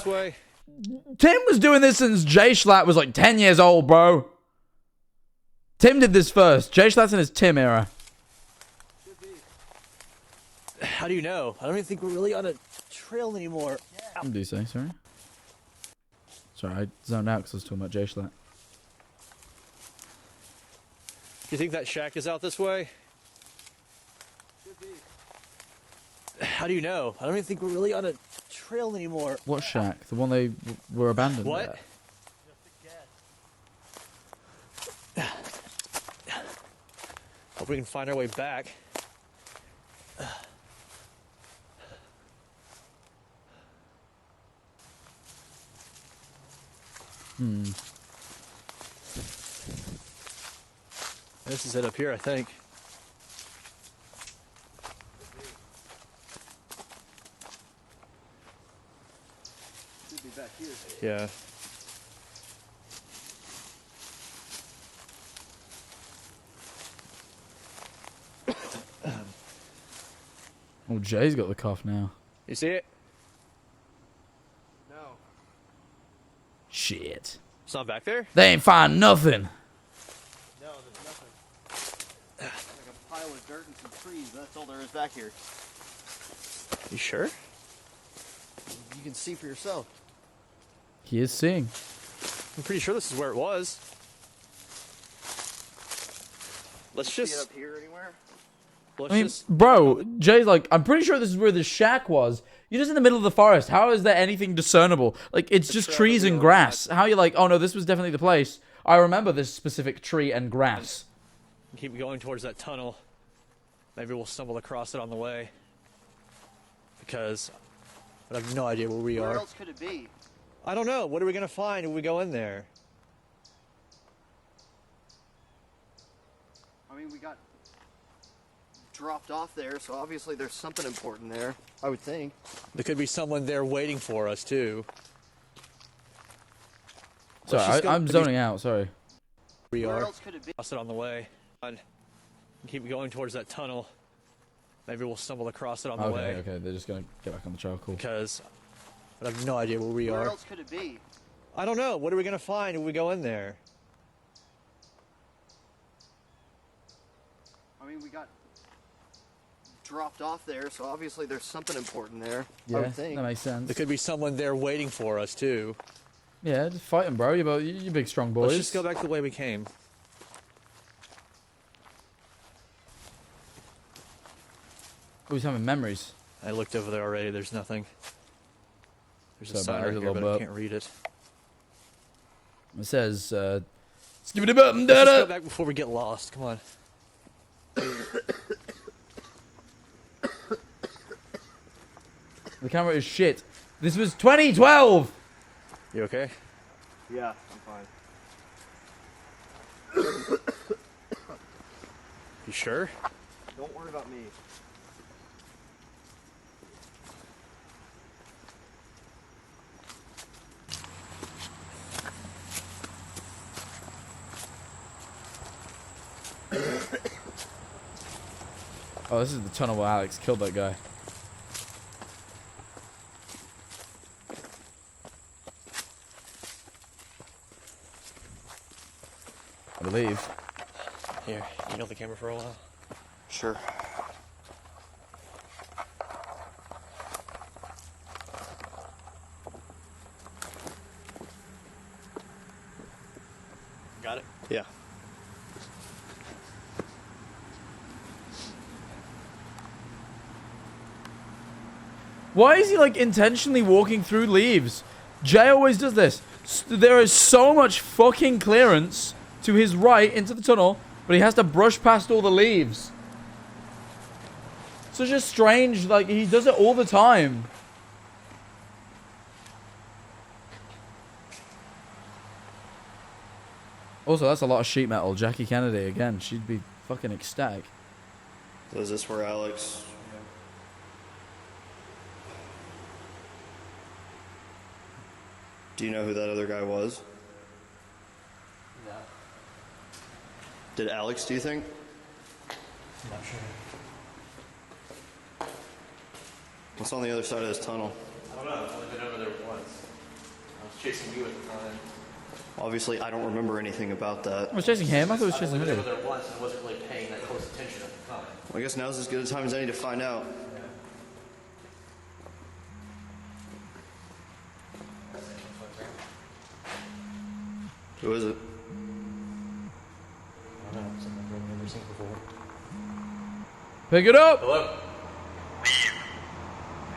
Tim was doing this since J. Schlatt was like 10 years old, bro. Tim did this first. J. Schlatt's in his Tim era. How do you know? I don't even think we're really on a trail anymore. What do you say? Sorry? Sorry, I zoned out because I was talking about J. Schlatt. Do you think that shack is out this way? How do you know? I don't even think we're really on a trail anymore. What shack? The one they were abandoned What? at? Hope we can find our way back. This is it up here, I think. Should be back here. Yeah. Oh, Jay's got the cough now. You see it? No. Shit. It's not back there? They ain't find nothing. No, there's nothing. Like a pile of dirt and some trees. That's all there is back here. You sure? You can see for yourself. He is seeing. I'm pretty sure this is where it was. Let's See it just... up here anywhere? Let's I mean, just... bro, Jay's like, I'm pretty sure this is where the shack was. You're just in the middle of the forest. How is there anything discernible? Like, it's just trees and grass. How are you like, oh no, this was definitely the place. I remember this specific tree and grass. Keep going towards that tunnel. Maybe we'll stumble across it on the way. Because I have no idea where we are. Where else could it be? I don't know. What are we going to find if we go in there? I mean, we got dropped off there, so obviously there's something important there, I would think. There could be someone there waiting for us, too. Sorry, I'm zoning out, sorry. We Where are. else could it be? Cross it on the way. Keep going towards that tunnel. Maybe we'll stumble across it on the way. Okay, they're just going to get back on the trail, cool. Because I have no idea where we are. Where else could it be? I don't know. What are we going to find if we go in there? I mean, we got dropped off there, so obviously there's something important there, I Yeah, would think. that makes sense. There could be someone there waiting for us, too. Yeah, just fight them, bro. You big strong boys. Let's just go back the way we came. Oh, he's having memories. I looked over there already. There's nothing. There's a So sign there's right a here, little but I burp. can't read it. It says, skip it up and Let's just da go back before we get lost. Come on. The camera is shit. This was 2012! You okay? Yeah, I'm fine. You sure? Don't worry about me. Oh, this is the tunnel where Alex killed that guy. I believe. Here, you know the camera for a while. Sure. Got it? Yeah. Why is he like intentionally walking through leaves? Jay always does this. There is so much fucking clearance to his right into the tunnel, but he has to brush past all the leaves. Such a strange, like, he does it all the time. Also, that's a lot of sheet metal. Jackie Kennedy, again, she'd be fucking ecstatic. So is this where Alex... Do you know who that other guy was? No. Did Alex, do you think? I'm not sure. What's on the other side of this tunnel? I don't know. I've only been over there once. I was chasing you at the time. Obviously, I don't remember anything about that. I was chasing him? I thought I was chasing I was him. over there once and I wasn't really paying that close attention at the time. Well, I guess now's as good a time as any to find out. Who is it? I don't know. Something I've never seen before. Pick it up! Hello? Leave.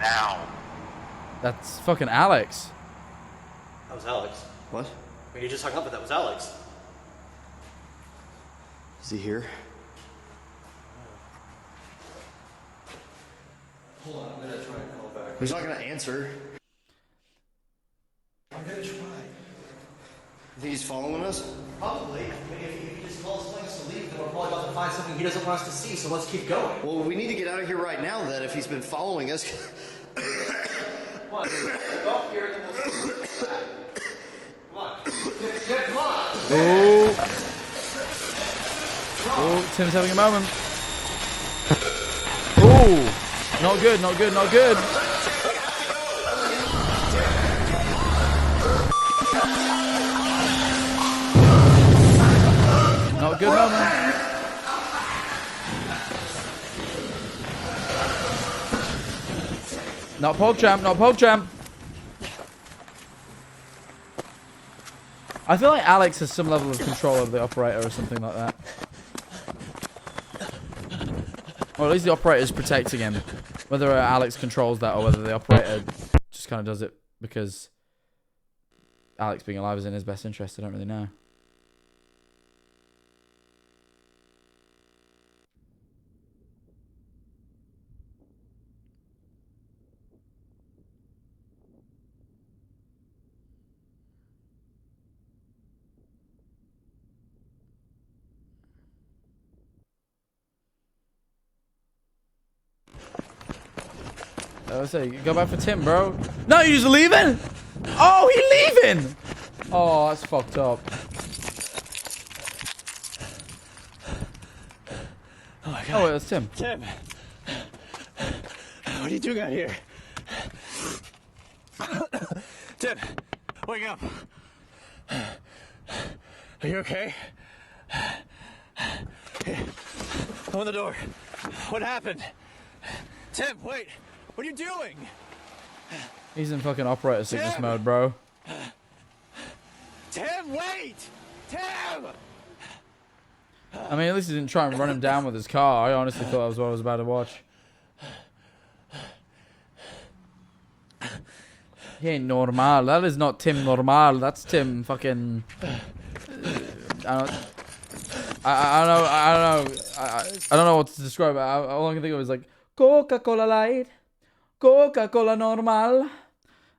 Now. That's fucking Alex. That was Alex. What? I mean, you just hung up, but that was Alex. Is he here? Hold on, I'm gonna try and call back. He's not gonna answer. I'm gonna try. You think he's following us? Probably. I mean, if he just calls plans to leave, then we're probably about to find something he doesn't want us to see, so let's keep going. Well, we need to get out of here right now then if he's been following us. Come on. Go up here and then we'll see. Come on. Come on. Oh. Oh, Tim's having a moment. Oh. Not good, not good, not good. Not good moment. Not PogChamp, not PogChamp. I feel like Alex has some level of control over the operator or something like that. Or at least the operator is protecting him. Whether Alex controls that or whether the operator just kind of does it because Alex being alive is in his best interest, I don't really know. I say, go back for Tim, bro. No, you just leaving? Oh, he leaving? Oh, that's fucked up. Oh my God. Oh, wait, that's Tim. Tim, what are you doing out here? Tim, wake up. Are you okay? Open the door. What happened? Tim, wait. What are you doing? He's in fucking operator sickness mode, bro. Tim, wait! Tim! I mean, at least he didn't try and run him down with his car. I honestly thought that was what I was about to watch. He ain't normal. That is not Tim normal. That's Tim fucking... I don't know what to describe. All I can think of is like Coca-Cola Light, Coca-Cola Normal.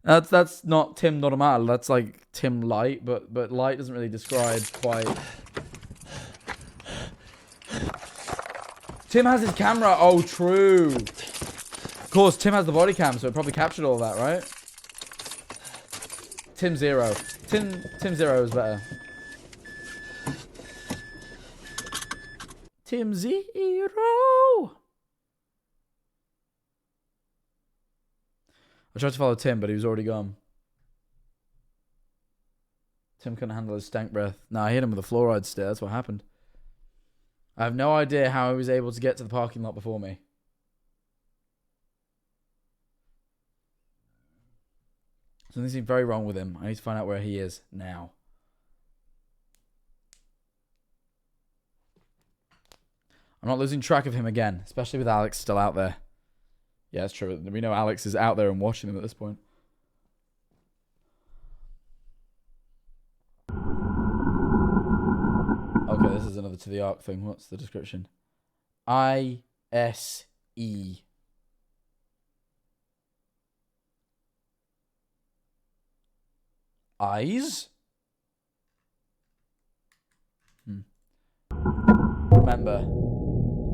That's not Tim Normal. That's like Tim Light, but Light doesn't really describe quite. Tim has his camera. Oh, true. Of course, Tim has the body cam, so it probably captured all that, right? Tim Zero. Tim Zero is better. Tim Zero. I tried to follow Tim, but he was already gone. Tim couldn't handle his stank breath. Nah, I hit him with a fluoride stare. That's what happened. I have no idea how he was able to get to the parking lot before me. Something seems very wrong with him. I need to find out where he is now. I'm not losing track of him again, especially with Alex still out there. Yeah, it's true. We know Alex is out there and watching him at this point. Okay, this is another to the arc thing. What's the description? I-S-E. Eyes? Remember,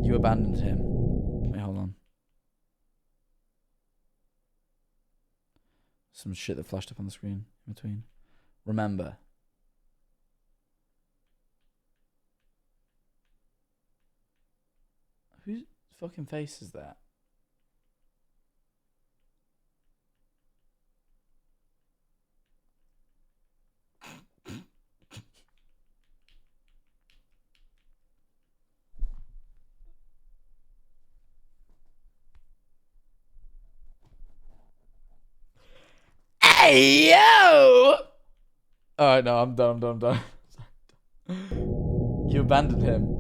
you abandoned him. Wait, hold on. Some shit that flashed up on the screen in between. Remember. Whose fucking face is that? Hey, yo! Alright, no, I'm done. You abandoned him.